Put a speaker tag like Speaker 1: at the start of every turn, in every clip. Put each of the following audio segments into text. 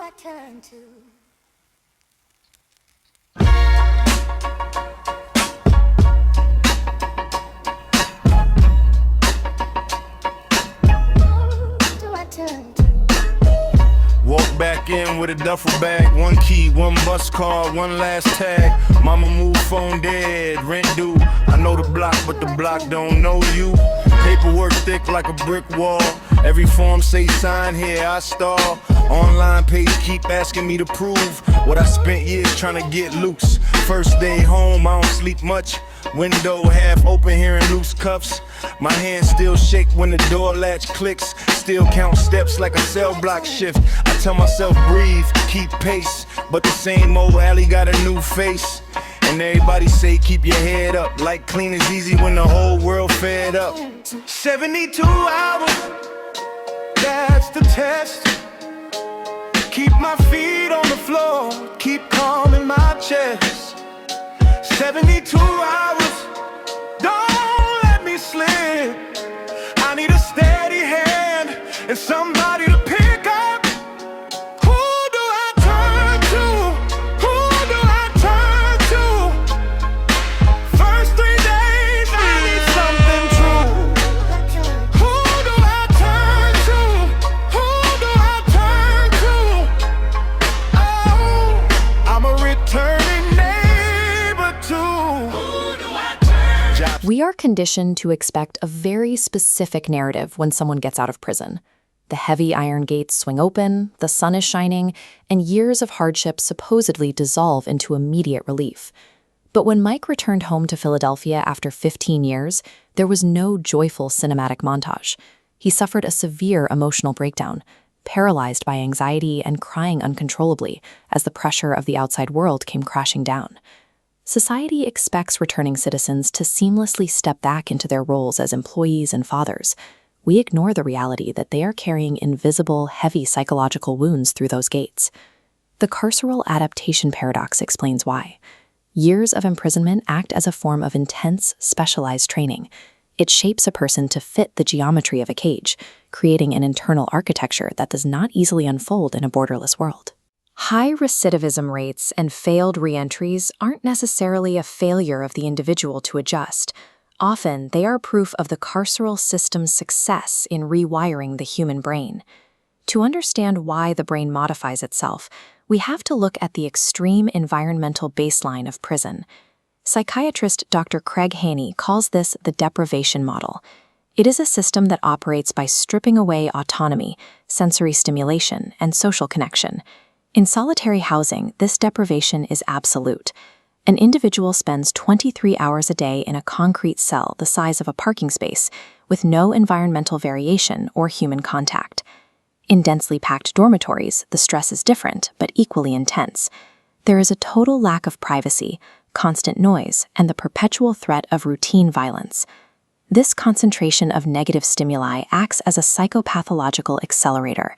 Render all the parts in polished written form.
Speaker 1: I turn to? Who do I turn to?
Speaker 2: Walk back in with a duffel bag, one key, one bus card, one last tag. Mama moved, phone dead, rent due. I know the block, but the block don't know you. Paperwork thick like a brick wall. Every form say sign here, I stall. Online page keep asking me to prove what I spent years trying to get loose. First day home, I don't sleep much. Window half open, hearing loose cuffs. My hands still shake when the door latch clicks. Still count steps like a cell block shift. I tell myself breathe, keep pace, but the same old alley got a new face. And everybody say keep your head up, like clean is easy when the whole world fed up. 72 hours, that's the test. Keep my feet on the floor, keep calm in my chest. 72 hours, don't let me slip. I need a steady hand and somebody to pick up. Who do I turn to? Who do I turn to? First 3 days, I need something true. Who do I turn to? Who do I turn to? Oh, I'm a returning neighbor too. Who do I turn to?
Speaker 3: We are conditioned to expect a very specific narrative when someone gets out of prison. The heavy iron gates swing open, the sun is shining, and years of hardship supposedly dissolve into immediate relief. But when Mike returned home to Philadelphia after 15 years, there was no joyful cinematic montage. He suffered a severe emotional breakdown, paralyzed by anxiety and crying uncontrollably as the pressure of the outside world came crashing down. Society expects returning citizens to seamlessly step back into their roles as employees and fathers. We ignore the reality that they are carrying invisible, heavy psychological wounds through those gates. The carceral adaptation paradox explains why. Years of imprisonment act as a form of intense, specialized training. It shapes a person to fit the geometry of a cage, creating an internal architecture that does not easily unfold in a borderless world. High recidivism rates and failed reentries aren't necessarily a failure of the individual to adjust. Often, they are proof of the carceral system's success in rewiring the human brain. To understand why the brain modifies itself, we have to look at the extreme environmental baseline of prison. Psychiatrist Dr. Craig Haney calls this the deprivation model. It is a system that operates by stripping away autonomy, sensory stimulation, and social connection. In solitary housing, this deprivation is absolute. An individual spends 23 hours a day in a concrete cell the size of a parking space, with no environmental variation or human contact. In densely packed dormitories, the stress is different, but equally intense. There is a total lack of privacy, constant noise, and the perpetual threat of routine violence. This concentration of negative stimuli acts as a psychopathological accelerator.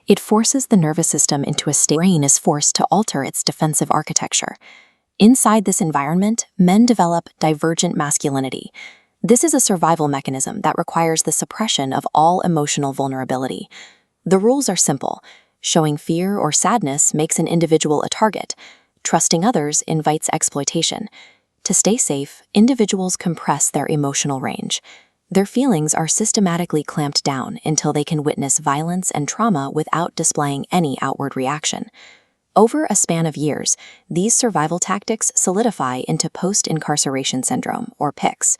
Speaker 3: It forces the nervous system into a state where the brain is forced to alter its defensive architecture. Inside this environment, men develop divergent masculinity. This is a survival mechanism that requires the suppression of all emotional vulnerability. The rules are simple. Showing fear or sadness makes an individual a target. Trusting others invites exploitation. To stay safe, individuals compress their emotional range. Their feelings are systematically clamped down until they can witness violence and trauma without displaying any outward reaction. Over a span of years, these survival tactics solidify into Post-Incarceration Syndrome, or PICS.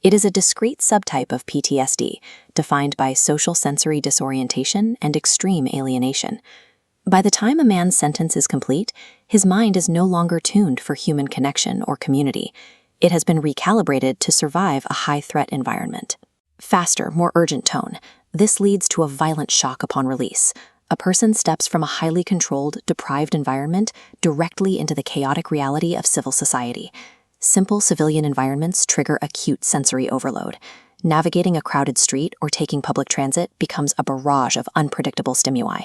Speaker 3: It is a discrete subtype of PTSD, defined by social sensory disorientation and extreme alienation. By the time a man's sentence is complete, his mind is no longer tuned for human connection or community. It has been recalibrated to survive a high-threat environment. Faster, more urgent tone. This leads to a violent shock upon release. A person steps from a highly controlled, deprived environment directly into the chaotic reality of civil society. Simple civilian environments trigger acute sensory overload. Navigating a crowded street or taking public transit becomes a barrage of unpredictable stimuli.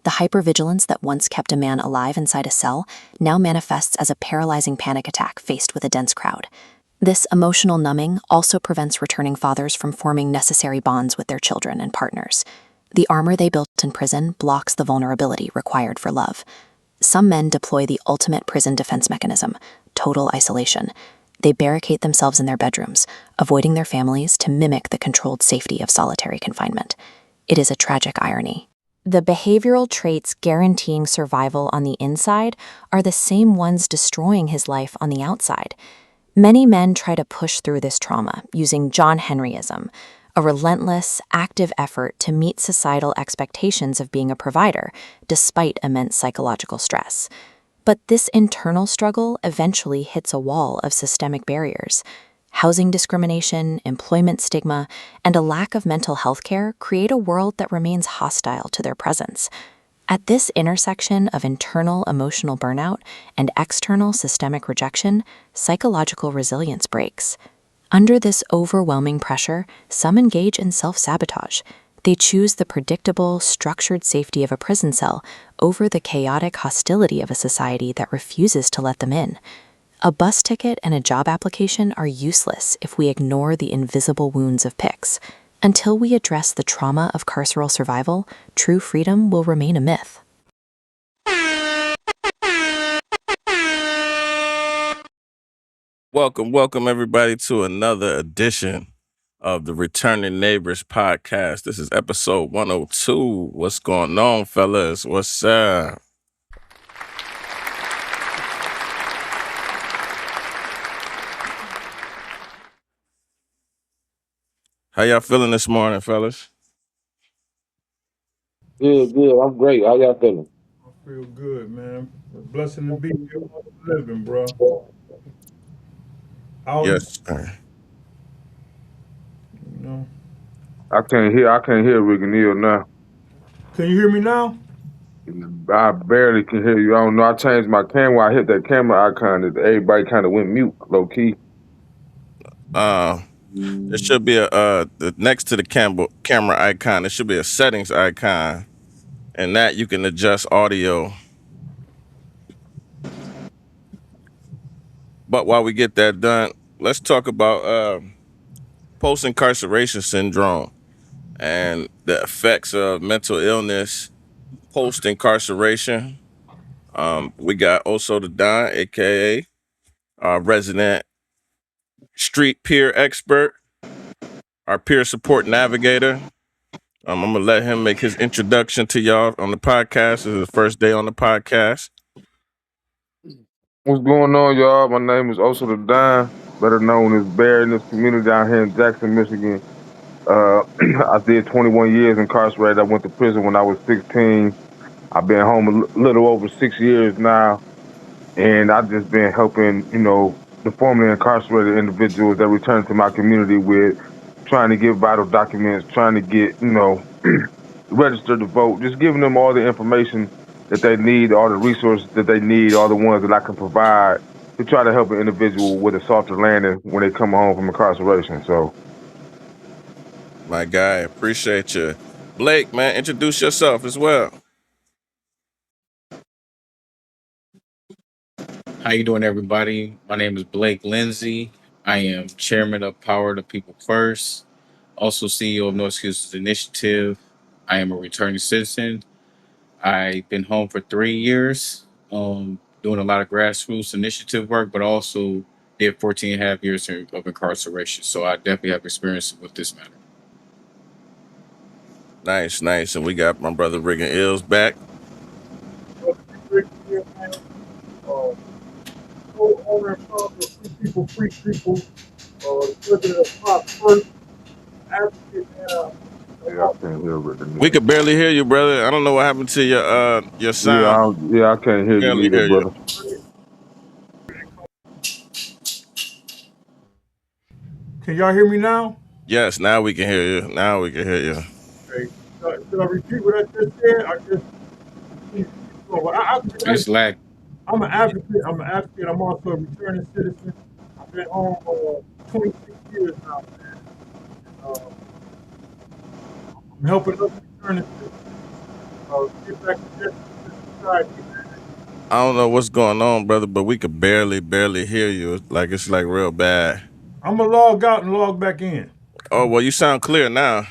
Speaker 3: The hypervigilance that once kept a man alive inside a cell now manifests as a paralyzing panic attack faced with a dense crowd. This emotional numbing also prevents returning fathers from forming necessary bonds with their children and partners. The armor they built in prison blocks the vulnerability required for love. Some men deploy the ultimate prison defense mechanism, total isolation. They barricade themselves in their bedrooms, avoiding their families to mimic the controlled safety of solitary confinement. It is a tragic irony. The behavioral traits guaranteeing survival on the inside are the same ones destroying his life on the outside. Many men try to push through this trauma using John Henryism, a relentless, active effort to meet societal expectations of being a provider, despite immense psychological stress. But this internal struggle eventually hits a wall of systemic barriers. Housing discrimination, employment stigma, and a lack of mental health care create a world that remains hostile to their presence. At this intersection of internal emotional burnout and external systemic rejection, psychological resilience breaks. Under this overwhelming pressure, some engage in self-sabotage. They choose the predictable, structured safety of a prison cell over the chaotic hostility of a society that refuses to let them in. A bus ticket and a job application are useless if we ignore the invisible wounds of PICS. Until we address the trauma of carceral survival, true freedom will remain a myth.
Speaker 2: Welcome everybody to another edition of the Returning Neighbors podcast. This is episode 102. What's going on, fellas? What's up? How y'all feeling this morning, fellas?
Speaker 4: Good. I'm great. How y'all feeling?
Speaker 5: I feel good, man. A blessing to be here among the living, bro. Out,
Speaker 2: Yes, sir.
Speaker 5: you know.
Speaker 4: I can't hear Rick and Neil now.
Speaker 5: Can you hear me now?
Speaker 4: I barely can hear you. I don't know. I changed my camera. I hit that camera icon. Everybody kind of went mute, low key.
Speaker 2: There should be next to the camera icon, there should be a settings icon, and that you can adjust audio. But while we get that done, let's talk about post-incarceration syndrome and the effects of mental illness post-incarceration. We got Oso da Don, aka our resident street peer expert, our peer support navigator. I'm gonna let him make his introduction to y'all on the podcast. This is the first day on the podcast.
Speaker 4: What's going on, y'all? My name is Oso da Don, better known as Bear in this community down here in Jackson, Michigan. I did 21 years incarcerated. I went to prison when I was 16. I've been home a little over 6 years now. And I've just been helping, the formerly incarcerated individuals that return to my community with trying to get vital documents, trying to get, registered to vote, just giving them all the information that they need, all the resources that they need, all the ones that I can provide to try to help an individual with a softer landing when they come home from incarceration. So,
Speaker 2: My guy, appreciate you. Blake, man, introduce yourself as well.
Speaker 6: How you doing, everybody? My name is Blake Lindsay. I am chairman of Power to People First, also CEO of No Excuses Initiative. I am a returning citizen. I've been home for 3 years, doing a lot of grassroots initiative work, but also did 14 and a half years of incarceration. So I definitely have experience with this matter.
Speaker 2: Nice. And we got my brother Rick and Ills back.
Speaker 5: Co-owner and founder of Free People, president of Pop First, advocate,
Speaker 4: yeah, I can't hear Rick and
Speaker 2: We could barely hear you, brother. I don't know what happened to your sound.
Speaker 4: I can't hear you
Speaker 2: Barely
Speaker 4: either,
Speaker 2: hear you.
Speaker 4: brother.
Speaker 5: Can y'all hear me now?
Speaker 2: Yes, now we can hear you.
Speaker 5: Okay. Should I repeat what I just said?
Speaker 6: It's lag.
Speaker 5: I'm an advocate. I'm also a returning citizen. I've been home 26 years now, man. I'm helping other returning citizens get back to justice in society, man.
Speaker 2: I don't know what's going on, brother, but we could barely hear you. It's like real bad.
Speaker 5: I'm gonna log out and log back in.
Speaker 2: Oh, well, you sound clear now.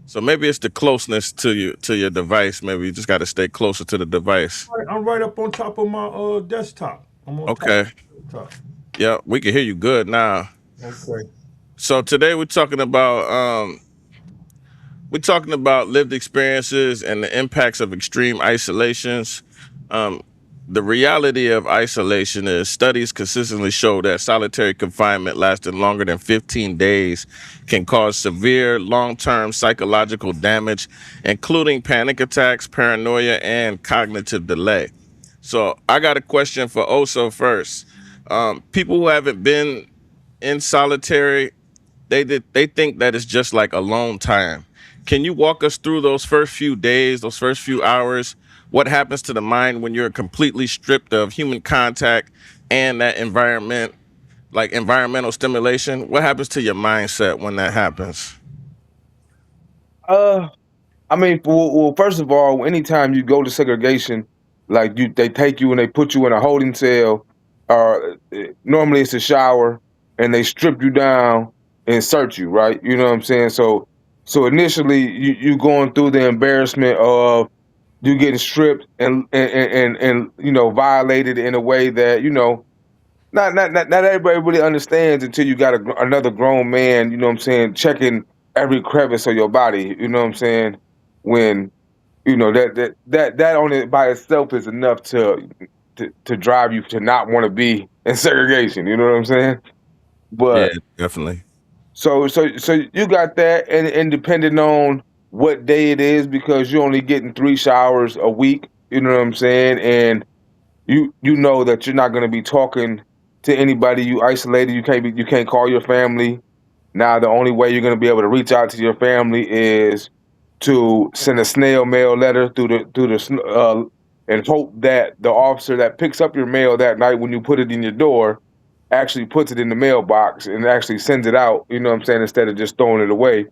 Speaker 7: So maybe it's the closeness to your device. Maybe you just got to stay closer to the device.
Speaker 5: I'm right up on top of my desktop. I'm on top
Speaker 7: Okay.
Speaker 5: of the desktop.
Speaker 7: Yeah, we can hear you good now.
Speaker 5: Okay.
Speaker 7: So today we're talking about lived experiences and the impacts of extreme isolations. Um, the reality of isolation is studies consistently show that solitary confinement lasting longer than 15 days can cause severe long-term psychological damage, including panic attacks, paranoia, and cognitive delay. So I got a question for Oso first. People who haven't been in solitary, they think that it's just like alone time. Can you walk us through those first few days, those first few hours? What happens to the mind when you're completely stripped of human contact and that environment, like environmental stimulation? What happens to your mindset when that happens?
Speaker 4: Uh, I mean, well, first of all, anytime you go to segregation, like they take you and they put you in a holding cell, or normally it's a shower, and they strip you down and search you, right? You know what I'm saying? So initially, you going through the embarrassment of you getting stripped and violated in a way that not everybody really understands until you got another grown man, you know what I'm saying, checking every crevice of your body, you know what I'm saying? When that on it by itself is enough to drive you to not want to be in segregation, you know what I'm saying?
Speaker 7: Yeah,
Speaker 4: But
Speaker 7: definitely.
Speaker 4: so you got that, and depending on what day it is, because you're only getting 3 showers a week, you know what I'm saying? And you know that you're not going to be talking to anybody. You isolated. You can't call your family. Now the only way you're going to be able to reach out to your family is to send a snail mail letter and hope that the officer that picks up your mail that night when you put it in your door actually puts it in the mailbox and actually sends it out. You know what I'm saying? Instead of just throwing it away.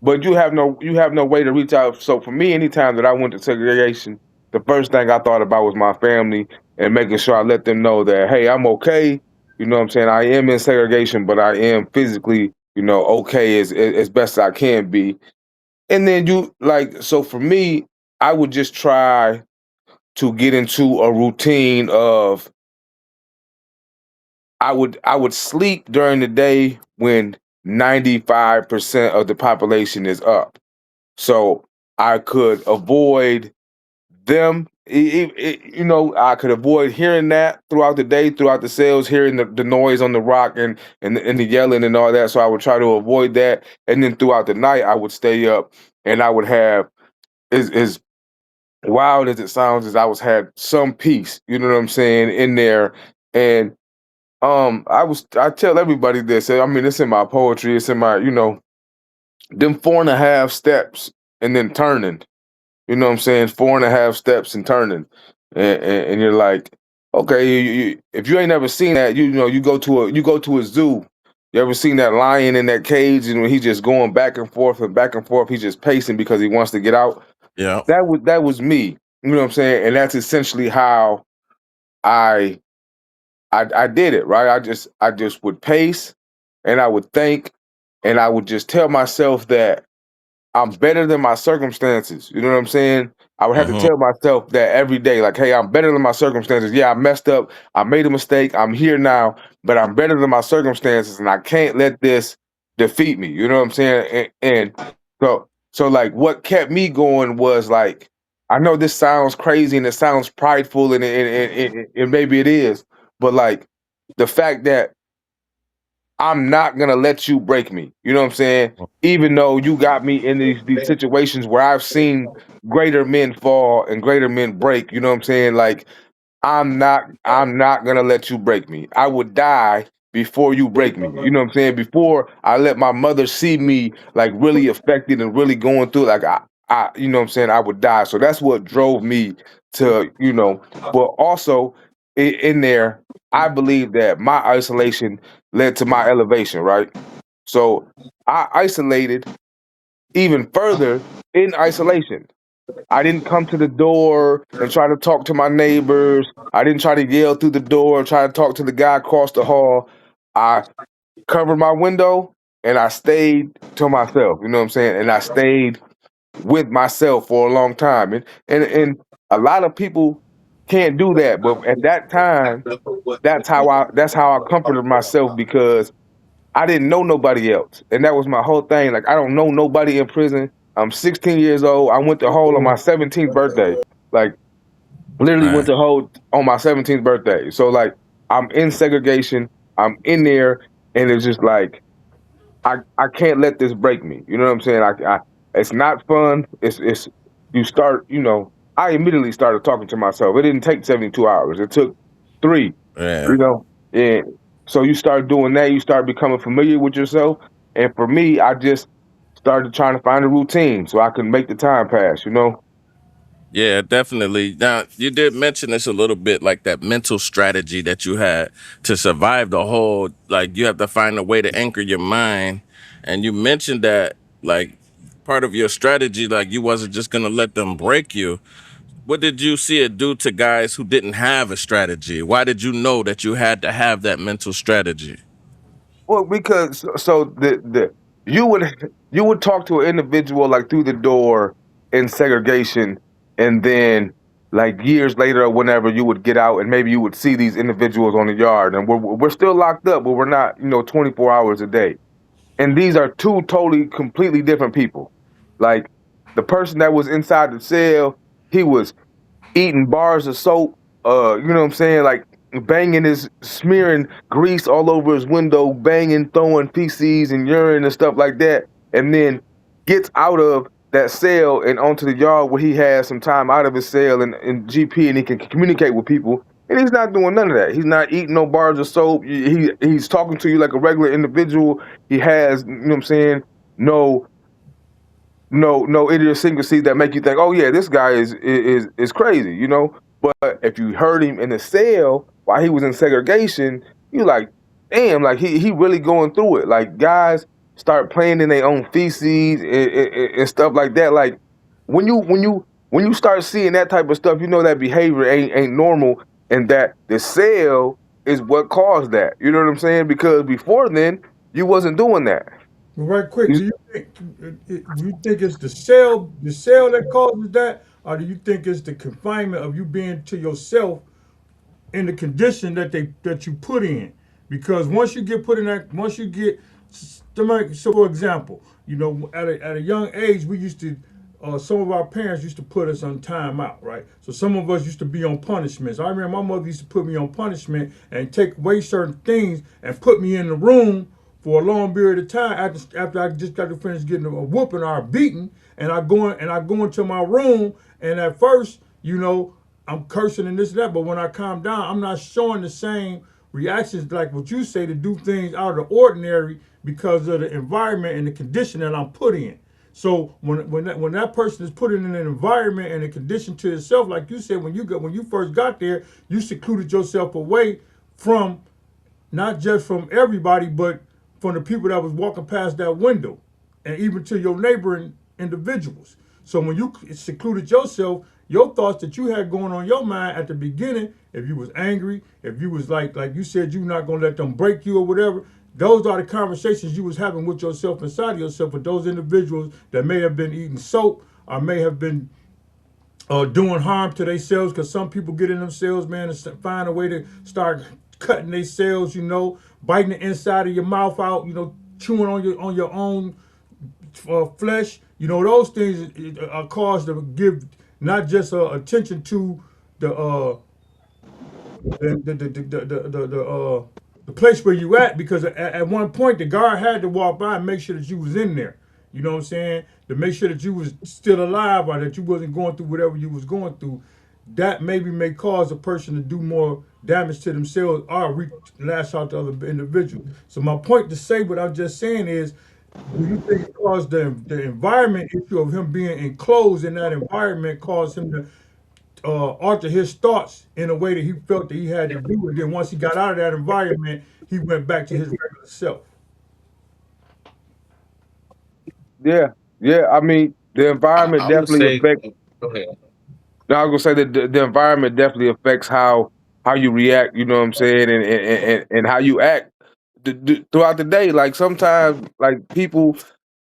Speaker 4: But you have no way to reach out. So for me, anytime that I went to segregation, the first thing I thought about was my family and making sure I let them know that, hey, I'm okay. You know what I'm saying? I am in segregation, but I am physically, okay as best I can be. And then so for me, I would just try to get into a routine of I would sleep during the day when 95% of the population is up. So I could avoid them. I could avoid hearing that throughout the day, throughout the cells, hearing the noise on the rock and the yelling and all that. So I would try to avoid that. And then throughout the night, I would stay up and I would have as wild as it sounds, as had some peace. You know what I'm saying in there. And I tell everybody this. I mean, it's in my poetry. It's in my them 4.5 steps and then turning. You know what I'm saying? 4.5 steps and turning, and you're like, okay, if you ain't ever seen that, you go to a zoo. You ever seen that lion in that cage and when he's just going back and forth and back and forth, he's just pacing because he wants to get out.
Speaker 7: Yeah.
Speaker 4: That was me. You know what I'm saying? And that's essentially how I I did it. Right? I just would pace, and I would think, and I would just tell myself that I'm better than my circumstances. You know what I'm saying? I would have to
Speaker 7: Hmm.
Speaker 4: tell myself that every day, like, hey, I'm better than my circumstances. Yeah, I messed up. I made a mistake. I'm here now, but I'm better than my circumstances, and I can't let this defeat me. You know what I'm saying? And so like, what kept me going was like, I know this sounds crazy and it sounds prideful, and maybe it is, but like the fact that I'm not gonna let you break me. You know what I'm saying? Even though you got me in these situations where I've seen greater men fall and greater men break. You know what I'm saying? Like I'm not gonna let you break me. I would die before you break me. You know what I'm saying? Before I let my mother see me like really affected and really going through like I you know what I'm saying, I would die. So that's what drove me to. But also in there, I believe that my isolation led to my elevation, right? So I isolated even further in isolation. I didn't come to the door and try to talk to my neighbors. I didn't try to yell through the door, try to talk to the guy across the hall. I covered my window and I stayed to myself. You know what I'm saying? And I stayed. with myself for a long time. And a lot of people can't do that. But at that time, that's how I comforted myself because I didn't know nobody else. And that was my whole thing. Like I don't know nobody in prison. I'm 16 years old. I went to HOL on my 17th birthday. Like literally went
Speaker 7: Right.
Speaker 4: to HOL on my 17th birthday. So like I'm in segregation. I'm in there, and it's just like I can't let this break me. You know what I'm saying? I it's not fun. It's you start, I immediately started talking to myself. It didn't take 72 hours. It took 3,
Speaker 7: Yeah.
Speaker 4: you know. And so you start doing that, you start becoming familiar with yourself. And for me, I just started trying to find a routine so I could make the time pass.
Speaker 7: Yeah, definitely. Now, you did mention this a little bit, like that mental strategy that you had to survive the whole, like you have to find a way to anchor your mind. And you mentioned that, like, part of your strategy, like you wasn't just going to let them break you. What did you see it do to guys who didn't have a strategy? Why did you know that you had to have that mental strategy?
Speaker 4: Well, because so the you would you would talk to an individual like through the door in segregation, and then like years later or whenever you would get out and maybe you would see these individuals on the yard, and we're still locked up, but we're not 24 hours a day, and these are two totally completely different people. Like the person that was inside the cell, he was eating bars of soap, you know what I'm saying? Like banging his smearing grease all over his window, banging, throwing feces and urine and stuff like that, and then gets out of that cell and onto the yard where he has some time out of his cell and GP and he can communicate with people. And he's not doing none of that. He's not eating no bars of soap. He's talking to you like a regular individual. He has, you know what I'm saying, no no idiosyncrasy that make you think, oh yeah, this guy is crazy. But if you heard him in the cell while he was in segregation, you like, damn, like he really going through it. Like guys start playing in their own feces and stuff like that. Like when you start seeing that type of stuff, you know that behavior ain't normal, and that the cell is what caused that. You know what I'm saying? Because before then, you wasn't doing that.
Speaker 5: Right quick,
Speaker 4: You,
Speaker 5: do you think it's the cell that causes that, or do you think it's the confinement of you being to yourself in the condition that you put in? Because once you get put in that, once you get, so for example, at a young age, we used to, some of our parents used to put us on timeout, right? So some of us used to be on punishments. I remember my mother used to put me on punishment and take away certain things and put me in the room for a long period of time after I just got to finish getting a whooping or a beating, and I go into my room, and at first, I'm cursing and this and that, but when I calm down, I'm not showing the same reactions like what you say, to do things out of the ordinary because of the environment and the condition that I'm put in. So when that person is put in an environment and a condition to itself, like you said, when you first got there, you secluded yourself away from, not just from everybody, but from the people that was walking past that window, and even to your neighboring individuals. So when you secluded yourself, your thoughts that you had going on your mind at the beginning, if you was angry, if you was like you said, you not gonna let them break you or whatever, those are the conversations you was having with yourself, inside of yourself, with those individuals that may have been eating soap or may have been doing harm to themselves, because some people get in themselves, man, and find a way to start cutting themselves, biting the inside of your mouth out, chewing on your own flesh. Those things are caused to give not just attention to the place where you at, because at one point the guard had to walk by and make sure that you was in there. You know what I'm saying? To make sure that you was still alive, or that you wasn't going through whatever you was going through. That maybe may cause a person to do more damage to themselves or lash out to other individuals. So my point to say what I'm just saying is, do you think it caused the environment issue of him being enclosed in that environment caused him to alter his thoughts in a way that he felt that he had to do it? Then once he got out of that environment, he went back to his regular self.
Speaker 4: Yeah, yeah. I mean, the environment
Speaker 6: I would
Speaker 4: definitely
Speaker 6: say,
Speaker 4: affects.
Speaker 6: go ahead.
Speaker 4: No, I was gonna say that the environment definitely affects how you react. You know what I'm saying, and how you act throughout the day. Like sometimes, like people.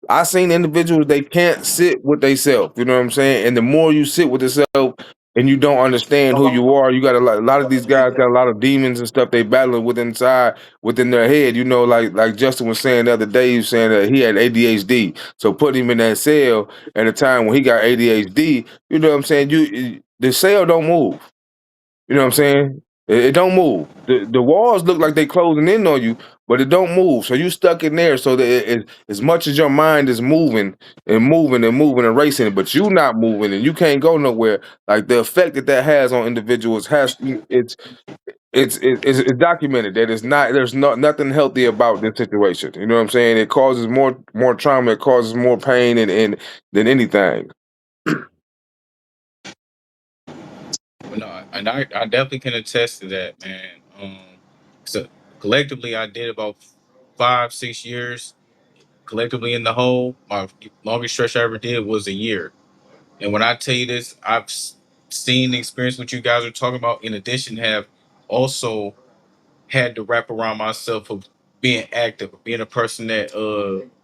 Speaker 4: I seen individuals they can't sit with themselves. You know what I'm saying? And the more you sit with yourself and you don't understand who you are, you got a lot of these guys got a lot of demons and stuff they battling with inside within their head. You know, like Justin was saying the other day, he was saying that he had ADHD. So put him in that cell at a time when he got ADHD. You know what I'm saying? The cell don't move. You know what I'm saying? It don't move. The walls look like they closing in on you, but it don't move. So you stuck in there. So that as much as your mind is moving and moving and moving and racing, but you not moving and you can't go nowhere. Like the effect that has on individuals it's documented that it's not there's nothing healthy about this situation. You know what I'm saying? It causes more trauma. It causes more pain and than anything.
Speaker 6: But no, and I definitely can attest to that, man. So collectively, I did about 5, 6 years collectively in the hole. My longest stretch I ever did was a year. And when I tell you this, seen the experience what you guys are talking about. In addition, have also had to wrap around myself of being active, being a person that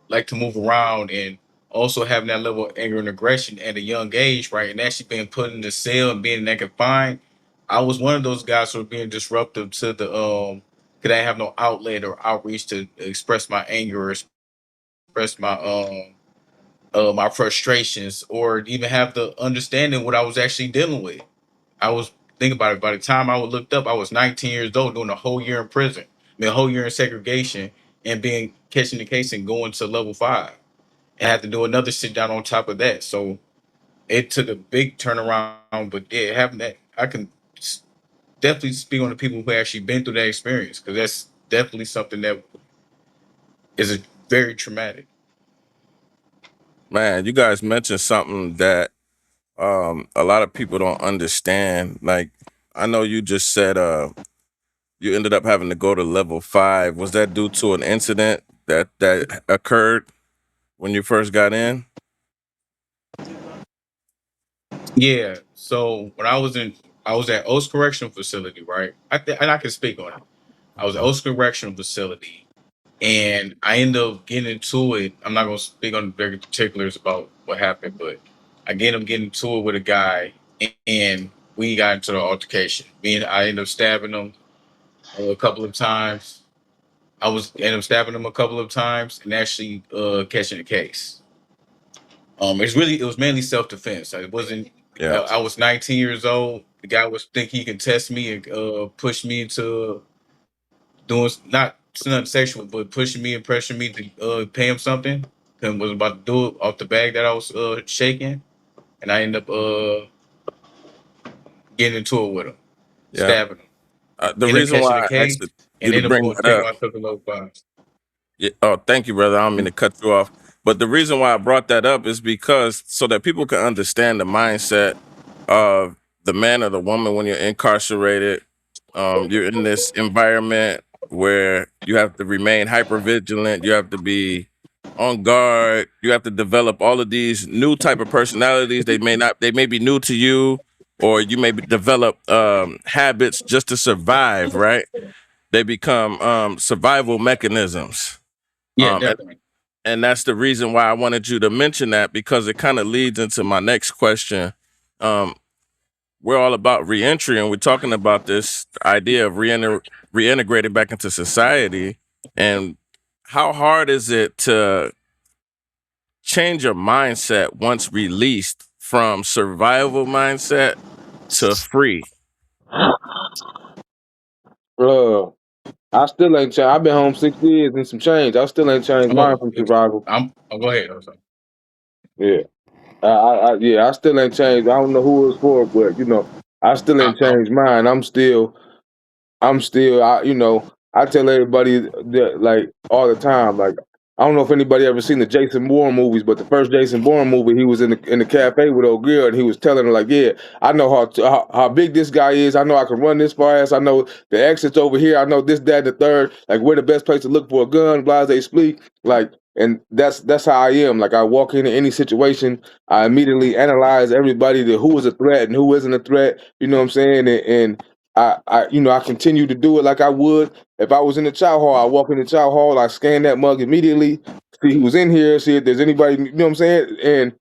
Speaker 6: like to move around, and also having that level of anger and aggression at a young age, right? And actually being put in the cell and being that confined. I was one of those guys who were being disruptive to the because I have no outlet or outreach to express my anger or express my frustrations or even have the understanding what I was actually dealing with. I was thinking about it. By the time I looked up, I was 19 years old, doing a whole year in prison, I mean, a whole year in segregation, and being catching the case and going to level 5, and had to do another sit down on top of that. So it took a big turnaround. But yeah, having that, I can definitely speak on the people who actually been through that experience, because that's definitely something that is a very traumatic.
Speaker 7: Man, you guys mentioned something that a lot of people don't understand. Like, I know you just said you ended up having to go to level 5. Was that due to an incident that occurred when you first got in?
Speaker 6: Yeah. So when I was at O's Correctional Facility, right? And I can speak on it. I was at O's Correctional Facility, and I ended up getting into it. I'm not gonna speak on very particulars about what happened, but I ended up getting into it with a guy, and we got into the altercation. I ended up stabbing him a couple of times. Ended up stabbing him a couple of times and actually catching the case. It was mainly self defense. It wasn't.
Speaker 7: Yeah.
Speaker 6: I was 19 years old. The guy was think he could test me and push me into doing not nothing sexual, but pushing me and pressuring me to pay him something. Cause was about to do it off the bag that I was shaking, and I ended up getting into it with him,
Speaker 7: Yeah.
Speaker 6: stabbing him,
Speaker 7: The
Speaker 6: ended up
Speaker 7: reason
Speaker 6: catching the
Speaker 7: why I asked
Speaker 6: case,
Speaker 7: you
Speaker 6: and
Speaker 7: to
Speaker 6: ended up
Speaker 7: bring
Speaker 6: going
Speaker 7: that
Speaker 6: taking
Speaker 7: up.
Speaker 6: myself to low 5.
Speaker 7: Yeah, oh, thank you, brother. I don't mean to cut you off. But the reason why I brought that up is because so that people can understand the mindset of the man or the woman when you're incarcerated. You're in this environment where you have to remain hyper vigilant. You have to be on guard. You have to develop all of these new type of personalities. They may be new to you, or you may develop habits just to survive, right? They become survival mechanisms.
Speaker 6: Yeah,
Speaker 7: Um, and,
Speaker 6: definitely.
Speaker 7: and that's the reason why I wanted you to mention that, because it kind of leads into my next question. Um, we're all about reentry, and we're talking about this idea of reintegrating back into society. And how hard is it to change your mindset once released from survival mindset to free?
Speaker 4: Uh, I still ain't changed. I've been home 6 years and some change. I still ain't changed mine
Speaker 6: Oh,
Speaker 4: from survival.
Speaker 6: go ahead. I'm sorry.
Speaker 4: Yeah. I still ain't changed. I don't know who it's for, but I still ain't
Speaker 6: I,
Speaker 4: changed mine. I tell everybody that, like, all the time, like, I don't know if anybody ever seen the Jason Bourne movies, but the first Jason Bourne movie, he was in the cafe with old girl, and he was telling her, like, yeah, I know how big this guy is. I know I can run this fast. I know the exits over here. I know this, that, and the third. Like, where the best place to look for a gun, blah, they speak. Like, and that's how I am. Like, I walk into any situation, I immediately analyze everybody to who is a threat and who isn't a threat. You know what I'm saying? And I continue to do it like I would if I was in the chow hall. I walk in the chow hall, I scan that mug immediately, see who's in here, see if there's anybody, you know what I'm saying?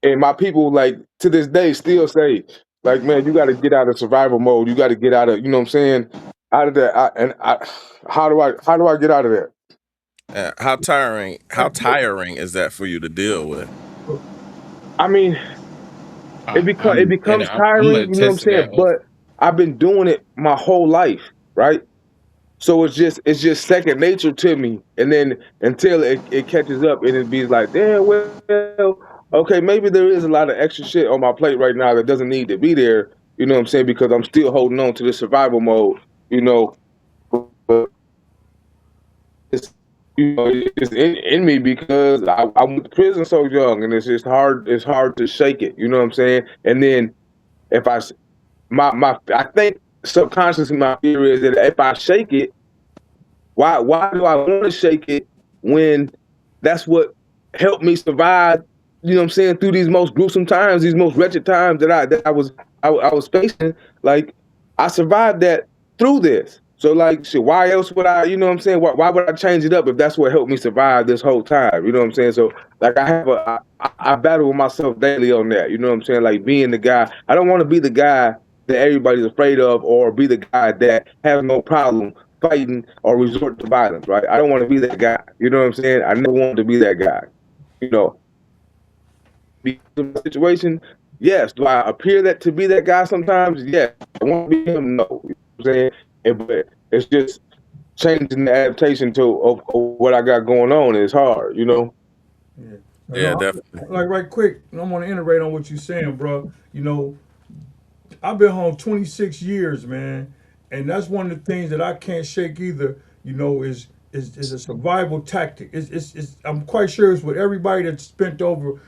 Speaker 4: And my people, like, to this day still say, like, man, you gotta get out of survival mode. You gotta get out of, you know what I'm saying, out of that. How do I get out of that?
Speaker 7: How tiring is that for you to deal with?
Speaker 4: I mean, it becomes
Speaker 6: I'm gonna
Speaker 4: tiring, you know what I'm
Speaker 6: attest to
Speaker 4: saying?
Speaker 6: that.
Speaker 4: But I've been doing it my whole life, right? So it's just second nature to me. And then until it catches up and it be like, damn, well, okay, maybe there is a lot of extra shit on my plate right now that doesn't need to be there. You know what I'm saying? Because I'm still holding on to the survival mode. You know, but it's it's in me because I went to prison so young, and it's just hard. It's hard to shake it. You know what I'm saying? And then if I s- my I think subconsciously my fear is that if I shake it, why do I want to shake it when that's what helped me survive, you know what I'm saying, through these most gruesome times, these most wretched times that I was facing. Like, I survived that through this. So, like, shit, why else would I, you know what I'm saying? Why would I change it up if that's what helped me survive this whole time? You know what I'm saying? So, like, I battle with myself daily on that. You know what I'm saying? Like, being the guy. I don't want to be the guy that everybody's afraid of, or be the guy that has no problem fighting or resort to violence, right? I don't want to be that guy. You know what I'm saying? I never wanted to be that guy. You know, because of the situation, yes. Do I appear that to be that guy sometimes? Yes. I want to be him. No. You know what I'm saying? But it's just changing the adaptation of what I got going on is hard. You know.
Speaker 5: Yeah.
Speaker 7: Yeah,
Speaker 5: No,
Speaker 7: definitely.
Speaker 5: like right quick, I'm gonna iterate on what you're saying, bro. You know, I've been home 26 years, man, and that's one of the things that I can't shake either. You know, is a survival tactic. I'm quite sure it's what everybody that spent over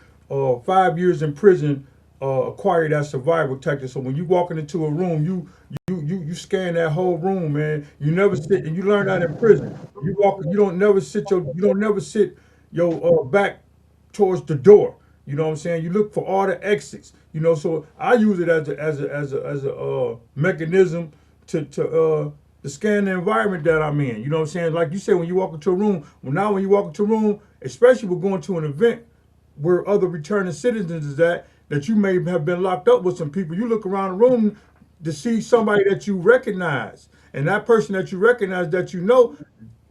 Speaker 5: 5 years in prison acquired that survival tactic. So when you walking into a room, you scan that whole room, man. You never sit, and you learn that in prison. You don't never sit your back towards the door. You know what I'm saying? You look for all the exits. You know, so I use it as a mechanism to scan the environment that I'm in. You know what I'm saying? Like you said, when you walk into a room, when you walk into a room, especially we're going to an event where other returning citizens is at, that you may have been locked up with some people. You look around the room to see somebody that you recognize, and that person that you recognize that you know,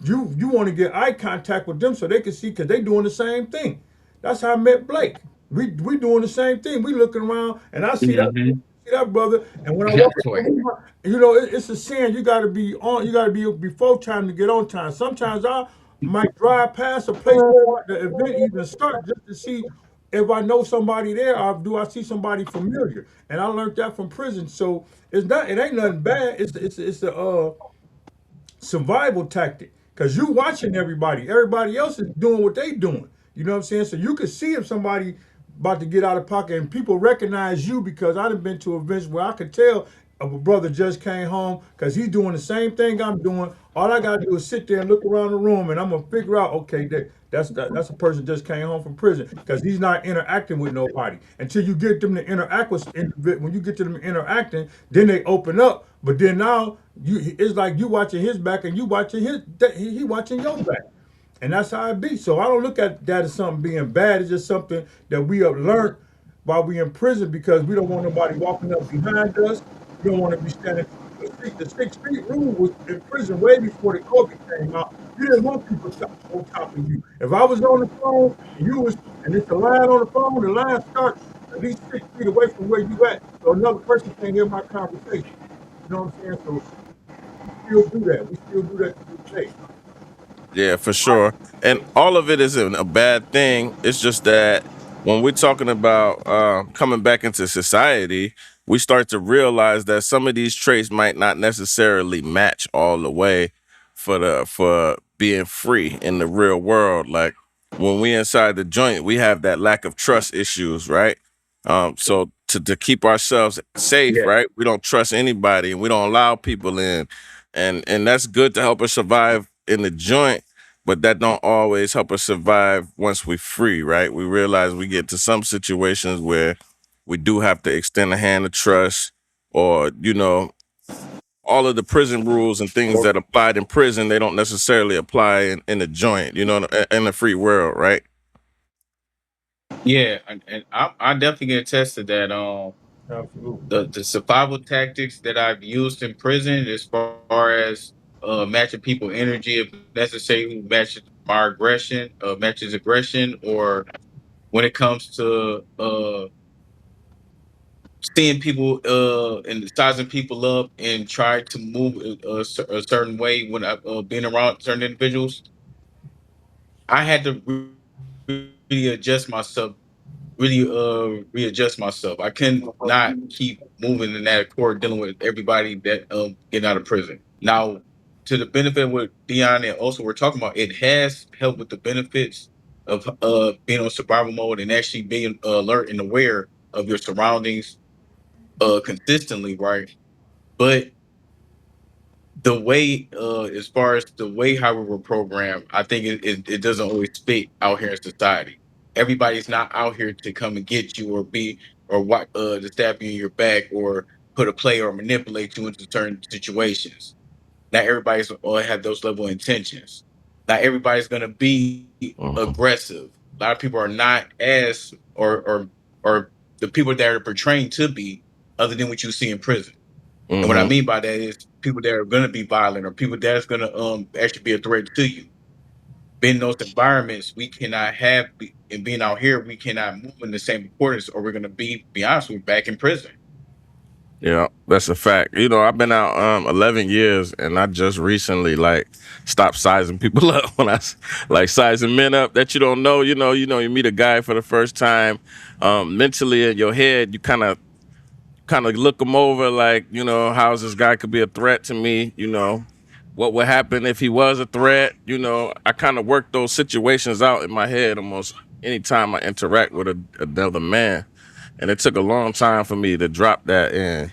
Speaker 5: you want to get eye contact with them so they can see because they doing the same thing. That's how I met Blake. We doing the same thing. We looking around and I
Speaker 6: Mm-hmm.
Speaker 5: see that brother. And when I walk
Speaker 6: That way.
Speaker 5: in, you know, it's a sin. You got to be on. You got to be before time to get on time. Sometimes I might drive past a place before the event even start just to see if I know somebody there or do I see somebody familiar. And I learned that from prison. So it's not. It ain't nothing bad. It's a survival tactic because you watching everybody. Everybody else is doing what they doing. You know what I'm saying? So you can see if somebody about to get out of pocket and people recognize you because I've been to events where I could tell if a brother just came home because he's doing the same thing I'm doing. All I gotta do is sit there and look around the room and I'm gonna figure out, okay, that's a person just came home from prison because he's not interacting with nobody. Until you get them to interact with, when you get to them interacting, then they open up. But then now it's like you watching his back and you watching he watching your back. And that's how it be. So I don't look at that as something being bad. It's just something that we have learned while we in prison because we don't want nobody walking up behind us. We don't want to be standing. The 6 feet rule was in prison way before the COVID came out. You didn't want people on top of you. If I was on the phone and you was, and it's a line on the phone, the line starts at least 6 feet away from where you at, so another person can't hear my conversation. You know what I'm saying? So we still do that. We still do that to this day.
Speaker 7: Yeah, for sure. And all of it isn't a bad thing. It's just that when we're talking about coming back into society, we start to realize that some of these traits might not necessarily match all the way for being free in the real world. Like when we inside the joint, we have that lack of trust issues, right? So to keep ourselves safe,
Speaker 4: Yeah.
Speaker 7: right? We don't trust anybody and we don't allow people in. And that's good to help us survive in the joint, but that don't always help us survive once we're free, right? We realize we get to some situations where we do have to extend a hand of trust or, all of the prison rules and things that applied in prison, they don't necessarily apply in the joint, in the free world, right?
Speaker 6: Yeah, and I definitely can attest to that.
Speaker 5: Absolutely.
Speaker 6: The survival tactics that I've used in prison, as far as matching people energy, if necessary, who matches my aggression, matches aggression, or when it comes to seeing people and sizing people up and trying to move a certain way when I being around certain individuals, I had to really adjust myself, really readjust myself. I can not keep moving in that accord dealing with everybody that getting out of prison. Now, to the benefit of what Dion and also we're talking about, it has helped with the benefits of being on survival mode and actually being alert and aware of your surroundings consistently, right? But the way as far as the way how we were programmed, I think it doesn't always fit out here in society. Everybody's not out here to come and get you or be or what to stab you in your back or put a play or manipulate you into certain situations. Not everybody's have those level of intentions. Not everybody's gonna be
Speaker 7: Hmm.
Speaker 6: aggressive. A lot of people are not as or the people that are portraying to be other than what you see in prison. And what I
Speaker 7: Hmm.
Speaker 6: mean by that is people that are gonna be violent or people that's gonna actually be a threat to you. Being in those environments, we cannot and being out here, we cannot move in the same accordance, or we're gonna be honest, we're back in prison.
Speaker 7: Yeah, that's a fact. I've been out 11 years, and I just recently like stopped sizing people up when like sizing men up that you don't know. You meet a guy for the first time, mentally in your head, you kind of look them over like, how's this guy could be a threat to me, what would happen if he was a threat. I kind of work those situations out in my head almost anytime I interact with another man. And it took a long time for me to drop that in,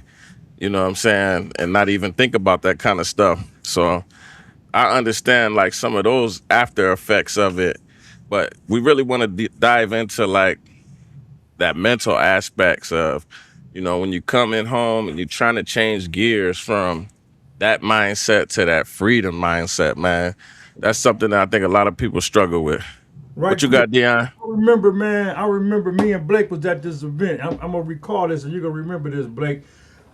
Speaker 7: what I'm saying, and not even think about that kind of stuff. So I understand like some of those after effects of it, but we really want to dive into like that mental aspects of, when you come in home and you're trying to change gears from that mindset to that freedom mindset, man. That's something that I think a lot of people struggle with. What
Speaker 5: Right
Speaker 7: you
Speaker 5: quick.
Speaker 7: got, Dion?
Speaker 5: I remember, man. I remember me and Blake was at this event. I'm gonna recall this, and you're gonna remember this, Blake.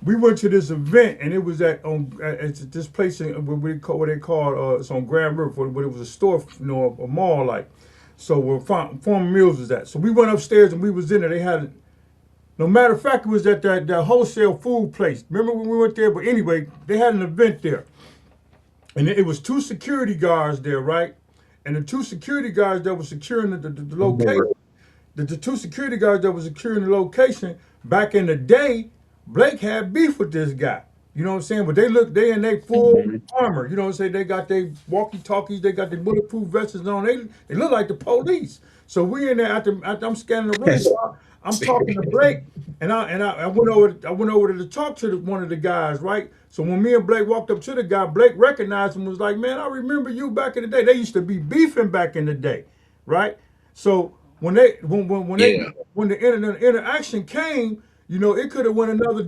Speaker 5: We went to this event, and it was at this place in what they call it's on Grand River, but it was a store, a mall like. So where Farmer Mills was at. So we went upstairs and we was in there. They had, no matter of fact, it was at that wholesale food place. Remember when we went there? But anyway, they had an event there, and it was two security guards there, right? And the two security guards that were securing the location, the two security guards that was securing the location back in the day, Blake had beef with this guy. You know what I'm saying? But they in their full armor. You know what I'm saying? They got their walkie talkies, they got their bulletproof vests on. They look like the police. So we in there after I'm scanning the room. So I'm talking to Blake, and I went over to talk to one of the guys, right? So when me and Blake walked up to the guy, Blake recognized him and was like, "Man, I remember you back in the day. They used to be beefing back in the day, right?" So
Speaker 6: Yeah.
Speaker 5: when the interaction came, it could have went another.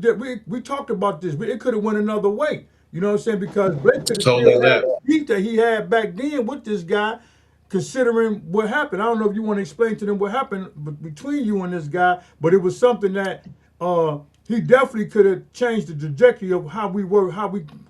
Speaker 5: We talked about this, but it could have went another way. You know what I'm saying? Because Blake could have still
Speaker 6: Totally
Speaker 5: had
Speaker 6: left.
Speaker 5: the beef that he had back then with this guy, considering what happened. I don't know if you want to explain to them what happened between you and this guy, but it was something that he definitely could have changed the trajectory of how we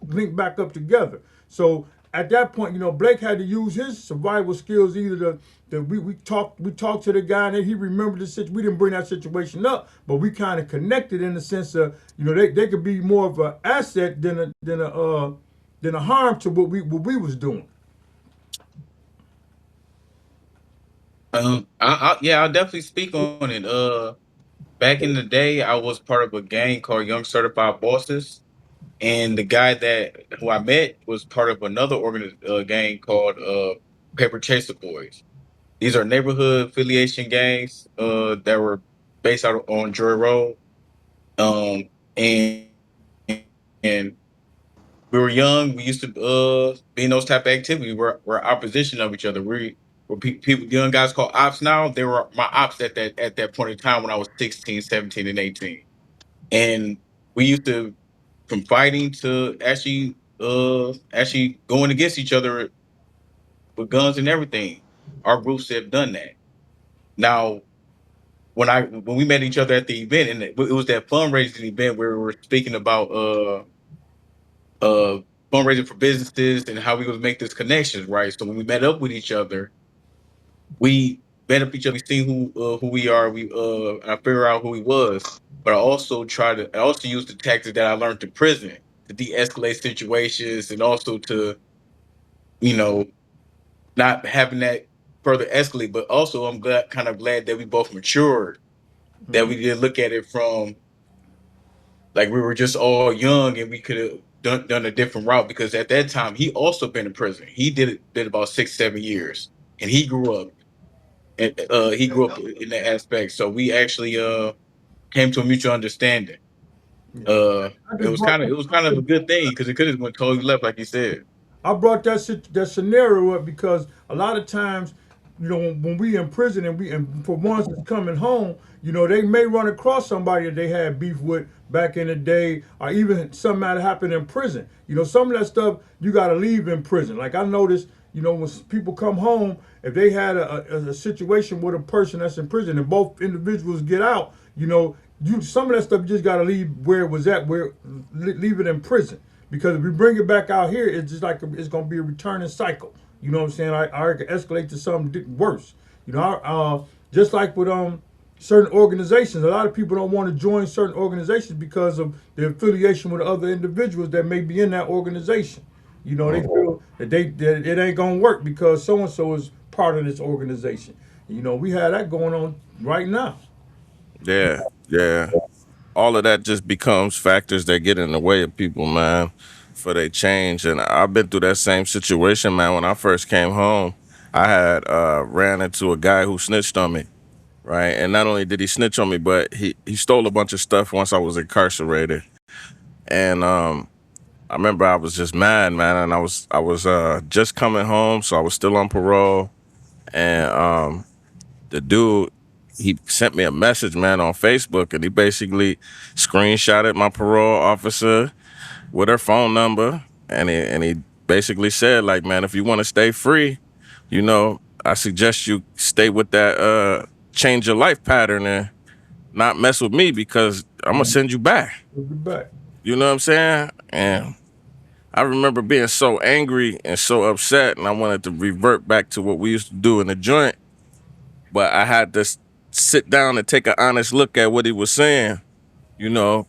Speaker 5: linked back up together. So at that point, Blake had to use his survival skills either we talked to the guy and he remembered the situation. We didn't bring that situation up, but we kind of connected in the sense of they could be more of an asset than a harm to what we was doing.
Speaker 6: Yeah, I'll definitely speak on it. Back in the day, I was part of a gang called Young Certified Bosses, and the guy that who I met was part of another gang called Paper Chaser Boys. These are neighborhood affiliation gangs that were based out on Drury Road. Um, and and we were young. We used to be in those type of activities. We're opposition of each other. We're people, young guys called ops now. They were my ops at that point in time when I was 16, 17, and 18. And we used to from fighting to actually going against each other with guns and everything. Our groups have done that. Now, when we met each other at the event, and it was that fundraising event where we were speaking about uh fundraising for businesses and how we would make this connections, right? So when we met up with each other, we met up each other, we seen who we are, I figure out who he was. But I also used the tactics that I learned in prison to de-escalate situations and also to, you know, not having that further escalate. But also I'm kind of glad that we both matured, that we didn't look at it from like we were just all young and we could have done a different route, because at that time he also been in prison. He did about 6-7 years, and he grew up in that aspect. So we actually came to a mutual understanding.
Speaker 5: Yeah. I
Speaker 6: It
Speaker 5: just
Speaker 6: was
Speaker 5: brought
Speaker 6: kind of a good thing because it could have went totally left, like you said.
Speaker 5: I brought that scenario up because a lot of times, when we in prison and for ones that's coming home, they may run across somebody that they had beef with back in the day, or even something might happen in prison. Some of that stuff you got to leave in prison. Like I noticed, when people come home, if they had a situation with a person that's in prison and both individuals get out, some of that stuff you just got to leave where it was at, leave it in prison. Because if we bring it back out here, it's just like it's going to be a returning cycle. You know what I'm saying? I can escalate to something worse. Just like with certain organizations, a lot of people don't want to join certain organizations because of their affiliation with other individuals that may be in that organization. They feel that it ain't gonna work because so and so is part of this organization. We have that going on right now.
Speaker 7: Yeah, yeah. All of that just becomes factors that get in the way of people, man, for they change. And I've been through that same situation, man. When I first came home, I had ran into a guy who snitched on me, right? And not only did he snitch on me, but he stole a bunch of stuff once I was incarcerated. And I remember I was just mad, man, and I was just coming home, so I was still on parole. And the dude, he sent me a message, man, on Facebook, and he basically screenshotted my parole officer with her phone number, and he basically said, like, man, if you want to stay free, I suggest you stay with that change your life pattern and not mess with me because I'm gonna send you back.
Speaker 5: We'll be back.
Speaker 7: You know what I'm saying? And I remember being so angry and so upset, and I wanted to revert back to what we used to do in the joint. But I had to sit down and take an honest look at what he was saying. You know,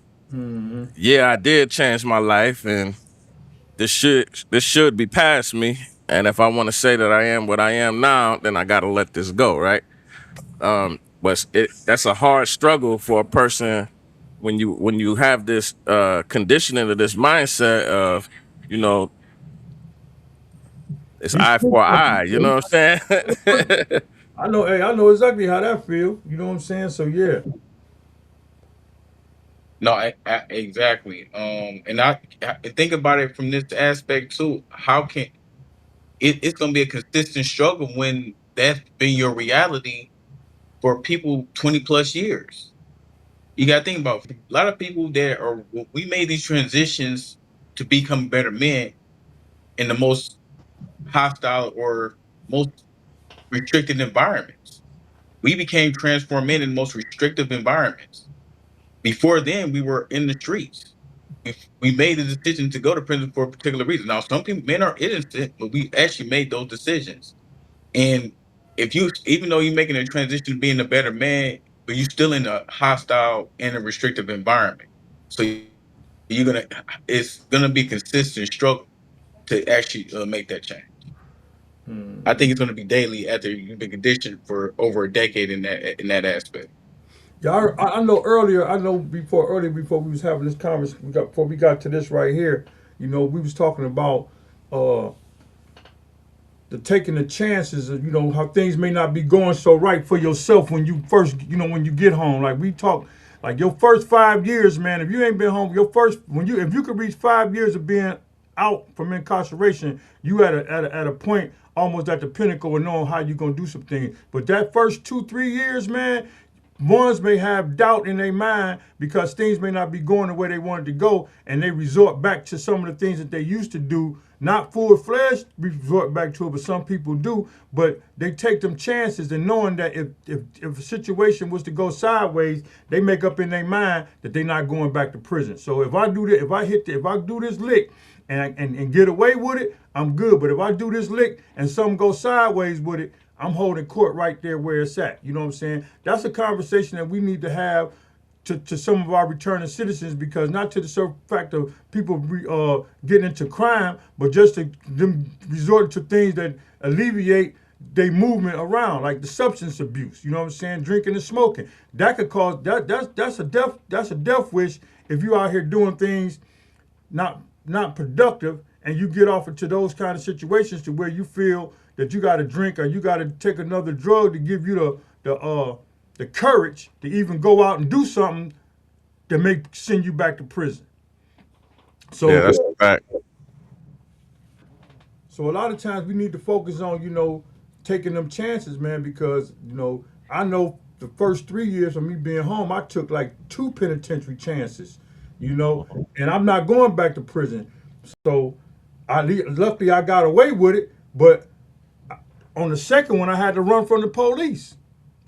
Speaker 7: yeah, I did change my life, and this should be past me. And if I want to say that I am what I am now, then I gotta let this go, right? But that's a hard struggle for a person when you have this conditioning or this mindset of, you know, it's eye for eye. You know what I'm saying?
Speaker 5: I know. Hey, I know exactly how that feel. You know what I'm saying? So yeah.
Speaker 6: No, exactly. And I think about it from this aspect too. How can it's going to be a consistent struggle when that's been your reality for people 20 plus years? You got to think about a lot of people that are, we made these transitions to become better men in the most hostile or most restricted environments. We became transformed men in the most restrictive environments. Before then, we were in the streets. We made the decision to go to prison for a particular reason. Now, some people, men are innocent, but we actually made those decisions. And if you, even though you're making a transition to being a better man, but you're still in a hostile and a restrictive environment. So it's gonna be consistent struggle to actually make that change. I think it's gonna be daily after you've been conditioned for over a decade in that aspect.
Speaker 5: Yeah, I know earlier. I know before we was having this conversation, before we got to this right here. We was talking about uh, the taking the chances of how things may not be going so right for yourself when you first when you get home. Like we talk, like your first 5 years, man. If you ain't been home, if you could reach 5 years of being out from incarceration, you at a point almost at the pinnacle of knowing how you gonna do some things. But that first 2-3 years, man, ones may have doubt in their mind because things may not be going the way they wanted to go, and they resort back to some of the things that they used to do. Not full-fledged resort back to it, but some people do. But they take them chances, and knowing that if a situation was to go sideways, they make up in their mind that they're not going back to prison. So if I do that, if I do this lick and get away with it, I'm good. But if I do this lick and something goes sideways with it, I'm holding court right there where it's at. You know what I'm saying? That's a conversation that we need to have to some of our returning citizens, because not to the fact of people getting into crime, but just to them resorting to things that alleviate their movement around, like the substance abuse. You know what I'm saying? Drinking and smoking. That could cause that's a death wish if you out here doing things not productive, and you get off into those kind of situations to where you feel that you got to drink or you got to take another drug to give you the courage to even go out and do something that may send you back to prison.
Speaker 7: Yeah,
Speaker 5: So
Speaker 7: that's a fact.
Speaker 5: so a lot of times we need to focus on, taking them chances, man, because, I know the first 3 years of me being home, I took like 2 penitentiary chances, and I'm not going back to prison. So luckily I got away with it, but on the second one I had to run from the police.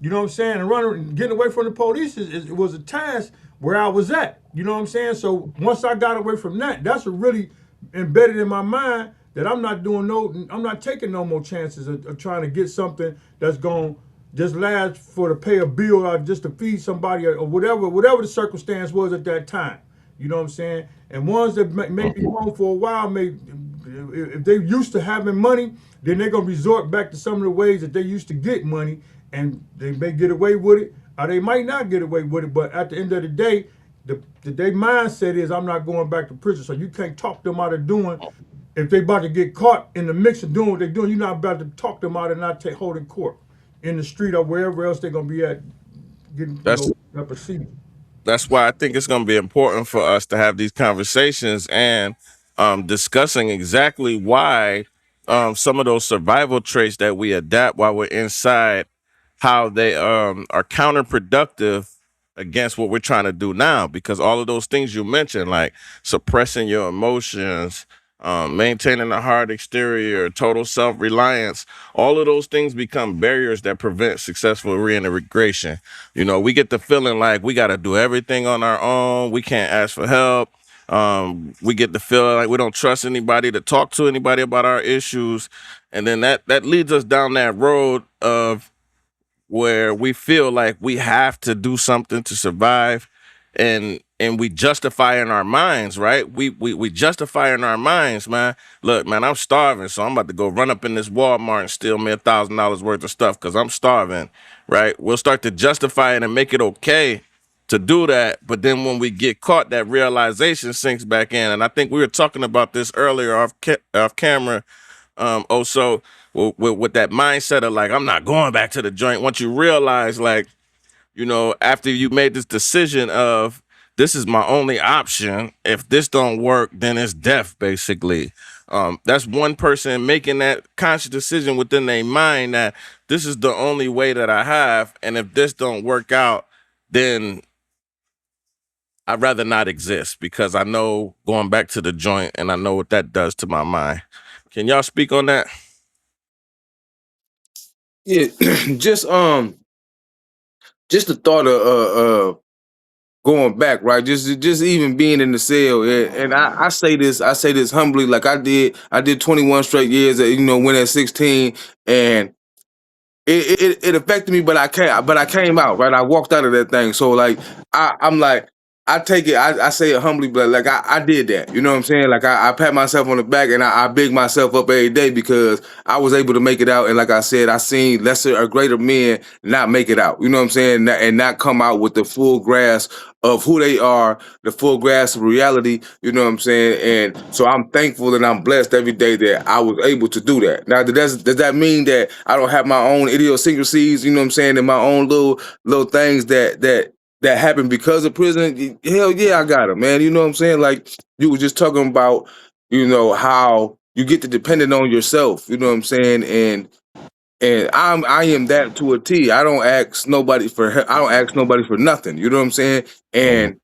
Speaker 5: You know what I'm saying? And getting away from the police it was a task where I was at. You know what I'm saying? So once I got away from that, that's really embedded in my mind that I'm not taking no more chances of trying to get something that's going to just last for to pay a bill or just to feed somebody or whatever the circumstance was at that time. You know what I'm saying? And ones that may be home for a while, if they're used to having money, then they're going to resort back to some of the ways that they used to get money, and they may get away with it, or they might not get away with it. But at the end of the day, their mindset is, I'm not going back to prison. So you can't talk them out of doing, if they about to get caught in the mix of doing what they're doing, you're not about to talk them out and not holding court in the street or wherever else they're going to be at getting,
Speaker 7: That's
Speaker 5: a proceeding.
Speaker 7: that's why I think it's going to be important for us to have these conversations and discussing exactly why some of those survival traits that we adapt while we're inside, how they are counterproductive against what we're trying to do now. Because all of those things you mentioned, like suppressing your emotions, maintaining a hard exterior, total self-reliance, all of those things become barriers that prevent successful reintegration. We get the feeling like we got to do everything on our own. We can't ask for help. We get the feeling like we don't trust anybody to talk to anybody about our issues. And then that leads us down that road of where we feel like we have to do something to survive, and we justify in our minds, right? We justify in our minds, man. Look, man, I'm starving, so I'm about to go run up in this Walmart and steal me $1,000 worth of stuff because I'm starving, right? We'll start to justify it and make it okay to do that, but then when we get caught, that realization sinks back in. And I think we were talking about this earlier off camera. Also, with that mindset of like, I'm not going back to the joint. Once you realize, like, after you made this decision of, this is my only option. If this don't work, then it's death, basically. That's one person making that conscious decision within their mind that this is the only way that I have, and if this don't work out, then I'd rather not exist, because I know going back to the joint and I know what that does to my mind. Can y'all speak on that?
Speaker 8: Yeah, just just the thought of going back, right? Just even being in the cell, and I say this humbly, like I did 21 straight years, went at 16, and it affected me, but I came out, right? I walked out of that thing. So like I'm like, I take it, I say it humbly, but like I did that. You know what I'm saying? Like I pat myself on the back, and I big myself up every day because I was able to make it out. And like I said, I seen lesser or greater men not make it out. You know what I'm saying? And not come out with the full grasp of who they are, the full grasp of reality. You know what I'm saying? And so I'm thankful and I'm blessed every day that I was able to do that. Now, does that mean that I don't have my own idiosyncrasies? You know what I'm saying? And my own little things that happened because of prison? Hell yeah, I got them, man. You know what I'm saying? Like you were just talking about, how you get to dependent on yourself. You know what I'm saying? And And I am that to a T. I don't ask nobody for I don't ask nobody for nothing. You know what I'm saying?
Speaker 7: Mm-hmm.
Speaker 8: And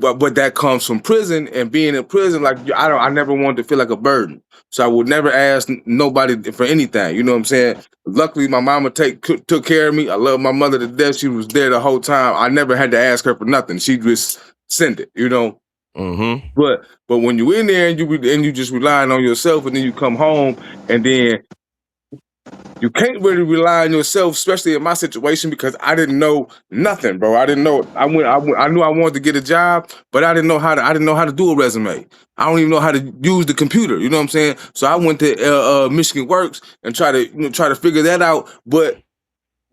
Speaker 8: but that comes from prison, and being in prison, like I never wanted to feel like a burden. So I would never ask nobody for anything. You know what I'm saying? Luckily, my mama took care of me. I love my mother to death. She was there the whole time. I never had to ask her for nothing. She just sent it. You know.
Speaker 7: Mm-hmm.
Speaker 8: But when you in there and you just relying on yourself, and then you come home, and then you can't really rely on yourself, especially in my situation, because I didn't know nothing, bro. I didn't know. I knew I wanted to get a job, but I didn't know how to. I didn't know how to do a resume. I don't even know how to use the computer. You know what I'm saying? So I went to Michigan Works and try to figure that out. But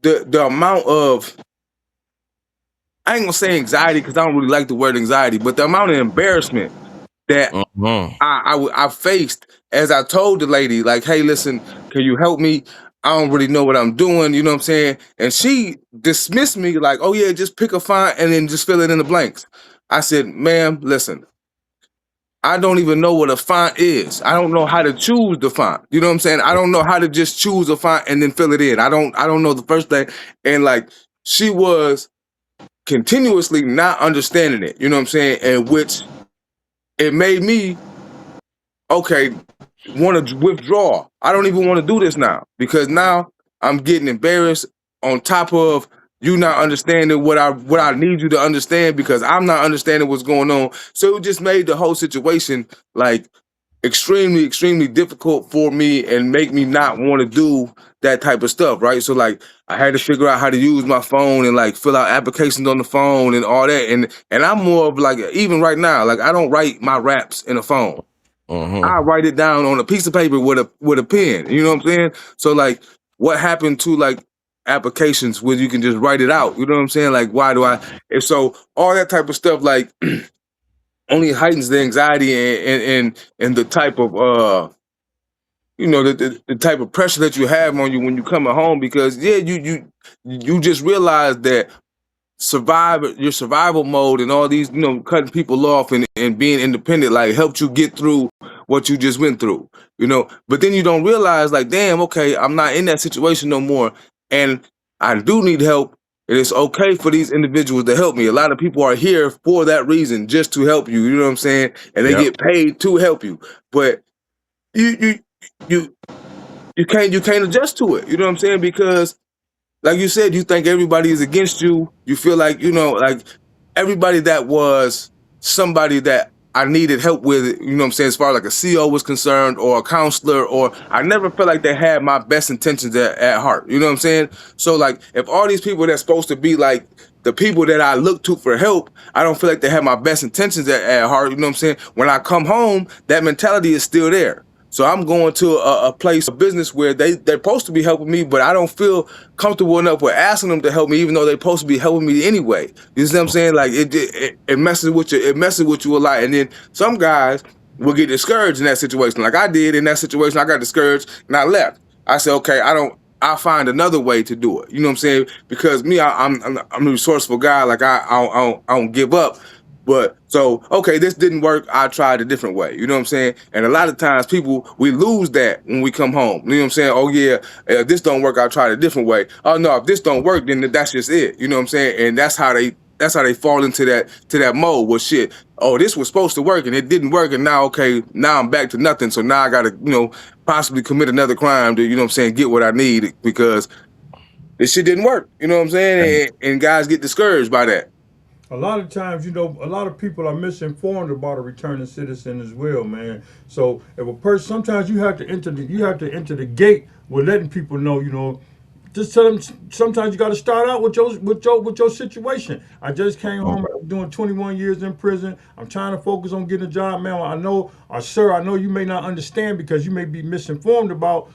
Speaker 8: the amount of, I ain't gonna say anxiety because I don't really like the word anxiety, but the amount of embarrassment that
Speaker 7: Mm-hmm.
Speaker 8: I faced as I told the lady, like, hey, listen, can you help me? I don't really know what I'm doing, you know what I'm saying? And she dismissed me like, oh yeah, just pick a font and then just fill it in the blanks. I said, ma'am, listen, I don't even know what a font is. I don't know how to choose the font. You know what I'm saying? I don't know how to just choose a font and then fill it in. I don't know the first thing. And like she was continuously not understanding it, you know what I'm saying? And which it made me okay, want to withdraw. I don't even want to do this now because now I'm getting embarrassed on top of you not understanding what I need you to understand because I'm not understanding what's going on. So it just made the whole situation like extremely difficult for me and make me not want to do that type of stuff, right? So like I had to figure out how to use my phone and like fill out applications on the phone and all that. And I'm more of like even right now, like I don't write my raps in a phone. I
Speaker 7: Mm-hmm.
Speaker 8: write it down on a piece of paper with a pen. You know what I'm saying? So like, what happened to like applications where you can just write it out? You know what I'm saying? Like, why do I? And so all that type of stuff like only heightens the anxiety and the type of the type of pressure that you have on you when you come at home because yeah you just realize that your survival mode and all these cutting people off and being independent like helped you get through what you just went through, but then you don't realize like damn, okay, I'm not in that situation no more and I do need help, and it's okay for these individuals to help me. A lot of people are here for that reason, just to help you, you know what I'm saying, and they
Speaker 7: Yep.
Speaker 8: get paid to help you, but you you you you can't adjust to it, you know what I'm saying, because like you said, you think everybody is against you. You feel like, like everybody that was somebody that I needed help with, you know what I'm saying, as far as like a CO was concerned or a counselor, or I never felt like they had my best intentions at heart. You know what I'm saying? So like if all these people that's supposed to be like the people that I look to for help, I don't feel like they have my best intentions at heart. You know what I'm saying? When I come home, that mentality is still there. So I'm going to a place, a business where they're supposed to be helping me, but I don't feel comfortable enough with asking them to help me, even though they're supposed to be helping me anyway. You see what I'm saying? Like it messes with you. It messes with you a lot. And then some guys will get discouraged in that situation, like I did in that situation. I got discouraged and I left. I said, okay, I'll find another way to do it. You know what I'm saying? Because me, I'm a resourceful guy. Like I don't give up. But so, okay, this didn't work. I tried a different way. You know what I'm saying? And a lot of times people, we lose that when we come home. You know what I'm saying? Oh yeah, if this don't work, I tried a different way. Oh no, if this don't work, then that's just it. You know what I'm saying? And that's how they fall into that mode. Well shit, oh, this was supposed to work and it didn't work, and now okay, now I'm back to nothing. So now I gotta, possibly commit another crime to, you know what I'm saying, get what I need because this shit didn't work. You know what I'm saying? And guys get discouraged by that.
Speaker 5: A lot of times, a lot of people are misinformed about a returning citizen as well, man. So if a person, sometimes you have to enter the gate with letting people know, just tell them. Sometimes you got to start out with your situation. I just came home after doing 21 years in prison. I'm trying to focus on getting a job, man. I know, sir, I know you may not understand because you may be misinformed about.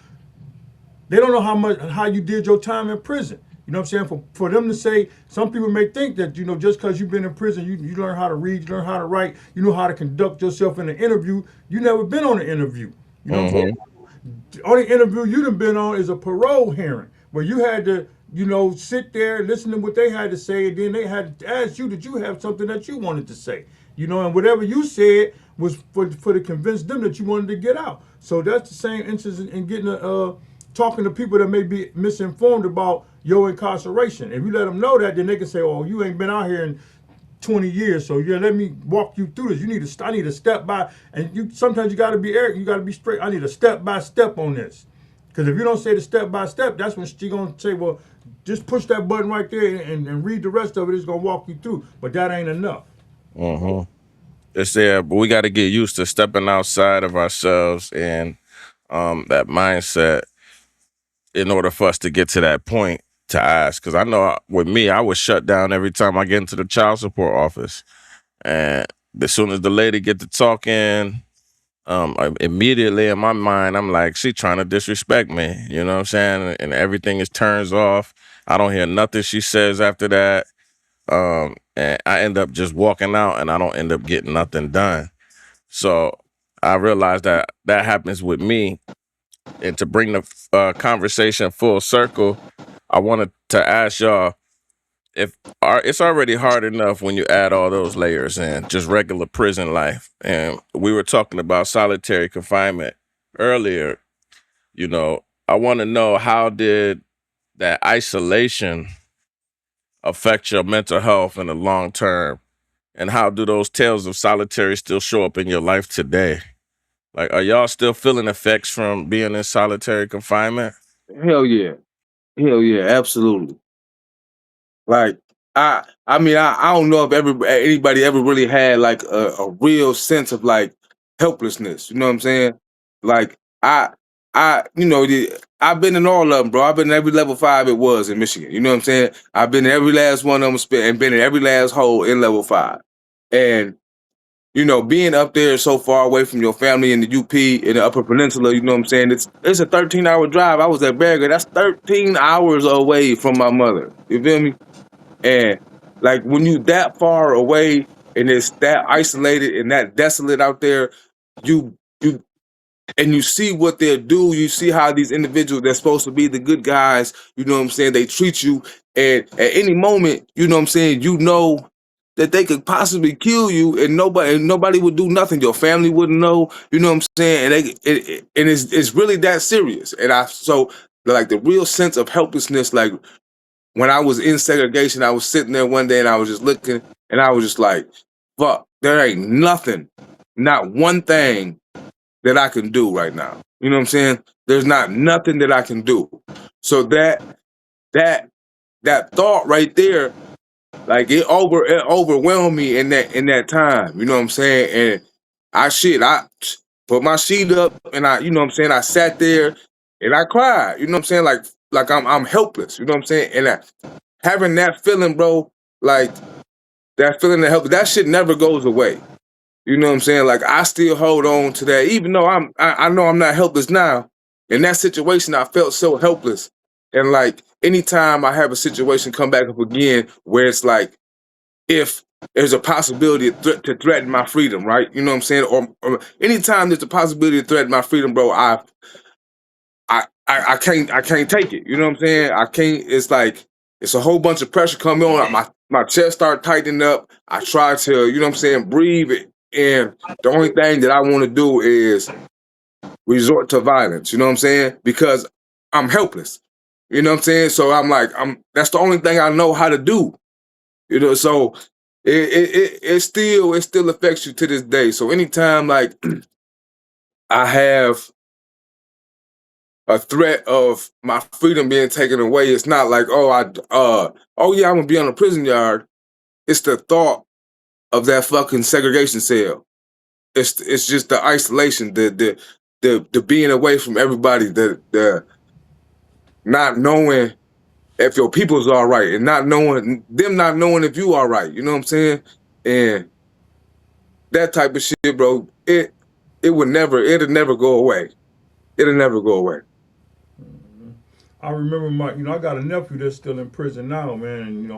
Speaker 5: They don't know how you did your time in prison. You know what I'm saying? For them to say, some people may think that, just because you've been in prison, you learn how to read, you learn how to write, you know how to conduct yourself in an interview. You never been on an interview. You know what I'm saying?
Speaker 7: Mm-hmm.
Speaker 5: The only interview you done been on is a parole hearing where you had to, sit there, listen to what they had to say, and then they had to ask you, did you have something that you wanted to say? And whatever you said was for to convince them that you wanted to get out. So that's the same instance in getting talking to people that may be misinformed about your incarceration. If you let them know that, then they can say, "Oh, you ain't been out here in 20 years, so yeah, let me walk you through this. I need a step by, and you sometimes you got to be arrogant, you got to be straight. I need a step by step on this, because if you don't say the step by step, that's when she's gonna say, well, just push that button right there and read the rest of it. It's gonna walk you through, but that ain't enough.
Speaker 7: It's there, but we got to get used to stepping outside of ourselves and that mindset in order for us to get to that point to ask. Because I know with me, I was shut down every time I get into the child support office. And as soon as the lady get to talking, immediately in my mind, I'm like, she trying to disrespect me. You know what I'm saying? And everything is turns off. I don't hear nothing she says after that. And I end up just walking out and I don't end up getting nothing done. So I realized that that happens with me. And to bring the conversation full circle, I wanted to ask y'all if it's already hard enough when you add all those layers in, just regular prison life. And we were talking about solitary confinement earlier. You know, I want to know, how did that isolation affect your mental health in the long term? And how do those tales of solitary still show up in your life today? Like, are y'all still feeling effects from being in solitary confinement?
Speaker 8: Hell yeah. Hell yeah, absolutely. Like I mean I don't know if anybody ever really had like a real sense of like helplessness. You know what I'm saying? Like I've been in all of them, bro. I've been in every level 5 it was in Michigan. You know what I'm saying? I've been in every last one of them, and been in every last hole in level 5. And being up there so far away from your family in the UP in the Upper Peninsula, you know what I'm saying? It's a 13-hour drive. I was at Berger. That's 13 hours away from my mother. You feel me? And like when you that far away and it's that isolated and that desolate out there, you you and you see what they do, you see how these individuals they're supposed to be the good guys, you know what I'm saying, they treat you, and at any moment, you know what I'm saying, that they could possibly kill you and nobody would do nothing. Your family wouldn't know, you know what I'm saying? And it's really that serious. And so like the real sense of helplessness, like when I was in segregation, I was sitting there one day and I was just looking and I was just like, fuck, there ain't nothing, not one thing that I can do right now. You know what I'm saying? There's not nothing that I can do. So that thought right there, like it overwhelmed me in that time. You know what I'm saying? And I put my sheet up and you know what I'm saying, I sat there and I cried. You know what I'm saying? Like I'm helpless. You know what I'm saying? And having that feeling, bro, like that feeling of help, that shit never goes away. You know what I'm saying? Like I still hold on to that, even though I know I'm not helpless now. In that situation, I felt so helpless. And like anytime I have a situation come back up again where it's like, if there's a possibility to threaten my freedom, right? You know what I'm saying? Or anytime there's a possibility to threaten my freedom, bro, I can't take it. You know what I'm saying? I can't. It's like it's a whole bunch of pressure coming on. My chest start tightening up. I try to, you know what I'm saying, breathe it. And the only thing that I want to do is resort to violence. You know what I'm saying? Because I'm helpless. You know what I'm saying? So I'm like, that's the only thing I know how to do. So it still affects you to this day. So anytime like I have a threat of my freedom being taken away, it's not like, oh yeah, I'm gonna be on a prison yard. It's the thought of that fucking segregation cell. It's just the isolation, the being away from everybody, the not knowing if your people's all right, and not knowing if you all right. You know what I'm saying? And that type of shit, bro, it'll never go away. It'll never go away.
Speaker 5: I remember I got a nephew that's still in prison now, man. And,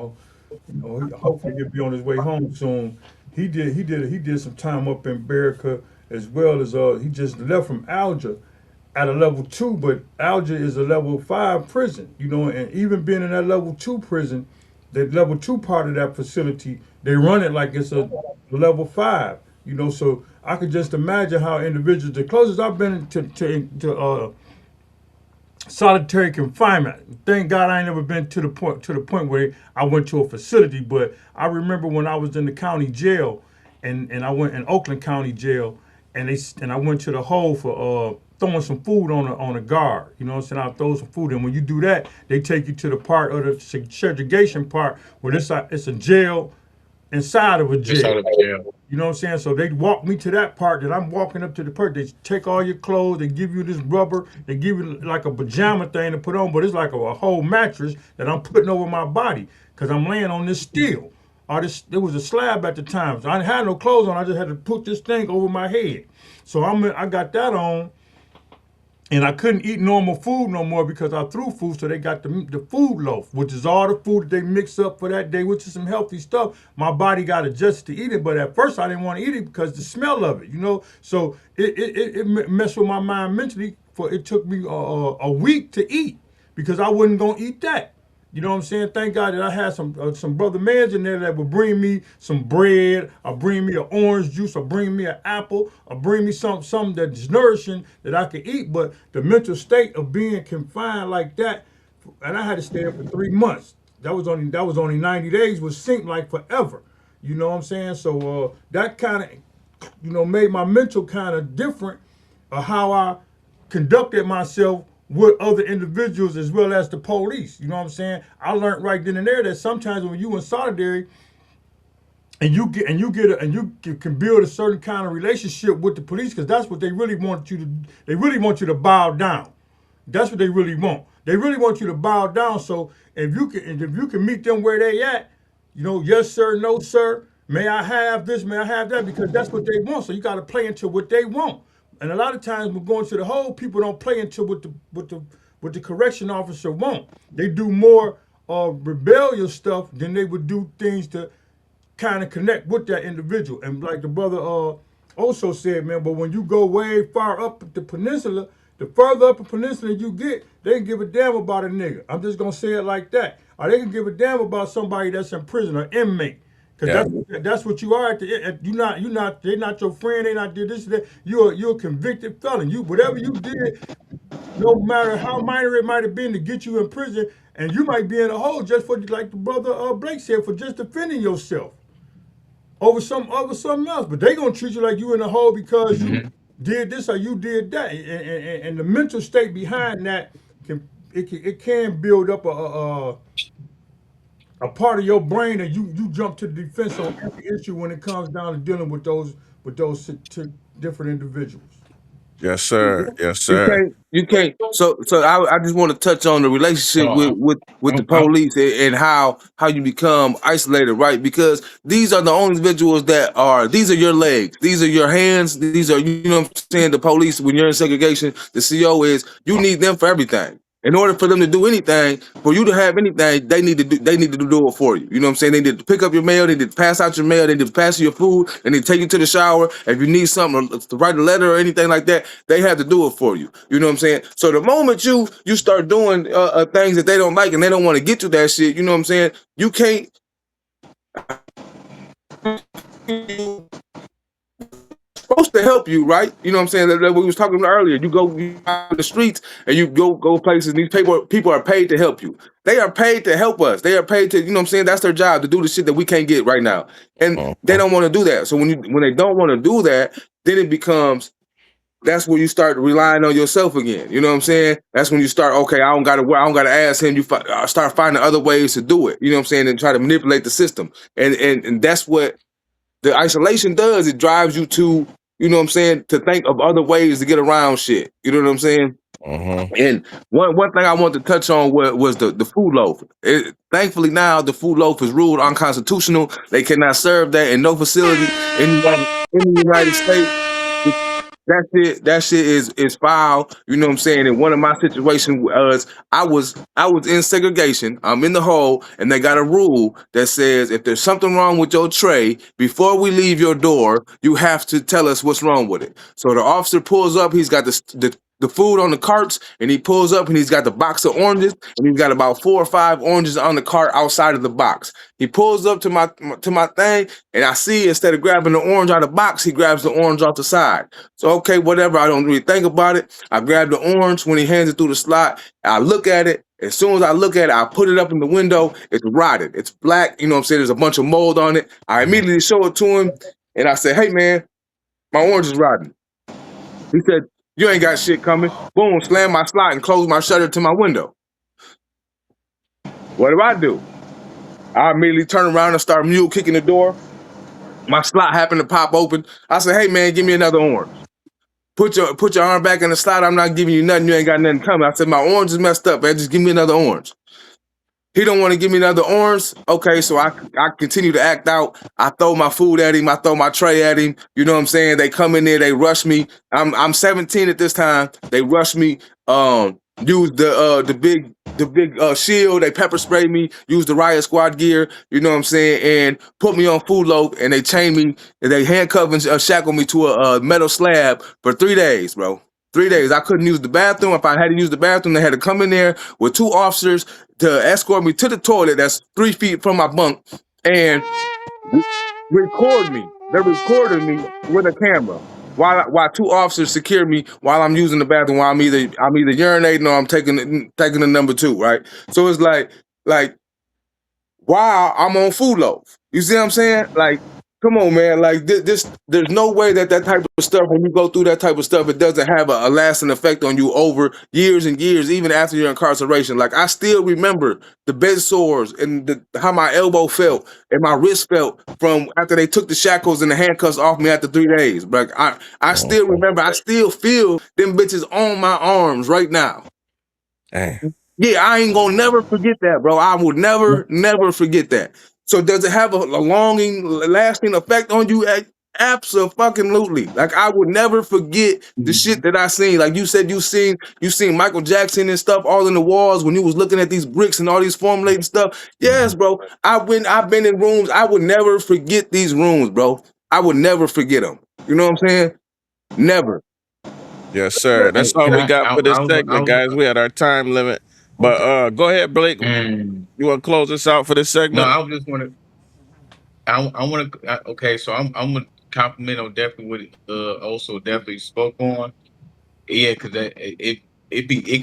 Speaker 5: hopefully he'll be on his way home soon. He did some time up in Berica, as well as he just left from Alger at a level 2, but Alger is a level 5 prison, and even being in that level 2 prison, the level 2 part of that facility, they run it like it's a level 5, so I could just imagine how individuals, the closest I've been to solitary confinement. Thank God I ain't never been to the point where I went to a facility. But I remember when I was in the county jail, and I went in Oakland County Jail, and I went to the hole for throwing some food on a guard. You know what I'm saying? I throw some food, and when you do that, they take you to the part of the segregation part where it's a jail inside of a
Speaker 6: Just out
Speaker 5: jail.
Speaker 6: of jail.
Speaker 5: You know what I'm saying? So they walk me to that part that I'm walking up to the part. They take all your clothes. They give you this rubber. They give you like a pajama thing to put on, but it's like a whole mattress that I'm putting over my body because I'm laying on this steel. There was a slab at the time. So I didn't have no clothes on. I just had to put this thing over my head. So I got that on, and I couldn't eat normal food no more because I threw food. So they got the food loaf, which is all the food that they mix up for that day, which is some healthy stuff. My body got adjusted to eat it, but at first I didn't want to eat it because the smell of it, you know. So it messed with my mind mentally. It took me a week to eat because I wasn't gonna eat that. You know what I'm saying? Thank God that I had some brother mans in there that would bring me some bread, or bring me an orange juice, or bring me an apple, or bring me something that's nourishing that I could eat. But the mental state of being confined like that, and I had to stay there for 3 months. That was only 90 days, which seemed like forever. You know what I'm saying? So that kind of, made my mental kind of different of how I conducted myself with other individuals as well as the police. You know what I'm saying? I learned right then and there that sometimes when you in solitary and you can build a certain kind of relationship with the police because that's what they really want you to. They really want you to bow down. That's what they really want. They really want you to bow down. So if you can meet them where they at, yes sir, no sir, may I have this, may I have that, because that's what they want. So you got to play into what they want. And a lot of times when going to the hole, people don't play into what the correction officer want. They do more rebellious stuff than they would do things to kind of connect with that individual. And like the brother also said, man, but when you go way far up the peninsula, the further up the peninsula you get, they can give a damn about a nigga. I'm just gonna say it like that. Or they can give a damn about somebody that's in prison, or inmate. Cause
Speaker 7: Yeah.
Speaker 5: that's what you are. You're not. They're not your friend. They not did this. That. You're a convicted felon. Whatever you did, no matter how minor it might have been to get you in prison, and you might be in a hole just for, like the brother Blake said, for just defending yourself over something else. But they gonna treat you like you in a hole because you did this or you did that, and the mental state behind that can build up a part of your brain that you jump to the defense on every issue when it comes down to dealing with those different individuals.
Speaker 7: Yes, sir. Yes,
Speaker 8: You
Speaker 7: sir.
Speaker 8: can't. So I just want to touch on the relationship
Speaker 6: So
Speaker 8: with the police, and how you become isolated, right? Because these are the only individuals these are your legs, these are your hands, these are, you know what I'm saying. The police, when you're in segregation, the CO you need them for everything. In order for them to do anything, for you to have anything, they need to do it for you. You know what I'm saying? They need to pick up your mail, they need to pass out your mail, they need to pass you your food, and they take you to the shower. If you need something to write a letter or anything like that, they have to do it for you. You know what I'm saying? So the moment you start doing things that they don't like and they don't want to get to that shit, you know what I'm saying? You can't supposed to help you, right? You know what I'm saying? That we was talking about earlier. You out in the streets and you go places, and these people are paid to help you. They are paid to help us. They are paid to, you know what I'm saying? That's their job, to do the shit that we can't get right now. And they don't want to do that. So when they don't want to do that, then it becomes, that's where you start relying on yourself again. You know what I'm saying? That's when you start, okay, I don't gotta ask him. Start finding other ways to do it. You know what I'm saying? And try to manipulate the system. And that's what the isolation does. It drives you to, you know what I'm saying, to think of other ways to get around shit. You know what I'm saying? And one thing I wanted to touch on was the food loaf. Thankfully now the food loaf is ruled unconstitutional. They cannot serve that in no facility in the United States. That shit is foul. You know what I'm saying? And one of my situations was I was in segregation. I'm in the hole, and they got a rule that says if there's something wrong with your tray, before we leave your door, you have to tell us what's wrong with it. So the officer pulls up. He's got the the food on the carts, and he pulls up and he's got the box of oranges, and he's got about 4 or 5 oranges on the cart outside of the box. He pulls up to my thing, and I see instead of grabbing the orange out of the box, he grabs the orange off the side. So okay, whatever. I don't really think about it. I grab the orange when he hands it through the slot. I look at it. As soon as I look at it, I put it up in the window. It's rotted. It's black. You know what I'm saying? There's a bunch of mold on it. I immediately show it to him, and I say, "Hey, man, my orange is rotten." He said, "You ain't got shit coming." Boom, slam my slot and close my shutter to my window. What do? I immediately turn around and start mule kicking the door. My slot happened to pop open. I said, "Hey, man, give me another orange. Put your arm back in the slot. I'm not giving you nothing. You ain't got nothing coming." I said, "My orange is messed up, man. Just give me another orange." He don't want to give me another orange. Okay, so I continue to act out. I throw my food at him. I throw my tray at him. You know what I'm saying? They come in there. They rush me. I'm 17 at this time. They rush me. Use the big shield. They pepper spray me. Use the riot squad gear. You know what I'm saying? And put me on food loaf. And they chain me. And they handcuff and shackle me to a metal slab for 3 days, bro. 3 days. I couldn't use the bathroom. If I had to use the bathroom, they had to come in there with 2 officers to escort me to the toilet that's 3 feet from my bunk and record me. They recorded me with a camera while 2 officers secure me while I'm using the bathroom, while I'm either urinating or I'm taking the number 2, right? So it's like while I'm on food loaf. You see what I'm saying? Like, come on, man. Like this there's no way that type of stuff, when you go through that type of stuff, it doesn't have a lasting effect on you over years and years, even after your incarceration. Like, I still remember the bed sores and how my elbow felt and my wrist felt from after they took the shackles and the handcuffs off me after 3 days. But I still remember, I still feel them bitches on my arms right now.
Speaker 7: Dang.
Speaker 8: Yeah, I ain't gonna never forget that, bro. I would never forget that. So does it have a lasting effect on you? Absolutely. Like, I would never forget the shit that I seen. Like you said, you seen Michael Jackson and stuff all in the walls when you was looking at these bricks and all these formulating stuff. Yes, bro. I've been in rooms. I would never forget these rooms, bro. I would never forget them. You know what I'm saying? Never.
Speaker 7: Yes, sir. That's all
Speaker 6: Can
Speaker 7: we got for this segment, guys. We had our time limit. But go ahead, Blake.
Speaker 6: and
Speaker 7: You want to close us out for this
Speaker 6: no,
Speaker 7: segment?
Speaker 6: I just want to. I want to. Okay, so I'm gonna compliment on definitely what also definitely spoke on. Yeah, because it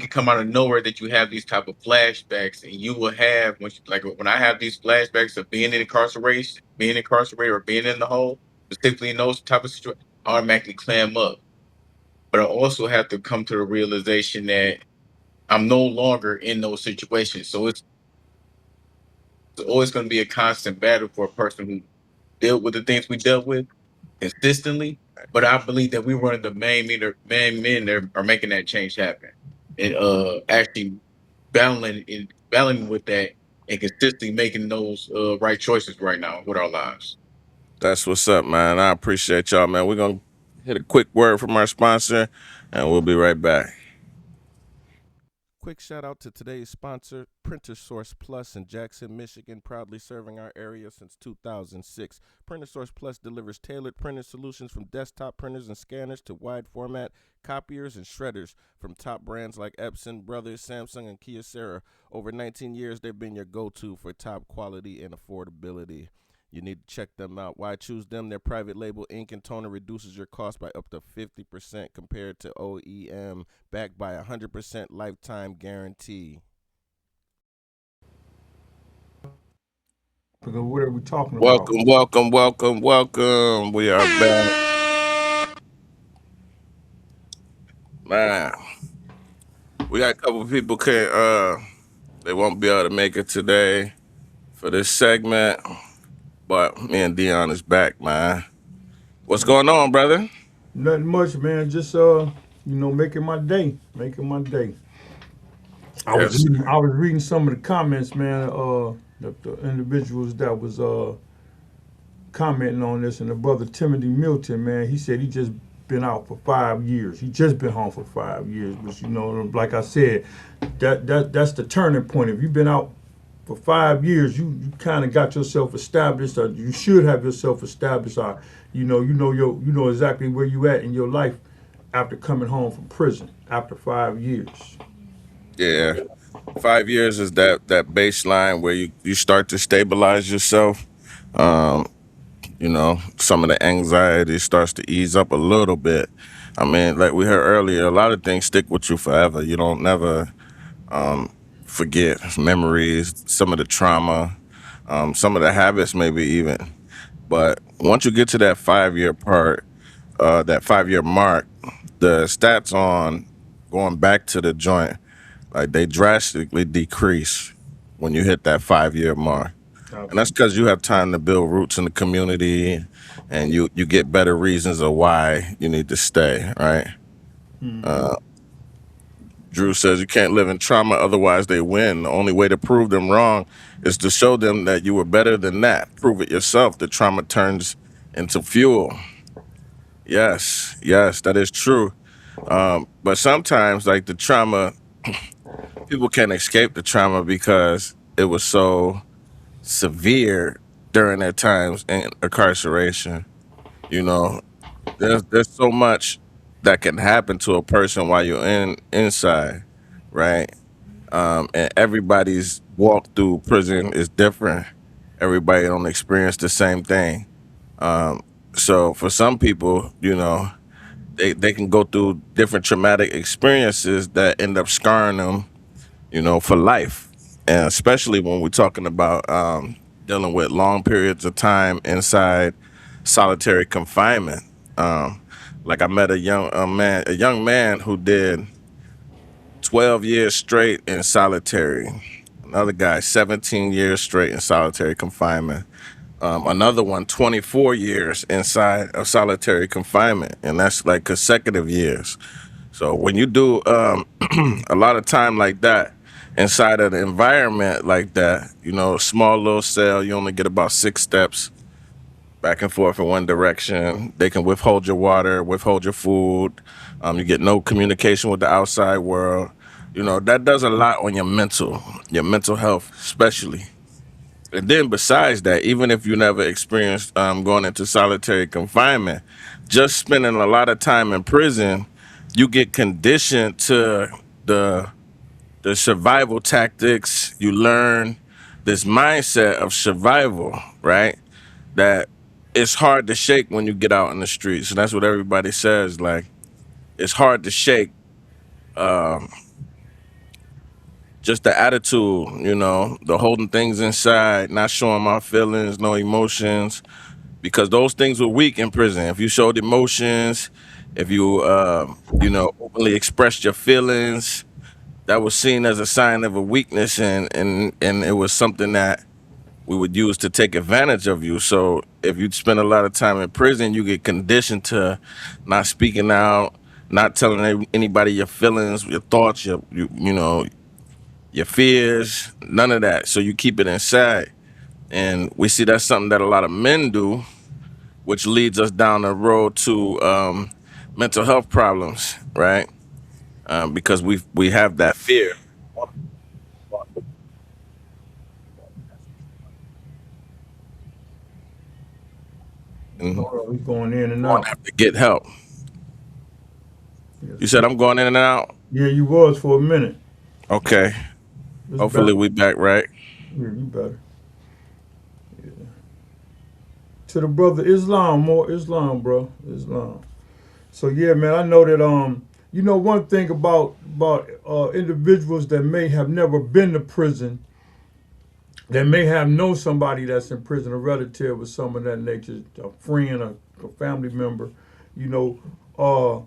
Speaker 6: could come out of nowhere that you have these type of flashbacks, and you will have when I have these flashbacks of being incarcerated or being in the hole, specifically in those type of situations, I automatically clam up. But I also have to come to the realization that I'm no longer in those situations. So it's always going to be a constant battle for a person who dealt with the things we dealt with consistently. But I believe that we're one of the main men that are making that change happen, and actually battling with that and consistently making those right choices right now with our lives.
Speaker 7: That's what's up, man. I appreciate y'all, man. We're going to hit a quick word from our sponsor, and we'll be right back. Quick shout out to today's sponsor, Printer Source Plus in Jackson, Michigan, proudly serving our area since 2006. Printer Source Plus delivers tailored printing solutions from desktop printers and scanners to wide format copiers and shredders from top brands like Epson, Brothers, Samsung, and Kyocera. Over 19 years, they've been your go-to for top quality and affordability. You need to check them out. Why choose them? Their private label ink and toner reduces your cost by up to 50% compared to OEM, backed by 100% lifetime guarantee.
Speaker 5: Because what are we talking about?
Speaker 7: Welcome. We are back. Man, we got a couple of people they won't be able to make it today for this segment, but me and Dion is back, man. What's going on, brother?
Speaker 5: Nothing much, man. Just making my day.
Speaker 7: Yes.
Speaker 5: I was reading some of the comments, man. The individuals that was commenting on this, and the brother Timothy Milton, man, he said he just been out for 5 years. He just been home for 5 years. But like I said, that's the turning point. If you've been out for 5 years, you kind of got yourself established, or you should have yourself established, or you know exactly where you at in your life after coming home from prison after 5 years?
Speaker 7: Yeah. 5 years is that baseline where you start to stabilize yourself. Um, some of the anxiety starts to ease up a little bit. I mean, like we heard earlier, a lot of things stick with you forever. You don't never forget memories, some of the trauma, some of the habits, maybe even. But once you get to that 5 year part, that 5 year mark, the stats on going back to the joint, like they drastically decrease when you hit that 5 year mark. And that's because you have time to build roots in the community and you get better reasons of why you need to stay, right? Uh, Drew says you can't live in trauma, otherwise they win. The only way to prove them wrong is to show them that you were better than that. Prove it yourself. The trauma turns into fuel. Yes, yes, that is true. But sometimes, like the trauma, people can't escape the trauma because it was so severe during their times in incarceration. You know, there's so much that can happen to a person while you're inside, right? And everybody's walk through prison is different. Everybody don't experience the same thing. Um, so for some people, they can go through different traumatic experiences that end up scarring them, for life. And especially when we're talking about dealing with long periods of time inside solitary confinement. Um, like I met a young man who did 12 years straight in solitary. Another guy, 17 years straight in solitary confinement. Another one, 24 years inside of solitary confinement. And that's like consecutive years. So when you do a lot of time like that inside of the environment like that, small little cell, you only get about 6 steps back and forth in one direction. They can withhold your water, withhold your food. You get no communication with the outside world. That does a lot on your mental health, especially. And then besides that, even if you never experienced going into solitary confinement, just spending a lot of time in prison, you get conditioned to the the survival tactics. You learn this mindset of survival, right? That it's hard to shake when you get out in the streets. And that's what everybody says. Like, it's hard to shake um, just the attitude, the holding things inside, not showing my feelings, no emotions, because those things were weak in prison. If you showed emotions, if you, openly expressed your feelings, that was seen as a sign of a weakness, and it was something that we would use to take advantage of you. So if you spend a lot of time in prison, you get conditioned to not speaking out, not telling anybody your feelings, your thoughts, your fears, none of that. So you keep it inside. And we see that's something that a lot of men do, which leads us down the road to mental health problems, right? Because we have that fear. And
Speaker 5: Hold on, he's going in and
Speaker 7: want
Speaker 5: out.
Speaker 7: to have to get help.
Speaker 5: Yes,
Speaker 7: You
Speaker 5: sir.
Speaker 7: said I'm going in and out?
Speaker 5: Yeah, you was for a minute.
Speaker 7: Okay.
Speaker 5: It's
Speaker 7: Hopefully
Speaker 5: better.
Speaker 7: we back right.
Speaker 5: Yeah, you better. To the brother Islam, more Islam, bro. Islam. So yeah, man, I know that one thing about individuals that may have never been to prison, that may have known somebody that's in prison, a relative or some of that nature, a friend, a family member, you know, uh,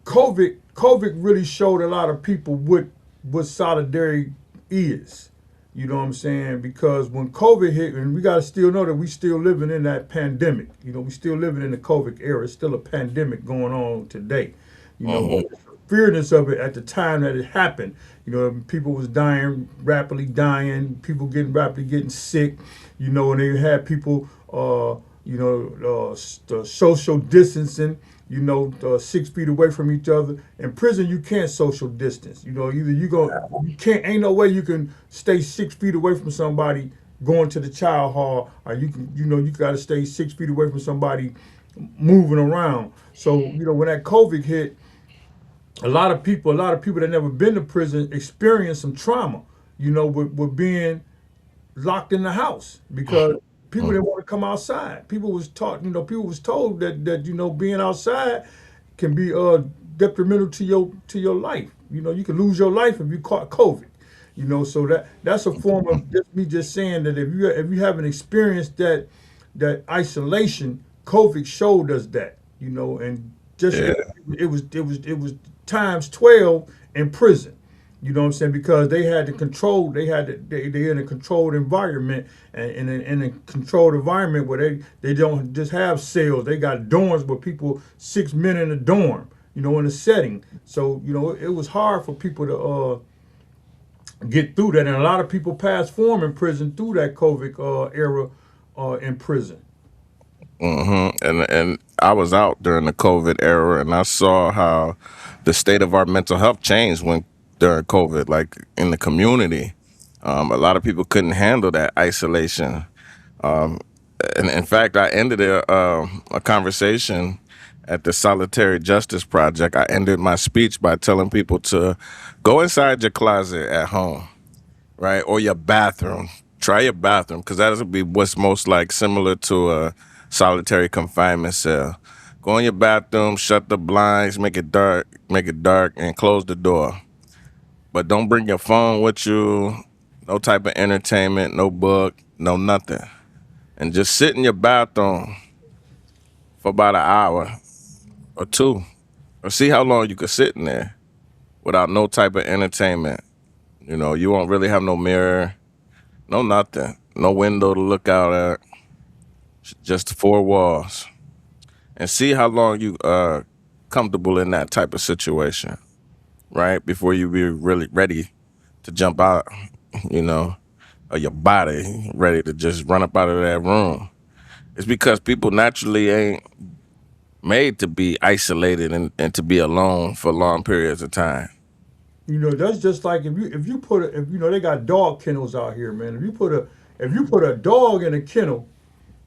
Speaker 5: COVID really showed a lot of people what solidarity is. You know what I'm saying? Because when COVID hit, and we gotta still know that we still living in that pandemic. We still living in the COVID era. It's still a pandemic going on today.
Speaker 7: Hmm.
Speaker 5: But the fearness of it at the time that it happened. People was rapidly dying. People rapidly getting sick. And they had people, the social distancing, 6 feet away from each other. In prison, you can't social distance. Either you can't, ain't no way you can stay 6 feet away from somebody going to the child hall, or you got to stay 6 feet away from somebody moving around. So when that COVID hit, a lot of people that never been to prison experienced some trauma. With being locked in the house because people didn't want to come outside. People was told that being outside can be detrimental to your life. You can lose your life if you caught COVID. So that's a form of just saying that if you haven't experienced that isolation, COVID showed us that. And just
Speaker 7: Yeah.
Speaker 5: it was times 12 in prison. You know what I'm saying? Because they had to control, they in a controlled environment, and in a controlled environment where they don't just have cells, they got dorms where people 6 men in a dorm, in a setting. So it was hard for people to get through that, and a lot of people passed form in prison through that COVID era in prison.
Speaker 7: And I was out during the COVID era, and I saw how the state of our mental health changed when during COVID, like in the community. A lot of people couldn't handle that isolation. And in fact, I ended a conversation at the Solitary Justice Project. I ended my speech by telling people to go inside your closet at home, right? Or your bathroom. Try your bathroom, because that'll be what's most like similar to a solitary confinement cell. Go in your bathroom, shut the blinds, make it dark, and close the door. But don't bring your phone with you, no type of entertainment, no book, no nothing. And just sit in your bathroom for about an hour or two, or see how long you could sit in there without no type of entertainment. You won't really have no mirror, no nothing, no window to look out at, just the four walls, and see how long you comfortable in that type of situation, right? Before you be really ready to jump out, you know, or your body ready to just run up out of that room. It's because people naturally ain't made to be isolated and to be alone for long periods of time.
Speaker 5: That's just like if you put if they got dog kennels out here, man. If you put a dog in a kennel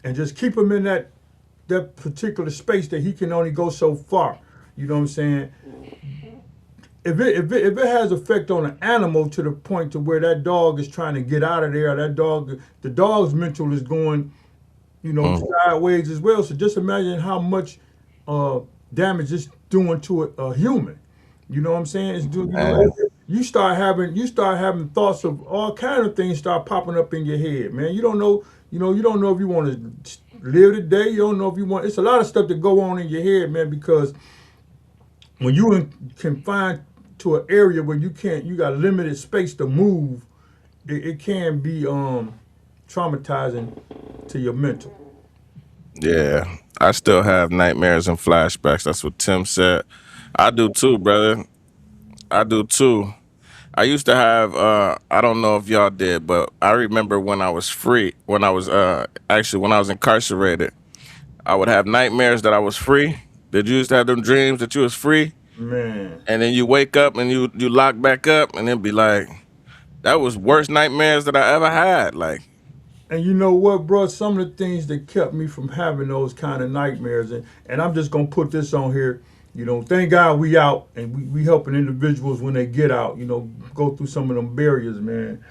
Speaker 5: and just keep him in that particular space that he can only go so far, you know what I'm saying? If it has effect on an animal to the point to where that dog is trying to get out of there, the dog's mental is going,
Speaker 7: Mm.
Speaker 5: sideways as well. So just imagine how much uh, damage it's doing to a human. You know what I'm saying? It's doing.
Speaker 7: And
Speaker 5: You start having thoughts of all kind of things start popping up in your head, man. You don't know. You don't know if you want to live today. You don't know if you want. It's a lot of stuff that go on in your head, man. Because when confined to an area where you got limited space to move, it can be traumatizing to your mental.
Speaker 7: yeah, I still have nightmares and flashbacks. That's what Tim said. I do too, brother. I do too. I used to have I don't know if y'all did, but I remember when I was free, when I was actually when I was incarcerated, I would have nightmares that I was free. Did you used to have them dreams that you was free?
Speaker 5: Man.
Speaker 7: And then you wake up and you lock back up and then be like, that was worst nightmares that I ever had. Like,
Speaker 5: And you know what, bro? Some of the things that kept me from having those kind of nightmares, and I'm just gonna put this on here. Thank God we out and we helping individuals when they get out. Go through some of them barriers, man.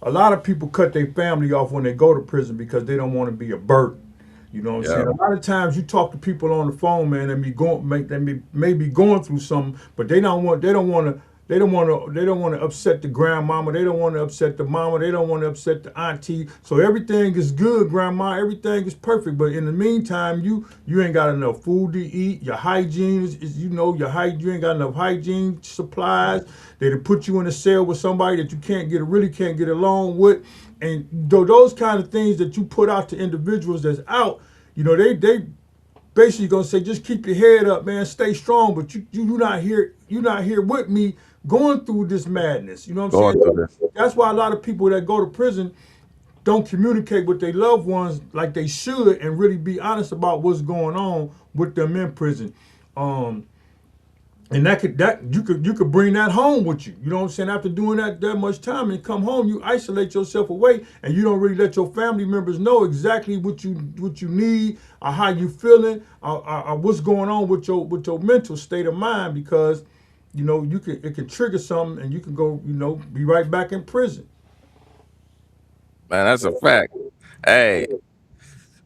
Speaker 5: A lot of people cut their family off when they go to prison because they don't want to be a burden. You know what I'm
Speaker 7: yeah,
Speaker 5: saying? A lot of times you talk to people on the phone, man, and may be going through something, but they don't want to upset the grandmama. They don't want to upset the mama. They don't want to upset the auntie. So everything is good, grandma. Everything is perfect. But in the meantime, you ain't got enough food to eat. Your hygiene you ain't got enough hygiene supplies. They put you in a cell with somebody that you really can't get along with. And those kind of things that you put out to individuals that's out, they basically gonna say, just keep your head up, man, stay strong. But you're not here with me going through this madness. You know what I'm
Speaker 7: going through
Speaker 5: saying?
Speaker 7: this.
Speaker 5: That's why a lot of people that go to prison don't communicate with their loved ones like they should and really be honest about what's going on with them in prison. Um, And that you could bring that home with you. You know what I'm saying? After doing that much time and come home, you isolate yourself away, and you don't really let your family members know exactly what you need, or how you feeling, or what's going on with your mental state of mind, because it can trigger something, and you can go be right back in prison.
Speaker 7: Man, that's a fact. Hey,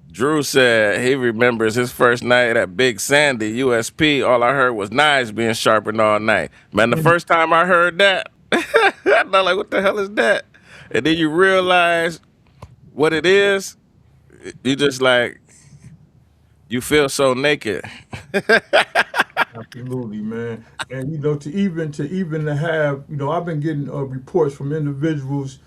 Speaker 7: Drew said he remembers his first night at Big Sandy USP. All I heard was knives being sharpened all night. Man, the
Speaker 5: Mm.
Speaker 7: first time I heard that, I'm like, what the hell is that? And then you realize what it is. You just like you feel so naked.
Speaker 5: Absolutely, man. And to even have, I've been getting reports from individuals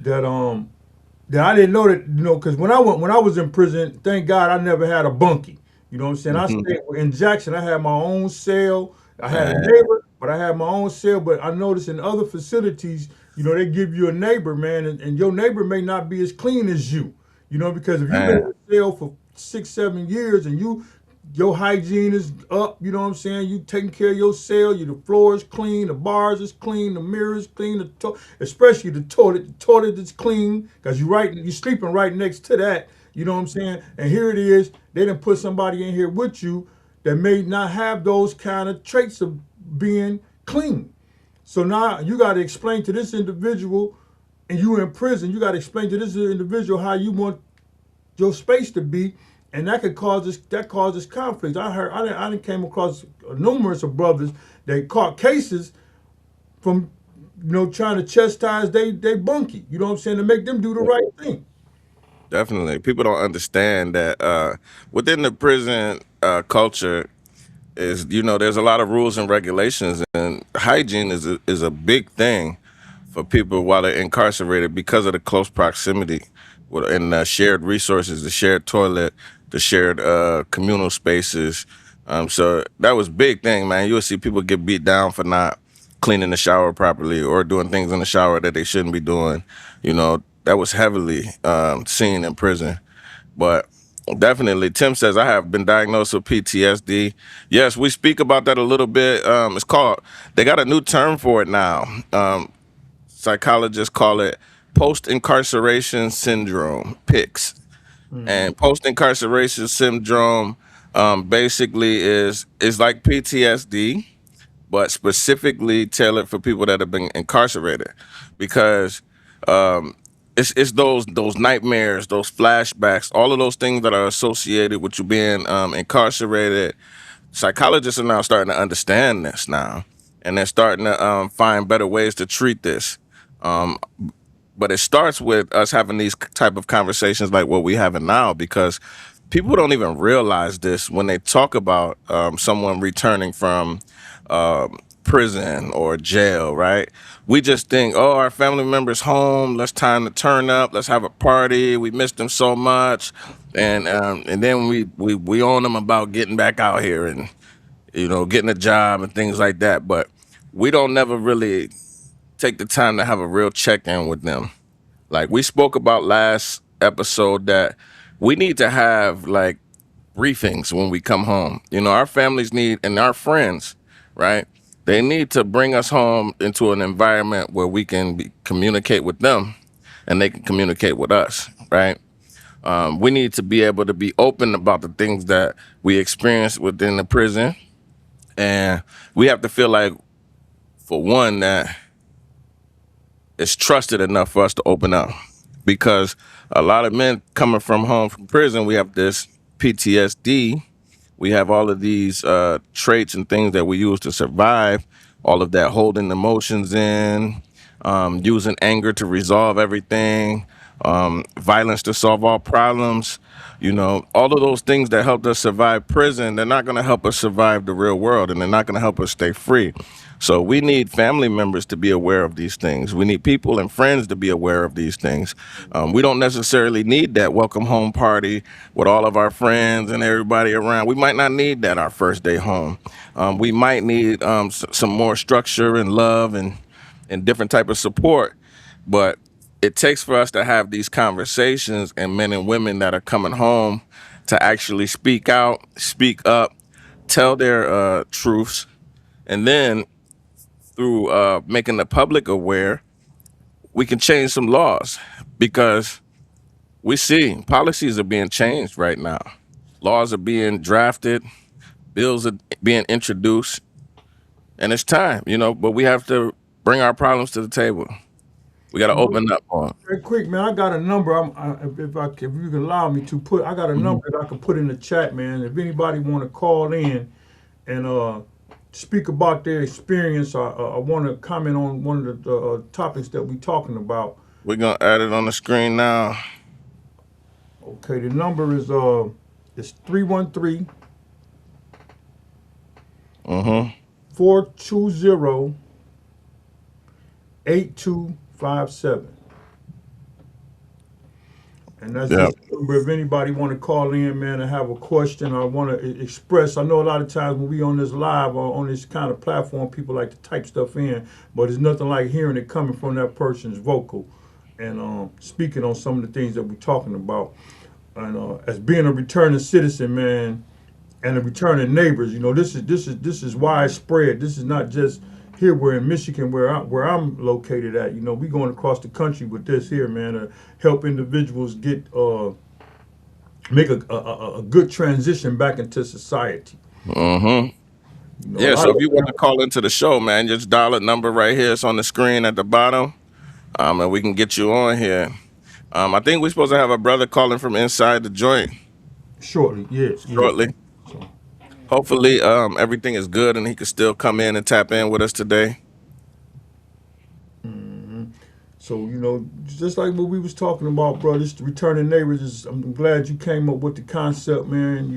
Speaker 5: that I didn't know that, because when I was in prison, thank God I never had a bunkie. You know what I'm saying? I
Speaker 7: Mhm.
Speaker 5: stayed in Jackson. I had my own cell. I had a
Speaker 7: Man,
Speaker 5: neighbor, but I had my own cell. But I noticed in other facilities, they give you a neighbor, man, and your neighbor may not be as clean as you. Because if you've been in
Speaker 7: man,
Speaker 5: the cell for 6, 7 years, and your hygiene is up, you know what I'm saying? You taking care of your cell, the floor is clean, the bars is clean, the mirror is clean, especially the toilet. The toilet is clean because you sleeping right next to that. You know what I'm saying? And here it is, they didn't put somebody in here with you that may not have those kind of traits of being clean. So now you got to explain to this individual, and you in prison, you got to explain to this individual how you want your space to be, and that causes conflict. I done came across numerous of brothers that caught cases from trying to chastise they bunkie. You know what I'm saying, to make them do the right thing.
Speaker 7: definitely. People don't understand that within the prison culture is there's a lot of rules and regulations, and hygiene is a big thing for people while they're incarcerated because of the close proximity and shared resources, the shared toilet, the shared communal spaces. So that was big thing, man. You'll see people get beat down for not cleaning the shower properly or doing things in the shower that they shouldn't be doing. That was heavily seen in prison. But definitely, Tim says, I have been diagnosed with PTSD. Yes, we speak about that a little bit. They got a new term for it now. Psychologists call it Post-Incarceration Syndrome, PICS.
Speaker 5: Mm-hmm.
Speaker 7: And Post-Incarceration Syndrome basically is like PTSD, but specifically tailored for people that have been incarcerated, because um, it's those nightmares, those flashbacks, all of those things that are associated with you being incarcerated. Psychologists are now starting to understand this now, and they're starting to find better ways to treat this. Um, but it starts with us having these type of conversations like what we having now, because people don't even realize this when they talk about someone returning from prison or jail, right? We just think, oh, our family member's home, let's time to turn up, let's have a party, we missed them so much, and then we on them about getting back out here and getting a job and things like that. But we don't never really take the time to have a real check-in with them. Like we spoke about last episode, that we need to have like briefings when we come home. Our families need, and our friends, right? They need to bring us home into an environment where we can communicate with them and they can communicate with us, right? We need to be able to be open about the things that we experience within the prison. And we have to feel like, for one, that it's trusted enough for us to open up, because a lot of men coming from home from prison, we have this PTSD. We have all of these traits and things that we use to survive, all of that holding emotions in, using anger to resolve everything, violence to solve all problems. All of those things that helped us survive prison, they're not going to help us survive the real world, and they're not going to help us stay free. So we need family members to be aware of these things. We need people and friends to be aware of these things. We don't necessarily need that welcome home party with all of our friends and everybody around. We might not need that our first day home. We might need some more structure and love and different type of support. But it takes for us to have these conversations, and men and women that are coming home to actually speak out, speak up, tell their truths, And then through making the public aware, we can change some laws because we see policies are being changed right now. Laws are being drafted, bills are being introduced, and it's time, but we have to bring our problems to the table. We got to open up on.
Speaker 5: Hey, quick, man, I got a number. If you can allow me to put, I got a
Speaker 7: Mhm.
Speaker 5: number that I can put in the chat, man. If anybody want to call in and speak about their experience, I want to comment on one of the topics that we talking about.
Speaker 7: We're going to add it on the screen now.
Speaker 5: Okay, the number is it's 313
Speaker 7: Mm-hmm.
Speaker 5: 420 8257. And that's
Speaker 7: Yeah.
Speaker 5: just a number. If anybody want to call in, man, and have a question or want to express. I know a lot of times when we on this live or on this kind of platform, people like to type stuff in, but it's nothing like hearing it coming from that person's vocal and speaking on some of the things that we're talking about. And as being a returning citizen, man, and the returning neighbors. This is widespread. This is not just here. We're in Michigan, where I'm located at. We going across the country with this here, man, to help individuals get make a good transition back into society.
Speaker 7: Mm-hmm.
Speaker 5: A
Speaker 7: Yeah,
Speaker 5: lot
Speaker 7: so if
Speaker 5: of
Speaker 7: you want to call into the show, man, just dial a number right here. It's on the screen at the bottom, and we can get you on here. I think we're supposed to have a brother calling from inside the joint
Speaker 5: shortly, yeah.
Speaker 7: shortly.
Speaker 5: So,
Speaker 7: Hopefully, everything is good and he can still come in and tap in with us today.
Speaker 5: So just like what we was talking about, bro, this returning neighbors is. I'm glad you came up with the concept, man.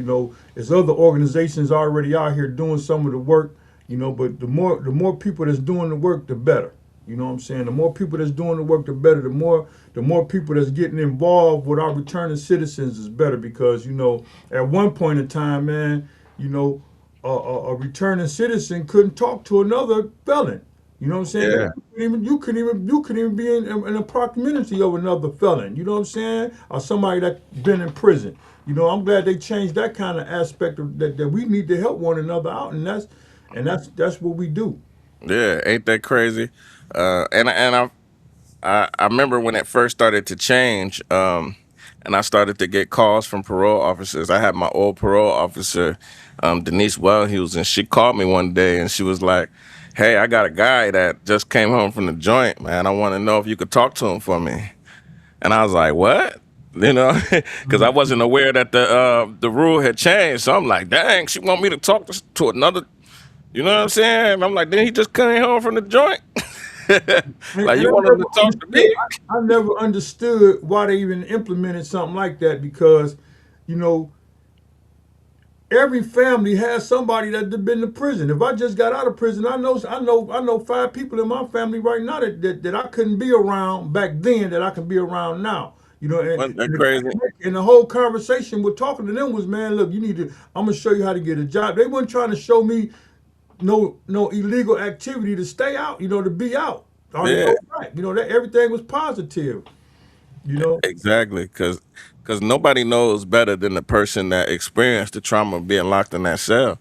Speaker 5: There's other organizations already out here doing some of the work. But the more people that's doing the work, the better. You know what I'm saying? The more people that's doing the work, the better. The more people that's getting involved with our returning citizens is better because at one point in time, man, a returning citizen couldn't talk to another felon. You know what I'm saying?
Speaker 7: Yeah,
Speaker 5: You couldn't even be in a proximity of another felon. You know what I'm saying? Or somebody that's been in prison. I'm glad they changed that kind of aspect of that we need to help one another out, and that's what we do.
Speaker 7: yeah, ain't that crazy? And I remember when it first started to change, and I started to get calls from parole officers. I had my old parole officer, Denise Wellhughes, and she called me one day and she was like, "Hey, I got a guy that just came home from the joint, man. I want to know if you could talk to him for me." And I was like, "What?" Because I wasn't aware that the rule had changed. So I'm like, "Dang, she want me to talk to another." You know what I'm saying? I'm like, "Didn't he just come home from the joint?"
Speaker 5: And
Speaker 7: Like,
Speaker 5: I
Speaker 7: you want him
Speaker 5: never
Speaker 7: to talk to
Speaker 5: understood.
Speaker 7: me?
Speaker 5: I never understood why they even implemented something like that because, you know, every family has somebody that's been to prison. If I just got out of prison, I know 5 people in my family right now that I couldn't be around back then that I can be around now. And,
Speaker 7: Wasn't that
Speaker 5: and,
Speaker 7: crazy?
Speaker 5: the, and the whole conversation with talking to them was, man, look, I'm gonna show you how to get a job. They weren't trying to show me no illegal activity to stay out, to be out or to
Speaker 7: Yeah,
Speaker 5: go back. That everything was positive. You know,
Speaker 7: exactly. Because nobody knows better than the person that experienced the trauma of being locked in that cell,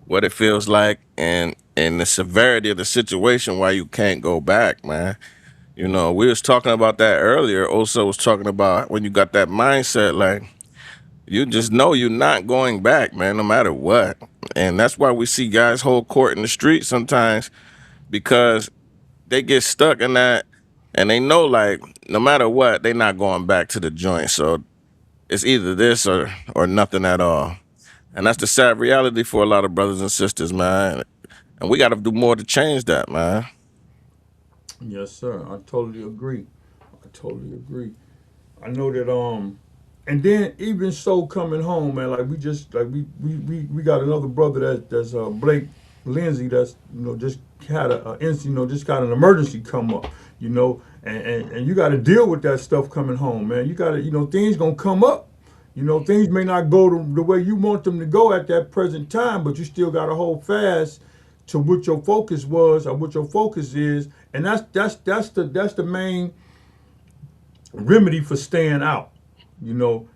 Speaker 7: what it feels like, and the severity of the situation why you can't go back, man. We was talking about that earlier. Also was talking about when you got that mindset, like you just know you're not going back, man, no matter what. And that's why we see guys hold court in the street sometimes because they get stuck in that and they know like no matter what, they not going back to the joint. So it's either this or nothing at all. And that's the sad reality for a lot of brothers and sisters, man. And we gotta do more to change that, man.
Speaker 5: yes, sir. I totally agree. I totally agree. I know that and then even so coming home, man, like we got another brother that's Blake Lindsay that's just had just got an emergency come up, and you got to deal with that stuff coming home, man. You got to things gonna come up. Things may not go the way you want them to go at that present time, but you still got to hold fast to what your focus was or what your focus is, and that's the main remedy for staying out. You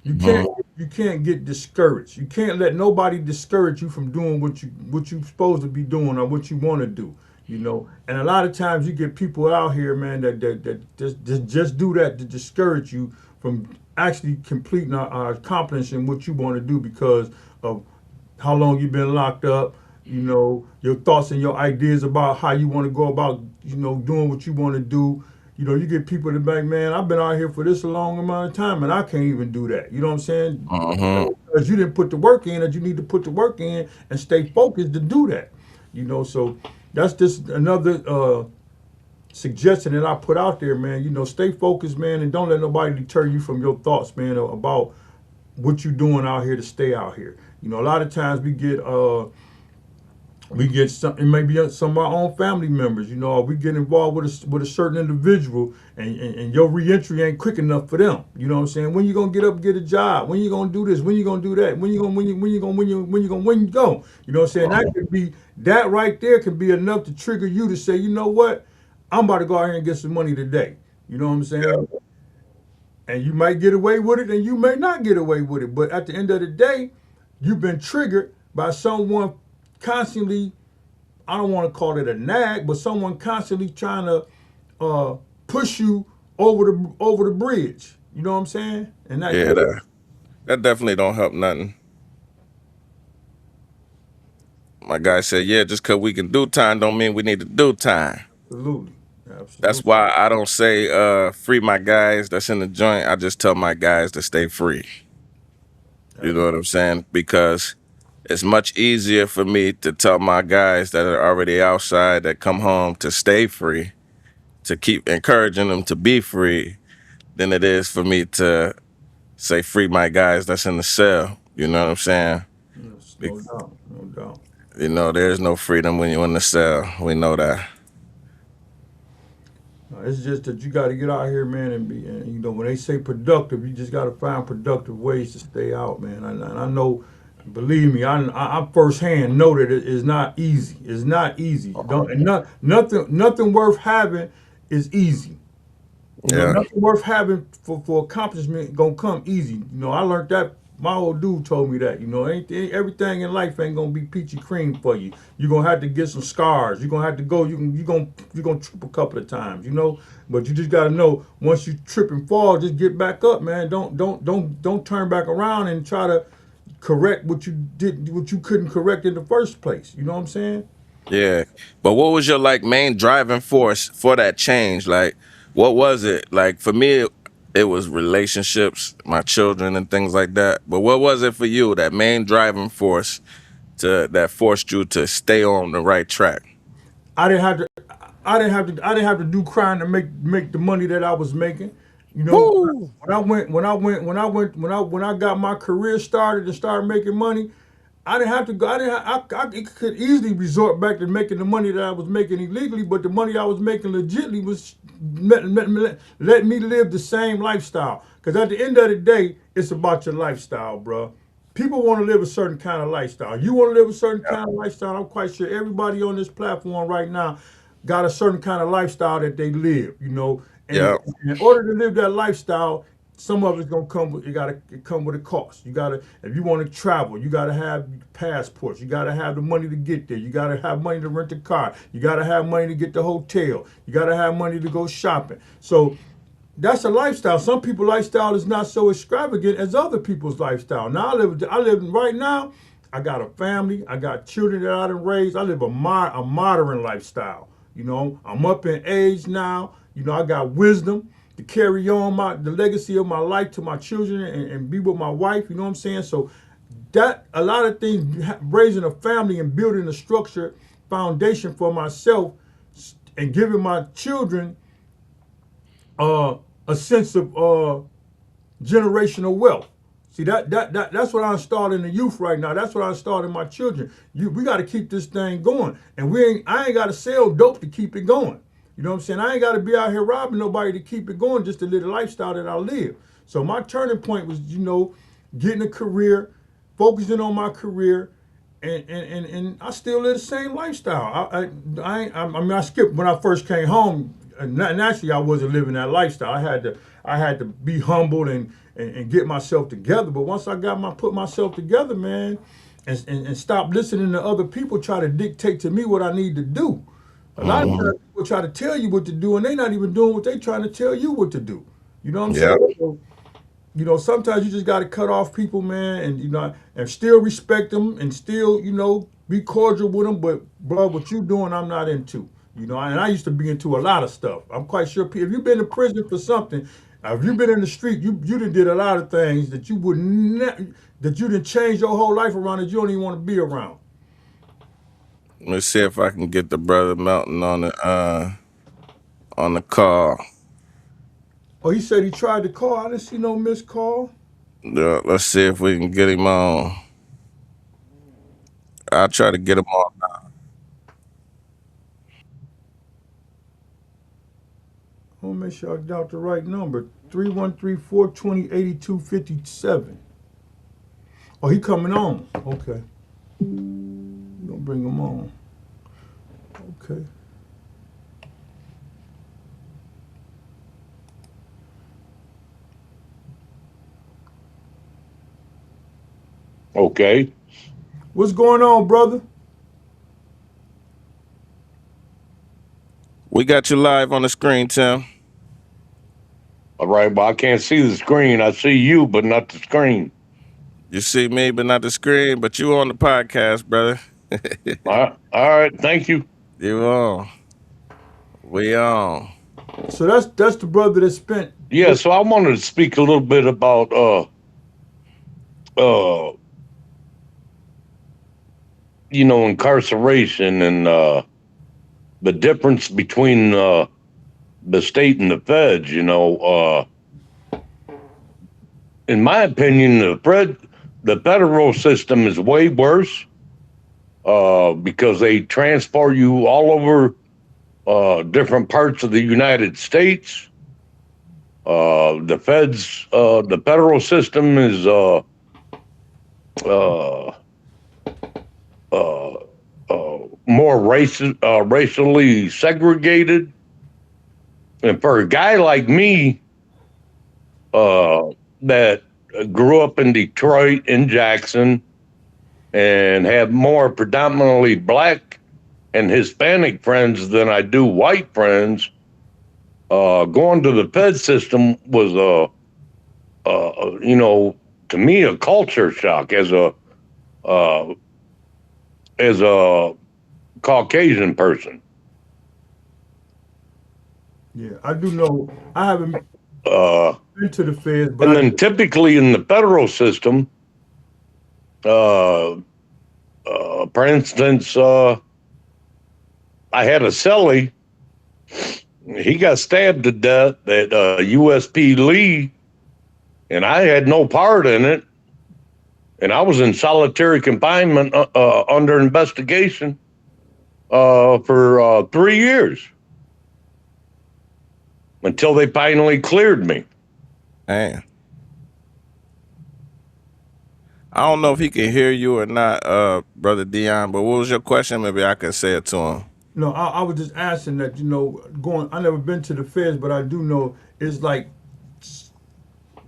Speaker 7: Mhm.
Speaker 5: you can't get discouraged. You can't let nobody discourage you from doing what you supposed to be doing or what you want to do. You know, and a lot of times you get people out here, man, that just do that to discourage you from actually completing or accomplishing what you want to do because of how long you've been locked up, you know, your thoughts and your ideas about how you want to go about, you know, doing what you want to do. You know, you get people that like, man, I've been out here for this a long amount of time and I can't even do that. You know what I'm saying?
Speaker 7: Hmm.
Speaker 5: Because you didn't put the work in that you need to put the work in and stay focused to do that. You know, so that's just another suggestion that I put out there, man. You know, stay focused, man, and don't let nobody deter you from your thoughts, man, about what you doing out here to stay out here. You know, a lot of times we get some, it may be some of our own family members, you know, or we get involved with a certain individual and your reentry ain't quick enough for them. You know what I'm saying? When you gonna get up and get a job? When you gonna do this? When you gonna do that? When you go? You know what I'm saying? That could be that right there could be enough to trigger you to say, you know what? I'm about to go out here and get some money today. You know what I'm saying? And you might get away with it and you may not get away with it. But at the end of the day, you've been triggered by someone constantly, I don't want to call it a nag, but someone constantly trying to push you over the bridge. You know what I'm saying? And that
Speaker 7: Yeah, that definitely don't help nothing. My guy said, yeah, just because we can do time don't mean we need to do time.
Speaker 5: absolutely,
Speaker 7: That's
Speaker 5: absolutely,
Speaker 7: why I don't say free my guys that's in the joint. I just tell my guys to stay free. You know what I'm saying? Because it's much easier for me to tell my guys that are already outside that come home to stay free, to keep encouraging them to be free, than it is for me to say free my guys that's in the cell. You know what I'm saying?
Speaker 5: yes,
Speaker 7: Be-
Speaker 5: no doubt, no doubt.
Speaker 7: You know, there's no freedom when you're in the cell. We know that.
Speaker 5: It's just that you got to get out here, man, and be. And you know, when they say productive, you just got to find productive ways to stay out, man. And I know, believe me, I firsthand know that it is not easy. It's not easy. Don't and nothing worth having is easy. You know,
Speaker 7: Yeah.
Speaker 5: nothing worth having for accomplishment gonna come easy. You know, I learned that. My old dude told me that. You know, everything in life ain't gonna be peachy cream for you. You're gonna have to get some scars. You're gonna have to go. You're gonna trip a couple of times. You know, but you just gotta know once you trip and fall, just get back up, man. Don't turn back around and try to correct what you did, what you couldn't correct in the first place. You know what I'm saying?
Speaker 7: Yeah. But what was your like main driving force for that change? Like, what was it? Like for me, it was relationships, my children and things like that. But what was it for you, that main driving force that forced you to stay on the right track?
Speaker 5: I didn't have to. I didn't have to do crime to make the money that I was making. You know,
Speaker 7: Woo!
Speaker 5: when I got my career started and started making money, I didn't have to go. I didn't. I could easily resort back to making the money that I was making illegally, but the money I was making legitly was let me live the same lifestyle. Because at the end of the day, it's about your lifestyle, bro. People want to live a certain kind of lifestyle. You want to live a certain kind of lifestyle. I'm quite sure everybody on this platform right now got a certain kind of lifestyle that they live, you know. And
Speaker 7: Yeah.
Speaker 5: in order to live that lifestyle, some of it's gonna come with it come with a cost. You gotta if you want to travel, you gotta have passports, you gotta have the money to get there, you gotta have money to rent a car, you gotta have money to get the hotel, you gotta have money to go shopping. So that's a lifestyle. Some people's lifestyle is not so extravagant as other people's lifestyle. Now I live right now. I got a family. I got children that I done raised. I live a modern lifestyle. You know, I'm up in age now. You know, I got wisdom to carry on the legacy of my life to my children and be with my wife. You know what I'm saying? So that a lot of things, raising a family and building a structured foundation for myself and giving my children a sense of generational wealth. See that's what I'm starting the youth right now. That's what I'm starting my children. We got to keep this thing going, and I ain't got to sell dope to keep it going. You know what I'm saying? I ain't got to be out here robbing nobody to keep it going, just to live the lifestyle that I live. So my turning point was, you know, getting a career, focusing on my career, and I still live the same lifestyle. I mean, I skipped when I first came home. Naturally, I wasn't living that lifestyle. I had to be humbled and get myself together. But once I put myself together, man, and stop listening to other people try to dictate to me what I need to do. A lot of
Speaker 7: Hmm.
Speaker 5: times people try to tell you what to do, and they're not even doing what they're trying to tell you what to do. You know what I'm
Speaker 7: Yeah.
Speaker 5: saying? So, sometimes you just got to cut off people, man, and and still respect them, and still, be cordial with them. But, bro, what you doing, I'm not into. And I used to be into a lot of stuff. I'm quite sure if you've been in prison for something, if you've been in the street, you done did a lot of things that you would that you didn't change your whole life around that you don't even want to be around.
Speaker 7: Let me see if I can get the brother Melton on the call.
Speaker 5: Oh, he said he tried to call. I didn't see no missed call.
Speaker 7: Yeah, let's see if we can get him on. I'll try to get him on.
Speaker 5: I want to make sure I got the right number. 313-420-8257. Oh, he coming on. Okay. We gonna bring him on. Okay.
Speaker 9: Okay.
Speaker 5: What's going on, brother?
Speaker 7: We got you live on the screen, Tim.
Speaker 9: All right. Well, I can't see the screen. I see you, but not the screen.
Speaker 7: You see me, but not the screen. But you on the podcast, brother.
Speaker 9: All right. Thank you.
Speaker 7: You on? We on?
Speaker 5: So that's the brother that spent.
Speaker 9: Yeah. So I wanted to speak a little bit about incarceration and the difference between the state and the feds. In my opinion, the federal system is way worse because they transport you all over different parts of the United States. The federal system is more racially segregated. And for a guy like me, that grew up in Detroit, in Jackson, and have more predominantly black and Hispanic friends than I do white friends, going to the Fed system was to me a culture shock as a Caucasian person.
Speaker 5: Yeah, I do know. I haven't been to the feds, but
Speaker 9: And then typically in the federal system, for instance, I had a cellie. He got stabbed to death at USP Lee, and I had no part in it. And I was in solitary confinement under investigation for 3 years until they finally cleared me.
Speaker 7: Man. I don't know if he can hear you or not, Brother Dion, but what was your question? Maybe I can say it to him.
Speaker 5: no, I was just asking that. I never been to the feds, but I do know it's like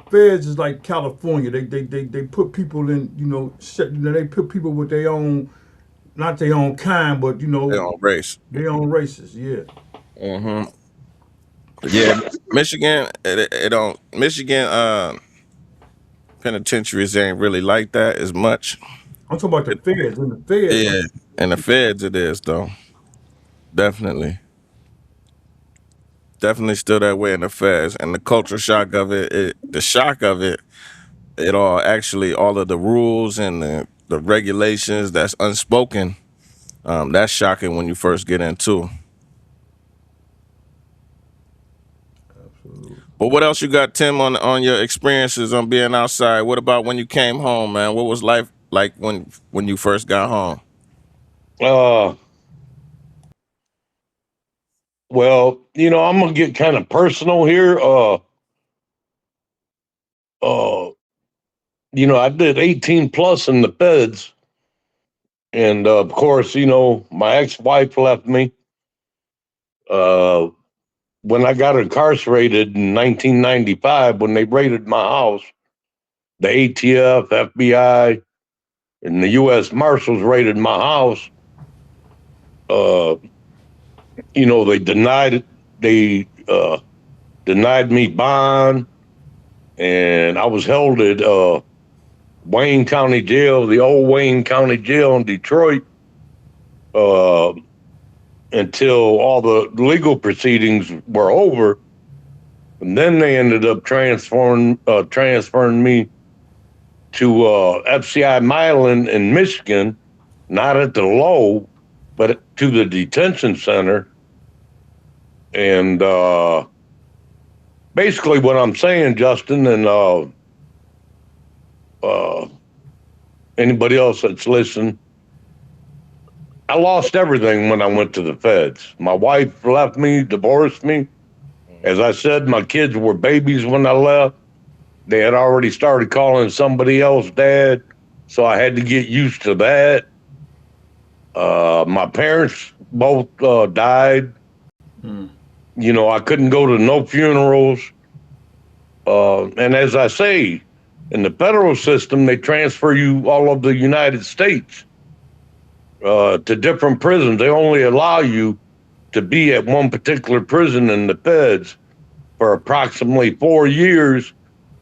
Speaker 5: feds is like California. They put people in. They put people with their own, not their own kind, but
Speaker 7: Their own race.
Speaker 5: their own races. Yeah.
Speaker 7: Mm-hmm. Yeah, Michigan. It don't. Michigan penitentiaries ain't really like that as much.
Speaker 5: I'm talking about the feds. In the feds,
Speaker 7: Yeah, and the feds it is though. Definitely still that way in the feds, and the culture shock of it, the shock of it, all of the rules and the regulations that's unspoken. That's shocking when you first get into.
Speaker 5: absolutely.
Speaker 7: But what else you got, Tim, on your experiences on being outside? What about when you came home, man? What was life like when you first got home?
Speaker 9: Well, I'm gonna get kind of personal here. I did 18 plus in the feds, and of course, my ex-wife left me. when I got incarcerated in 1995, when they raided my house, the ATF, FBI, and the U.S. Marshals raided my house. Uh, they denied me bond, and I was held at Wayne County Jail, the old Wayne County Jail in Detroit, uh, until all the legal proceedings were over. And then they ended up transferring me to FCI Milan in Michigan, not at the low, but to the detention center. And basically, what I'm saying, Justin, and anybody else that's listening, I lost everything when I went to the feds. My wife left me, divorced me. As I said, my kids were babies when I left. They had already started calling somebody else dad, so I had to get used to that. My parents both died. I couldn't go to no funerals. And as I say, in the federal system, they transfer you all over the United States to different prisons. They only allow you to be at one particular prison in the feds for approximately 4 years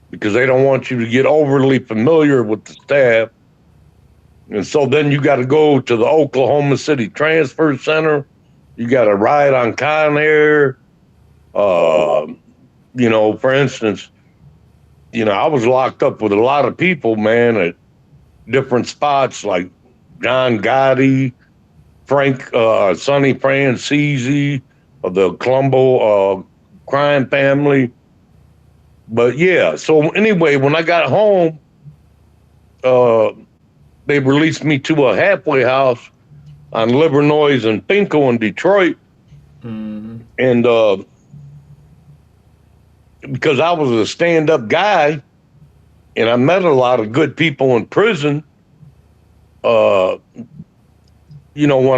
Speaker 9: because they don't want you to get overly familiar with the staff. And so then you got to go to the Oklahoma City Transfer Center. You got to ride on Conair. For instance, I was locked up with a lot of people, man, at different spots like John Gotti, Sonny Francisi, of the Colombo crime family. But yeah, so anyway, when I got home, they released me to a halfway house on Livernois and Pinko in Detroit. And because I was a stand-up guy and I met a lot of good people in prison, when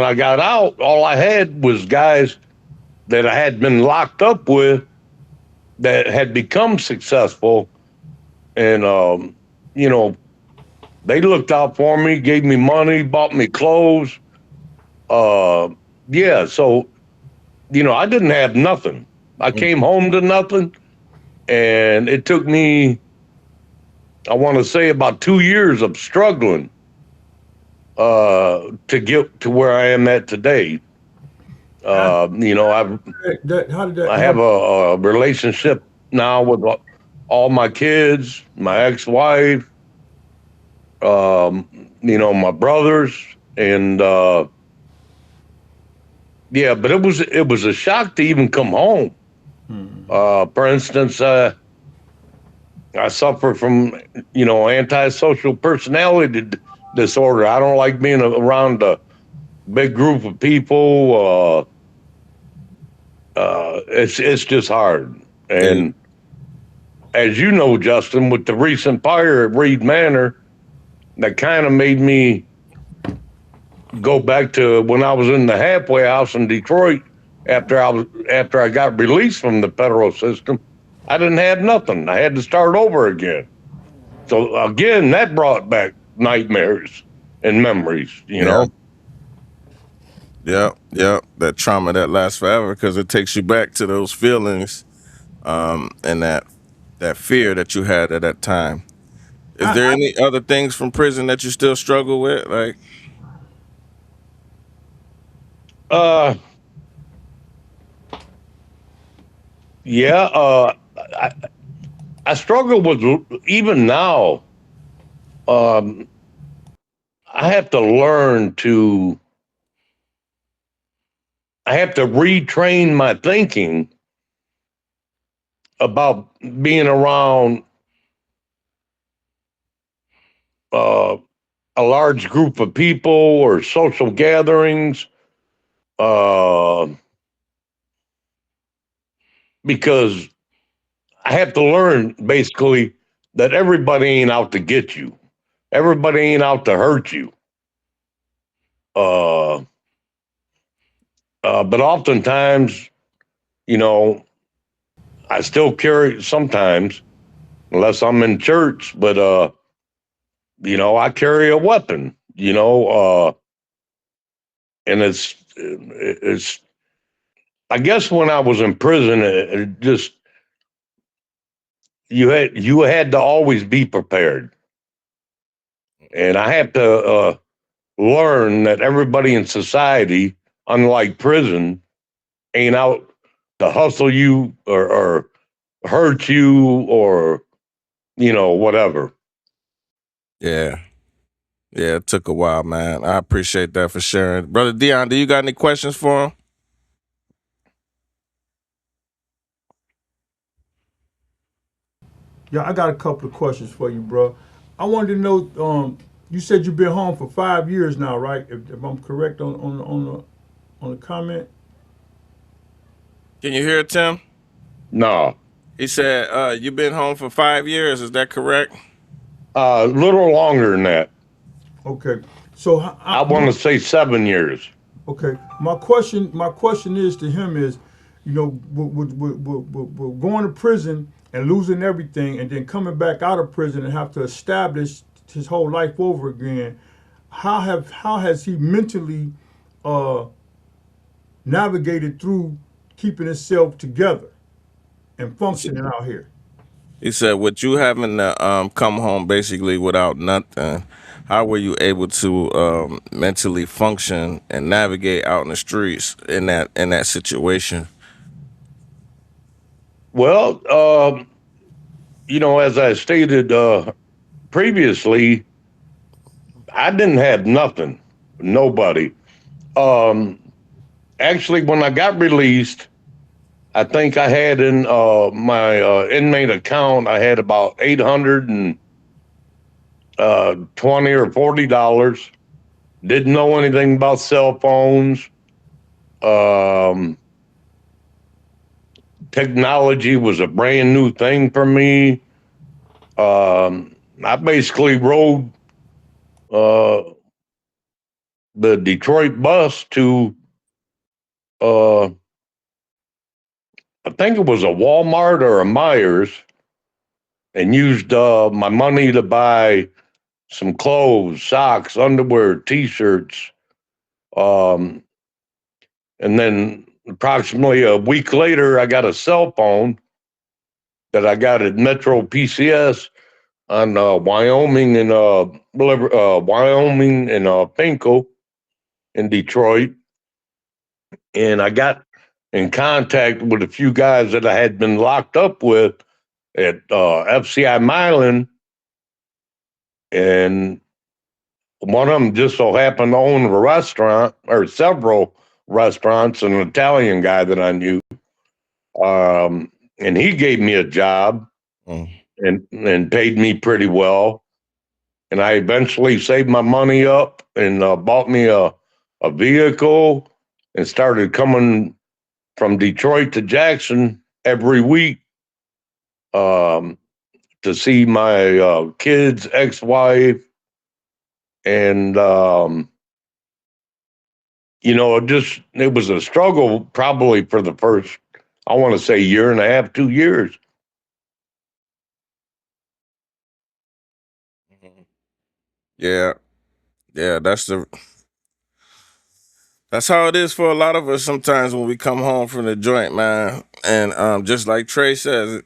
Speaker 9: I got out, all I had was guys that I had been locked up with that had become successful. And, they looked out for me, gave me money, bought me clothes. So, I didn't have nothing. I came home to nothing. And it took me, I want to say, about 2 years of struggling to get to where I am at today. I have a relationship now with all my kids, my ex-wife, my brothers, and but it was a shock to even come home. For instance, I suffer from antisocial personality disorder. I don't like being around a big group of people. It's just hard. And as you know, Justin, with the recent fire at Reed Manor, that kind of made me go back to when I was in the halfway house in Detroit after I got released from the federal system. I didn't have nothing. I had to start over again. So again, that brought back nightmares and memories, know.
Speaker 7: Yeah. That trauma that lasts forever because it takes you back to those feelings and that fear that you had at that time. Is there any other things from prison that you still struggle with? Like,
Speaker 9: I struggle with even now. I have to retrain my thinking about being around a large group of people or social gatherings, because I have to learn basically that everybody ain't out to get you. Everybody ain't out to hurt you. But oftentimes, I still carry it sometimes, unless I'm in church, but I carry a weapon, and it's I guess when I was in prison, it just you had to always be prepared. And I had to learn that everybody in society, unlike prison, ain't out to hustle you or hurt you or whatever.
Speaker 7: Yeah. Yeah, it took a while, man. I appreciate that for sharing. Brother Dion, do you got any questions for him?
Speaker 5: Yeah, I got a couple of questions for you, bro. I wanted to know. You said you've been home for 5 years now, right? If I'm correct on the comment.
Speaker 7: Can you hear it, Tim?
Speaker 9: No,
Speaker 7: He said, you've been home for 5 years. Is that correct?
Speaker 9: a little longer than that.
Speaker 5: Okay. So
Speaker 9: I want to say 7 years.
Speaker 5: okay, my question is to him is, with going to prison and losing everything, and then coming back out of prison and have to establish his whole life over again. How has he mentally uh, navigated through keeping himself together and functioning out here?
Speaker 7: He said, with you having to come home basically without nothing, how were you able to mentally function and navigate out in the streets in that situation?
Speaker 9: Well, as I stated previously, I didn't have nothing, nobody. Um, Actually, when I got released, I think I had in my inmate account, I had about $820 or $40. Didn't know anything about cell phones. Um, Technology was a brand new thing for me. I basically rode uh, the Detroit bus to, uh, I think it was a Walmart or a Myers, and used my money to buy some clothes, socks, underwear, T-shirts. Um, and then approximately a week later, I got a cell phone that I got at Metro PCS on Wyoming and Pinko in Detroit, and I got in contact with a few guys that I had been locked up with at FCI Milan, and one of them just so happened to own a restaurant or several restaurants, an Italian guy that I knew, and he gave me a job
Speaker 7: Mm.
Speaker 9: and paid me pretty well. And I eventually saved my money up and bought me a vehicle and started coming from Detroit to Jackson every week um, to see my kids, ex-wife, and it was a struggle probably for the first, I want to say, year and a half, 2 years.
Speaker 7: Yeah, yeah, that's how it is for a lot of us sometimes when we come home from the joint, man. And just like Trey says,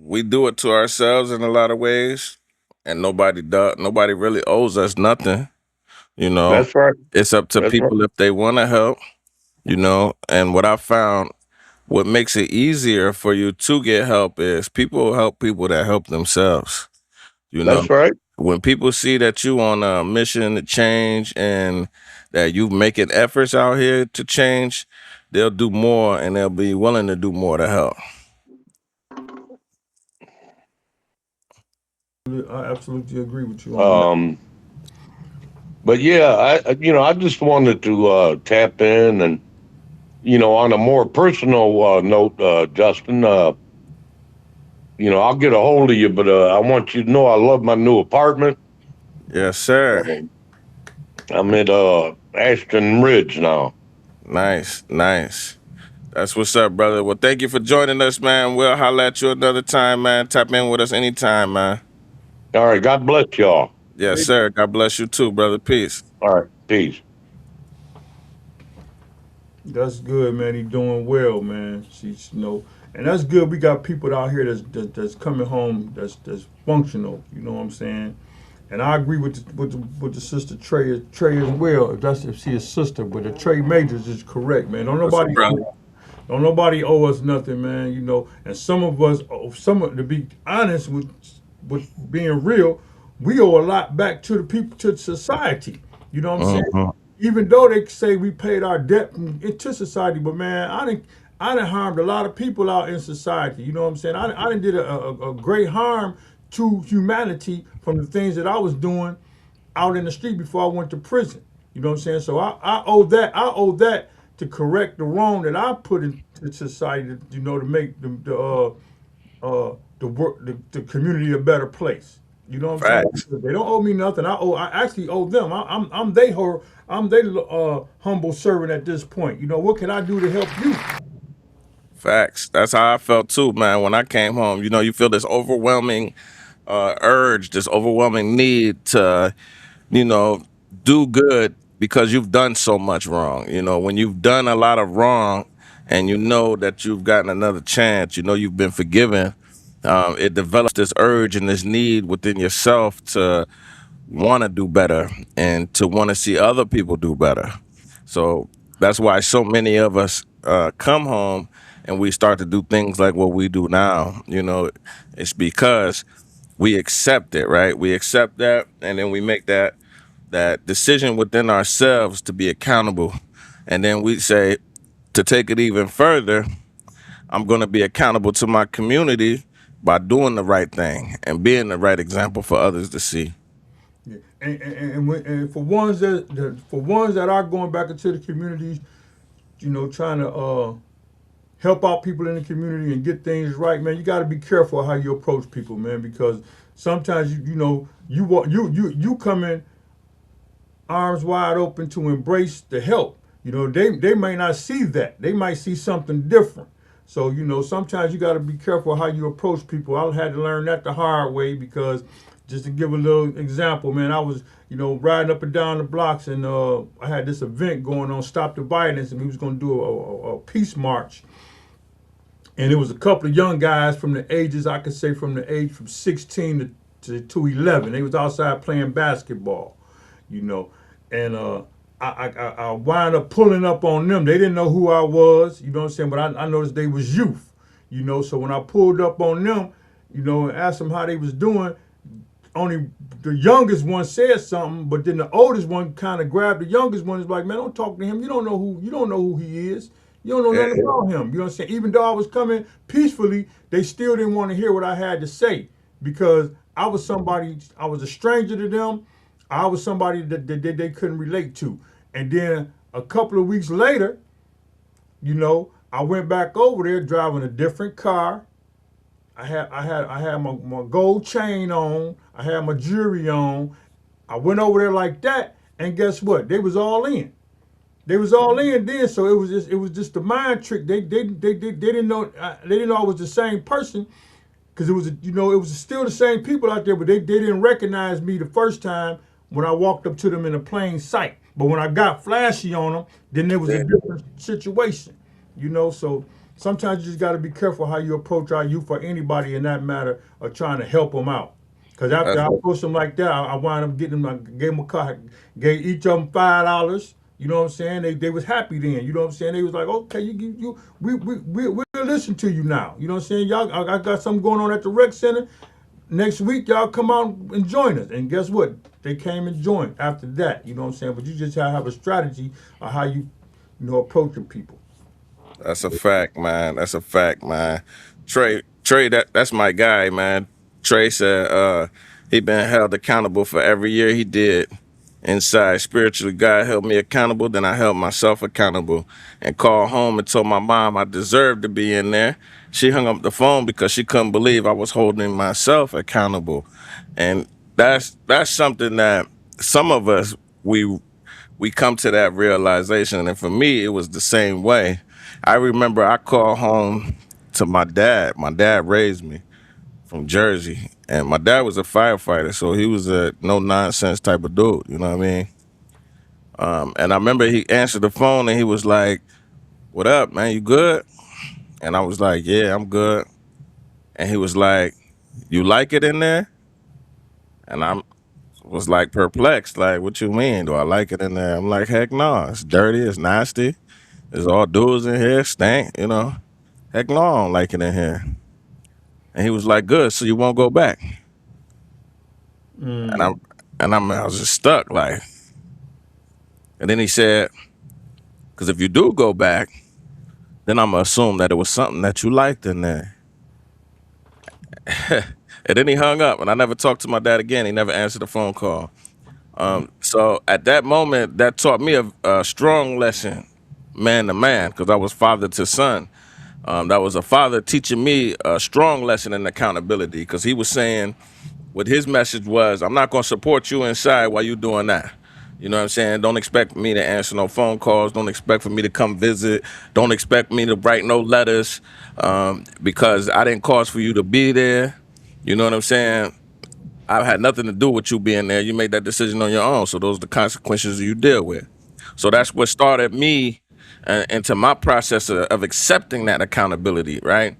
Speaker 7: we do it to ourselves in a lot of ways, and nobody really owes us nothing. You know,
Speaker 9: That's right.
Speaker 7: it's up to
Speaker 9: That's right.
Speaker 7: people if they want to help. And what I found, what makes it easier for you to get help is people help people that help themselves. You know,
Speaker 9: That's right.
Speaker 7: when people see that you on a mission to change and that you making efforts out here to change, they'll do more and they'll be willing to do more to help.
Speaker 5: I absolutely agree with you on that.
Speaker 9: Um, but yeah, I just wanted to tap in and, on a more personal note, Justin, I'll get a hold of you, but I want you to know I love my new apartment.
Speaker 7: Yes, sir.
Speaker 9: Um, I'm at Ashton Ridge now.
Speaker 7: Nice, nice. That's what's up, brother. Well, thank you for joining us, man. We'll holler at you another time, man. Tap in with us anytime, man.
Speaker 9: All right. God bless y'all.
Speaker 7: Yes, sir. God bless you too, brother. Peace.
Speaker 9: All right. Peace.
Speaker 5: That's good, man. He doing well, man. She's and that's good. We got people out here that's coming home that's functional. You know what I'm saying? And I agree with the sister Trey as well. If she is sister, but the Trey Majors is correct, man.
Speaker 7: What's up, brother?
Speaker 5: Don't nobody owe us nothing, man. And some of us, to be honest with being real, we owe a lot back to the people, to society. You know what I'm saying?
Speaker 7: Mm-hmm.
Speaker 5: Even though they say we paid our debt into society, but man, I done harmed a lot of people out in society. You know what I'm saying? I done did a great harm to humanity from the things that I was doing out in the street before I went to prison. You know what I'm saying? So I owe that. I owe that to correct the wrong that I put into society. To make the community a better place. You know what I'm
Speaker 7: Facts.
Speaker 5: saying? They don't owe me nothing. I actually owe them. I'm they humble servant at this point. What can I do to help you?
Speaker 7: Facts. That's how I felt too, man. When I came home, you feel this overwhelming urge, this overwhelming need to, you know, do good because you've done so much wrong. When you've done a lot of wrong and you know that you've gotten another chance, you've been forgiven, it develops this urge and this need within yourself to want to do better and to want to see other people do better. So that's why so many of us come home and we start to do things like what we do now. It's because we accept it, right? We accept that, and then we make that decision within ourselves to be accountable. And then we say, to take it even further, I'm going to be accountable to my community by doing the right thing and being the right example for others to see.
Speaker 5: Yeah. And for ones that are going back into the communities, trying to help out people in the community and get things right, man, you got to be careful how you approach people, man, because sometimes you come in arms wide open to embrace the help. They may not see that. They might see something different. So, sometimes you got to be careful how you approach people. I had to learn that the hard way because, just to give a little example, man, I was, riding up and down the blocks, and I had this event going on, Stop the Violence, and we was going to do a peace march. And it was a couple of young guys from the ages, I could say from the age from 16 to 11. They was outside playing basketball, and I wound up pulling up on them. They didn't know who I was, you know what I'm saying? But I noticed they was youth, So when I pulled up on them, and asked them how they was doing, only the youngest one said something, but then the oldest one kind of grabbed the youngest one. Is like, man, don't talk to him. You don't know who he is. You don't know nothing about him. You know what I'm saying? Even though I was coming peacefully, they still didn't want to hear what I had to say because I was a stranger to them. I was somebody that they couldn't relate to. And then a couple of weeks later, I went back over there driving a different car. I had my gold chain on. I had my jewelry on. I went over there like that, and guess what? They was all in. They was all in then, so it was just a mind trick. They didn't know I was the same person because it was still the same people out there, but they didn't recognize me the first time when I walked up to them in a plain sight. But when I got flashy on them, then there was a different situation. So sometimes you just got to be careful how you approach our youth or anybody in that matter of trying to help them out. Because after I push them like that, I wound up getting them. I gave them a car, gave each of them $5. You know what I'm saying? They was happy then. You know what I'm saying? They was like, okay, we'll listen to you now. You know what I'm saying? Y'all, I got something going on at the rec center. Next week, y'all come out and join us. And guess what? They came and joined after that. You know what I'm saying? But you just have a strategy of how you approaching people.
Speaker 7: That's a fact, man. That's a fact, man. Trey, that's my guy, man. Trey said he been held accountable for every year he did inside spiritually. God held me accountable, then I held myself accountable and called home and told my mom I deserved to be in there. She hung up the phone because she couldn't believe I was holding myself accountable. And that's something that some of us we come to that realization. And for me, it was the same way. I remember I called home to my dad. My dad raised me from Jersey, and my dad was a firefighter, so he was a no nonsense type of dude. You know what I mean? And I remember he answered the phone and he was like, "What up, man? You good?" And I was like, "Yeah, I'm good." And he was like, "You like it in there?" And I was like perplexed, like, "What you mean? Do I like it in there?" I'm like, "Heck no, it's dirty, it's nasty, there's all dudes in here, stank, you know. Heck no, I don't like it in here." And he was like, "Good, so you won't go back?" And
Speaker 5: Mm.
Speaker 7: I was just stuck, like. And then he said, "Because if you do go back, then I'm gonna assume that it was something that you liked in there." And then he hung up, and I never talked to my dad again. He never answered the phone call. So at that moment, that taught me a strong lesson, man to man, because I was father to son. That was a father teaching me a strong lesson in accountability, because he was saying, what his message was, I'm not going to support you inside while you're doing that. You know what I'm saying? Don't expect me to answer no phone calls. Don't expect for me to come visit. Don't expect me to write no letters, because I didn't cause for you to be there. You know what I'm saying? I had nothing to do with you being there. You made that decision on your own. So those are the consequences you deal with. So that's what started me into my process of accepting that accountability, right?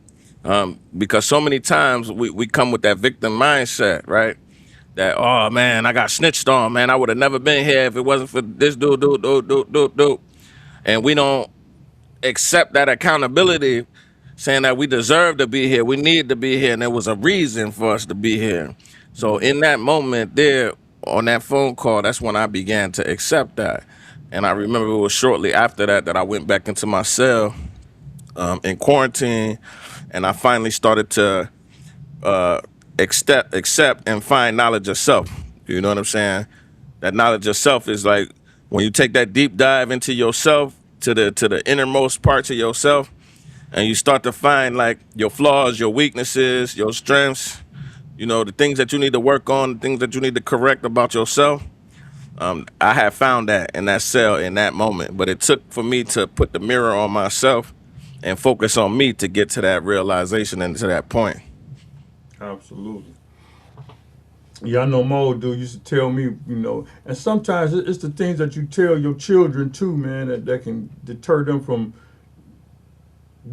Speaker 7: Because so many times we come with that victim mindset, right? That, oh man, I got snitched on, man. I would have never been here if it wasn't for this dude. And we don't accept that accountability, saying that we deserve to be here, we need to be here, and there was a reason for us to be here. So in that moment there, on that phone call, that's when I began to accept that. And I remember it was shortly after that that I went back into my cell in quarantine, and I finally started to accept and find knowledge of self. You know what I'm saying? That knowledge of self is like when you take that deep dive into yourself, to the innermost parts of yourself, and you start to find like your flaws, your weaknesses, your strengths, you know, the things that you need to work on, the things that you need to correct about yourself. I had found that in that cell in that moment, but it took for me to put the mirror on myself and focus on me to get to that realization and to that point.
Speaker 5: Absolutely. Yeah, I know my old dude used to tell me, and sometimes it's the things that you tell your children too, man, that can deter them from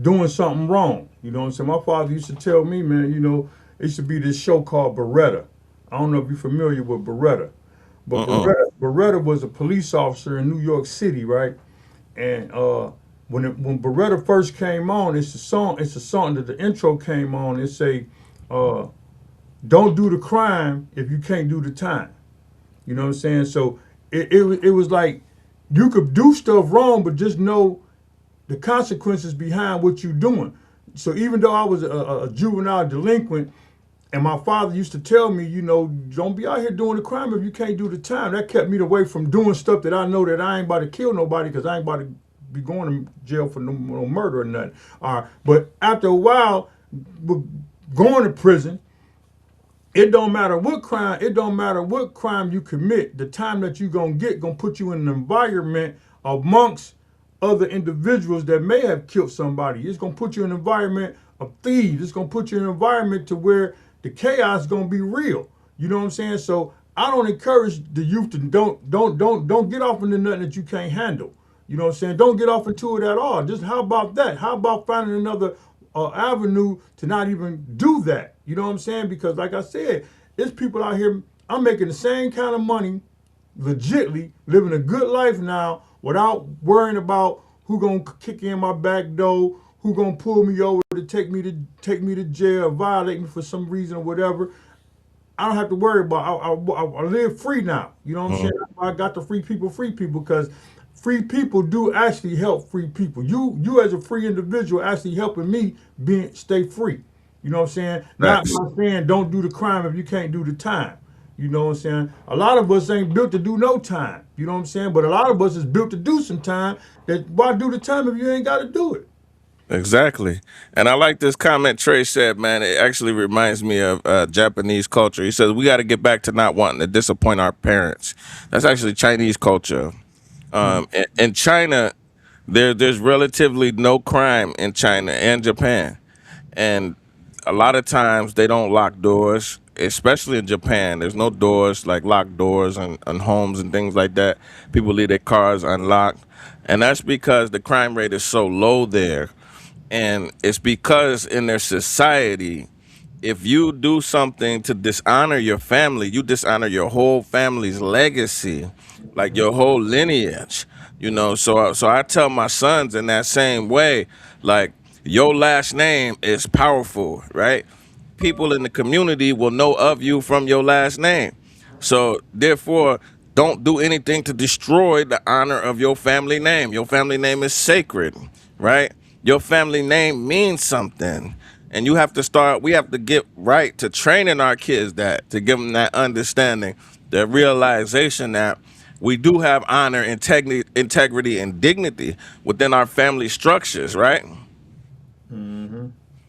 Speaker 5: doing something wrong. You know what I'm saying? My father used to tell me, man, it used to be this show called Beretta. I don't know if you're familiar with Beretta, but
Speaker 7: Mm-mm.
Speaker 5: Beretta was a police officer in New York City, right? And when Beretta first came on, it's a song that the intro came on. It say, uh, "Don't do the crime if you can't do the time." You know what I'm saying? So it was like you could do stuff wrong, but just know the consequences behind what you're doing. So even though I was a juvenile delinquent, and my father used to tell me, don't be out here doing the crime if you can't do the time. That kept me away from doing stuff that I know that I ain't about to kill nobody, because I ain't about to be going to jail for no murder or nothing. All right. But after a while, going to prison, it don't matter what crime you commit, the time that you're gonna get gonna put you in an environment amongst other individuals that may have killed somebody. It's gonna put you in an environment of thieves. It's gonna put you in an environment to where the chaos is gonna be real. You know what I'm saying? So I don't encourage the youth to don't get off into nothing that you can't handle. You know what I'm saying? Don't get off into it at all. Just how about that? How about finding another avenue to not even do that? You know what I'm saying? Because like I said, there's people out here. I'm making the same kind of money, legitly living a good life now, without worrying about who gonna kick in my back door, who gonna pull me over to take me to jail, violate me for some reason or whatever. I don't have to worry about. I live free now. You know what I'm saying? I got the free people, because free people do actually help free people. You as a free individual actually helping me stay free. You know what I'm saying? Not
Speaker 7: Facts.
Speaker 5: by saying don't do the crime if you can't do the time. You know what I'm saying? A lot of us ain't built to do no time. You know what I'm saying? But a lot of us is built to do some time. That why do the time if you ain't got to do it?
Speaker 7: Exactly. And I like this comment Trey said, man. It actually reminds me of Japanese culture. He says, we got to get back to not wanting to disappoint our parents. That's actually Chinese culture. In China, there's relatively no crime in China and Japan, and a lot of times they don't lock doors, especially in Japan. There's no doors, like locked doors on homes and things like that. People leave their cars unlocked, and that's because the crime rate is so low there, and it's because in their society, if you do something to dishonor your family, you dishonor your whole family's legacy, like your whole lineage. So I tell my sons in that same way, like your last name is powerful, right? People in the community will know of you from your last name. So therefore, don't do anything to destroy the honor of your family name. Your family name is sacred, right? Your family name means something. And we have to get right to training our kids that, to give them that understanding, the realization that we do have honor, integrity, and dignity within our family structures, right?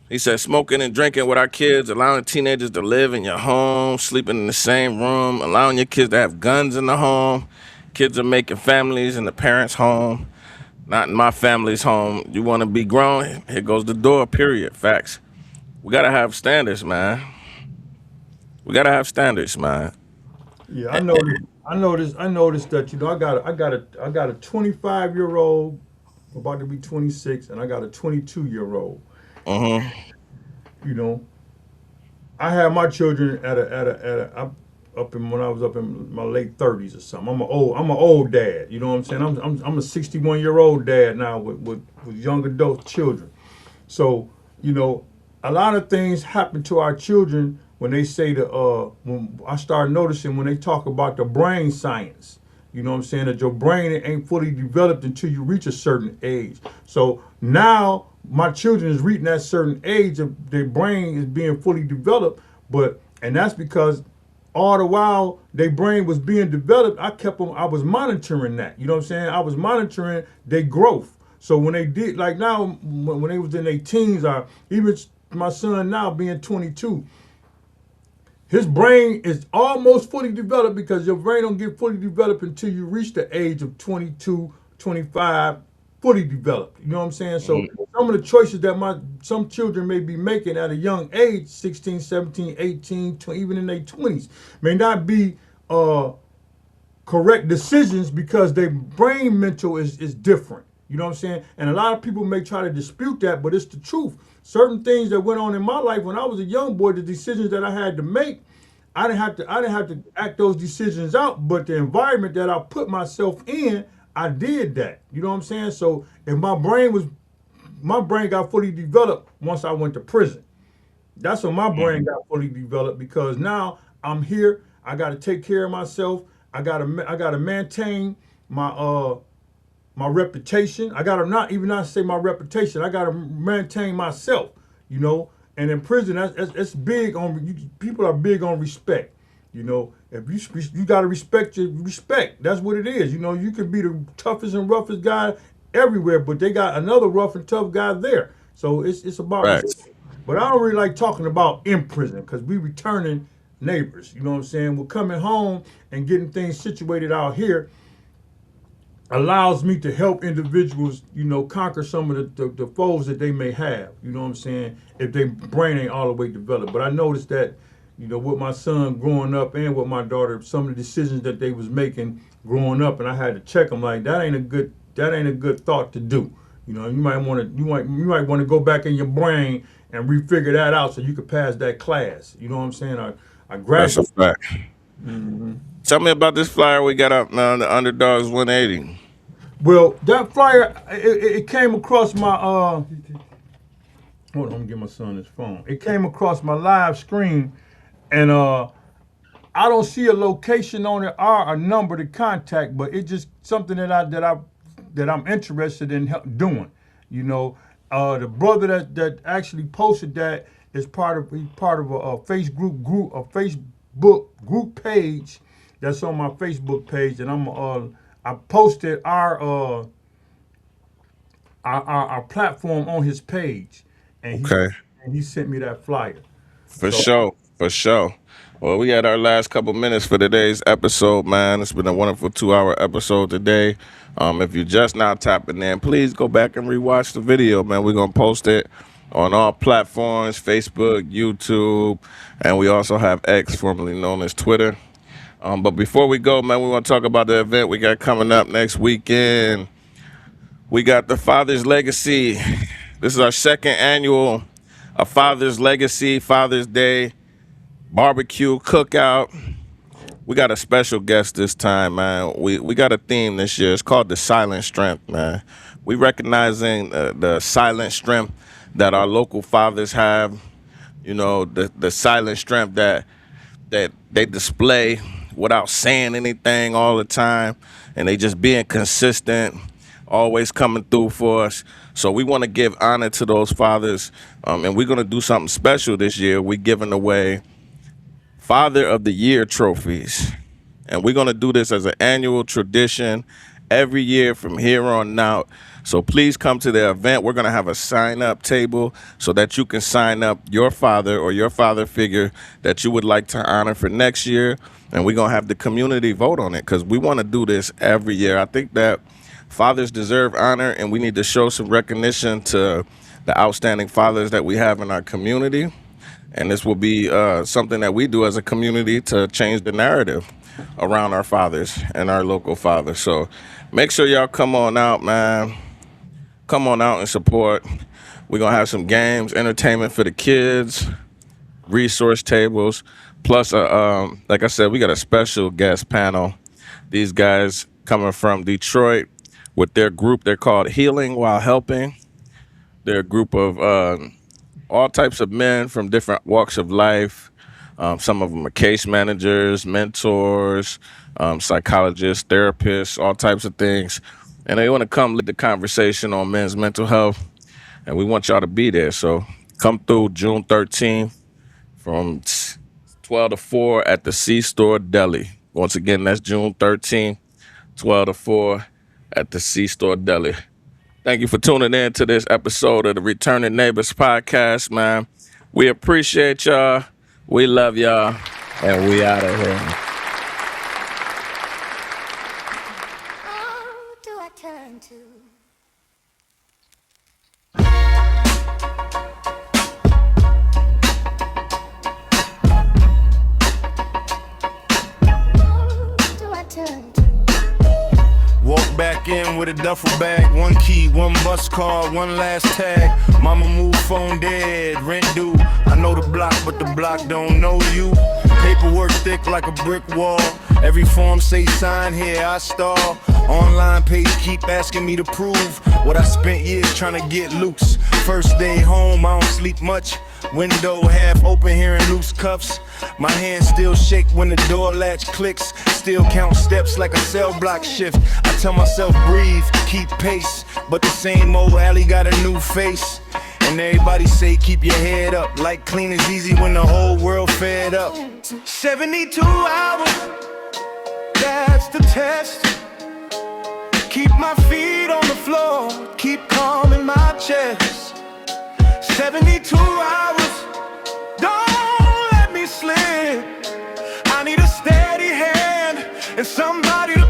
Speaker 7: He said smoking and drinking with our kids, allowing teenagers to live in your home, sleeping in the same room, allowing your kids to have guns in the home. Kids are making families in the parents' home, not in my family's home. You want to be grown? Here goes the door, period. Facts. We got to have standards, man. We got to have standards, man.
Speaker 5: Yeah, I noticed that I got a 25-year-old about to be 26, and I got a 22-year-old.
Speaker 7: Mm-hmm.
Speaker 5: You know, I had my children up in when I was up in my late 30s or something. I'm an old dad. You know what I'm saying? I'm a 61-year-old dad now with young adult children. So, a lot of things happen to our children when they say when I start noticing when they talk about the brain science. You know what I'm saying? That your brain ain't fully developed until you reach a certain age. So now my children is reaching that certain age of their brain is being fully developed, and that's because all the while their brain was being developed, I was monitoring that. You know what I'm saying? I was monitoring their growth. So when they did, like now, when they was in their teens, even my son now being 22, his brain is almost fully developed because your brain don't get fully developed until you reach the age of 22, 25, fully developed. You know what I'm saying? So some of the choices that some children may be making at a young age, 16, 17, 18, even in their 20s, may not be correct decisions because their brain mental is different. You know what I'm saying? And a lot of people may try to dispute that, but it's the truth. Certain things that went on in my life when I was a young boy, the decisions that I had to make, I didn't have to act those decisions out, but the environment that I put myself in, I did that. You know what I'm saying? So if my brain got fully developed once I went to prison. That's when my brain got fully developed because now I'm here. I got to take care of myself. I gotta maintain my reputation. I gotta not say my reputation. I gotta maintain myself. You know. And in prison, that's big on people are big on respect. You know, if you gotta respect your respect. That's what it is. You know, you can be the toughest and roughest guy everywhere, but they got another rough and tough guy there. So it's about
Speaker 7: Right.
Speaker 5: respect. But I don't really like talking about in prison because we returning neighbors. You know what I'm saying? We're coming home and getting things situated out here allows me to help individuals, conquer some of the foes that they may have. You know what I'm saying? If their brain ain't all the way developed. But I noticed that, with my son growing up and with my daughter, some of the decisions that they was making growing up, and I had to check them like that ain't a good thought to do. You might want to go back in your brain and refigure that out so you could pass that class. You know what I'm saying? I
Speaker 7: That's a
Speaker 5: graduated.
Speaker 7: fact. Tell me about this flyer we got up now, the Underdogs 180.
Speaker 5: Well, that flyer it came across my hold on, I'm gonna get my son his phone. It came across my live screen, and I don't see a location on it or a number to contact, but it's just something that I'm interested in doing. The brother that actually posted that is he's part of a Facebook group page that's on my Facebook page, and I posted our platform on his page, and
Speaker 7: Okay.
Speaker 5: he sent me that flyer.
Speaker 7: For
Speaker 5: So
Speaker 7: sure. For sure. Well, we had our last couple minutes for today's episode, man. It's been a wonderful 2-hour episode today. If you're just now tapping in, please go back and rewatch the video, man. We're going to post it on all platforms, Facebook, YouTube, and we also have X, formerly known as Twitter. But before we go, man, we want to talk about the event we got coming up next weekend. We got the Father's Legacy. This is our second annual Father's Legacy, Father's Day barbecue cookout. We got a special guest this time, man. We got a theme this year. It's called the silent strength, man. We recognizing the silent strength that our local fathers have. You know, the silent strength that they display without saying anything all the time, and they just being consistent, always coming through for us. So we want to give honor to those fathers, and we're gonna do something special this year. We're giving away Father of the Year trophies. And we're going to do this as an annual tradition every year from here on out. So please come to the event. We're going to have a sign-up table so that you can sign up your father or your father figure that you would like to honor for next year. And we're going to have the community vote on it because we want to do this every year. I think that fathers deserve honor, and we need to show some recognition to the outstanding fathers that we have in our community. And this will be something that we do as a community to change the narrative around our fathers and our local fathers. So make sure y'all come on out, man. Come on out and support. We're going to have some games, entertainment for the kids, resource tables. Plus, like I said, we got a special guest panel. These guys coming from Detroit with their group. They're called Healing While Helping. They're a group of all types of men from different walks of life. Some of them are case managers, mentors, psychologists, therapists, all types of things. And they want to come lead the conversation on men's mental health. And we want y'all to be there. So come through June 13th from 12 to 4 at the C-Store Deli. Once again, that's June 13th, 12 to 4 at the C-Store Deli. Thank you for tuning in to this episode of the Returning Neighbors podcast, man. We appreciate y'all. We love y'all. And we out of here.
Speaker 1: Who do I turn to? Who do I turn to?
Speaker 2: Walk back in with a duffel bag, one key, one bus card, one last tag. Mama moved, phone dead, rent due. I know the block, but the block don't know you. Paperwork thick like a brick wall. Every form say sign here, I stall. Online page keep asking me to prove what I spent years trying to get loose. First day home, I don't sleep much. Window half open, hearing loose cuffs. My hands still shake when the door latch clicks. Still count steps like a cell block shift. I tell myself breathe, keep pace. But the same old alley got a new face. And everybody say keep your head up. Like clean is easy when the whole world fed up. 72 hours, that's the test. Keep my feet on the floor, keep calm in my chest. 72 hours, don't let me slip. I need a steady hand and somebody to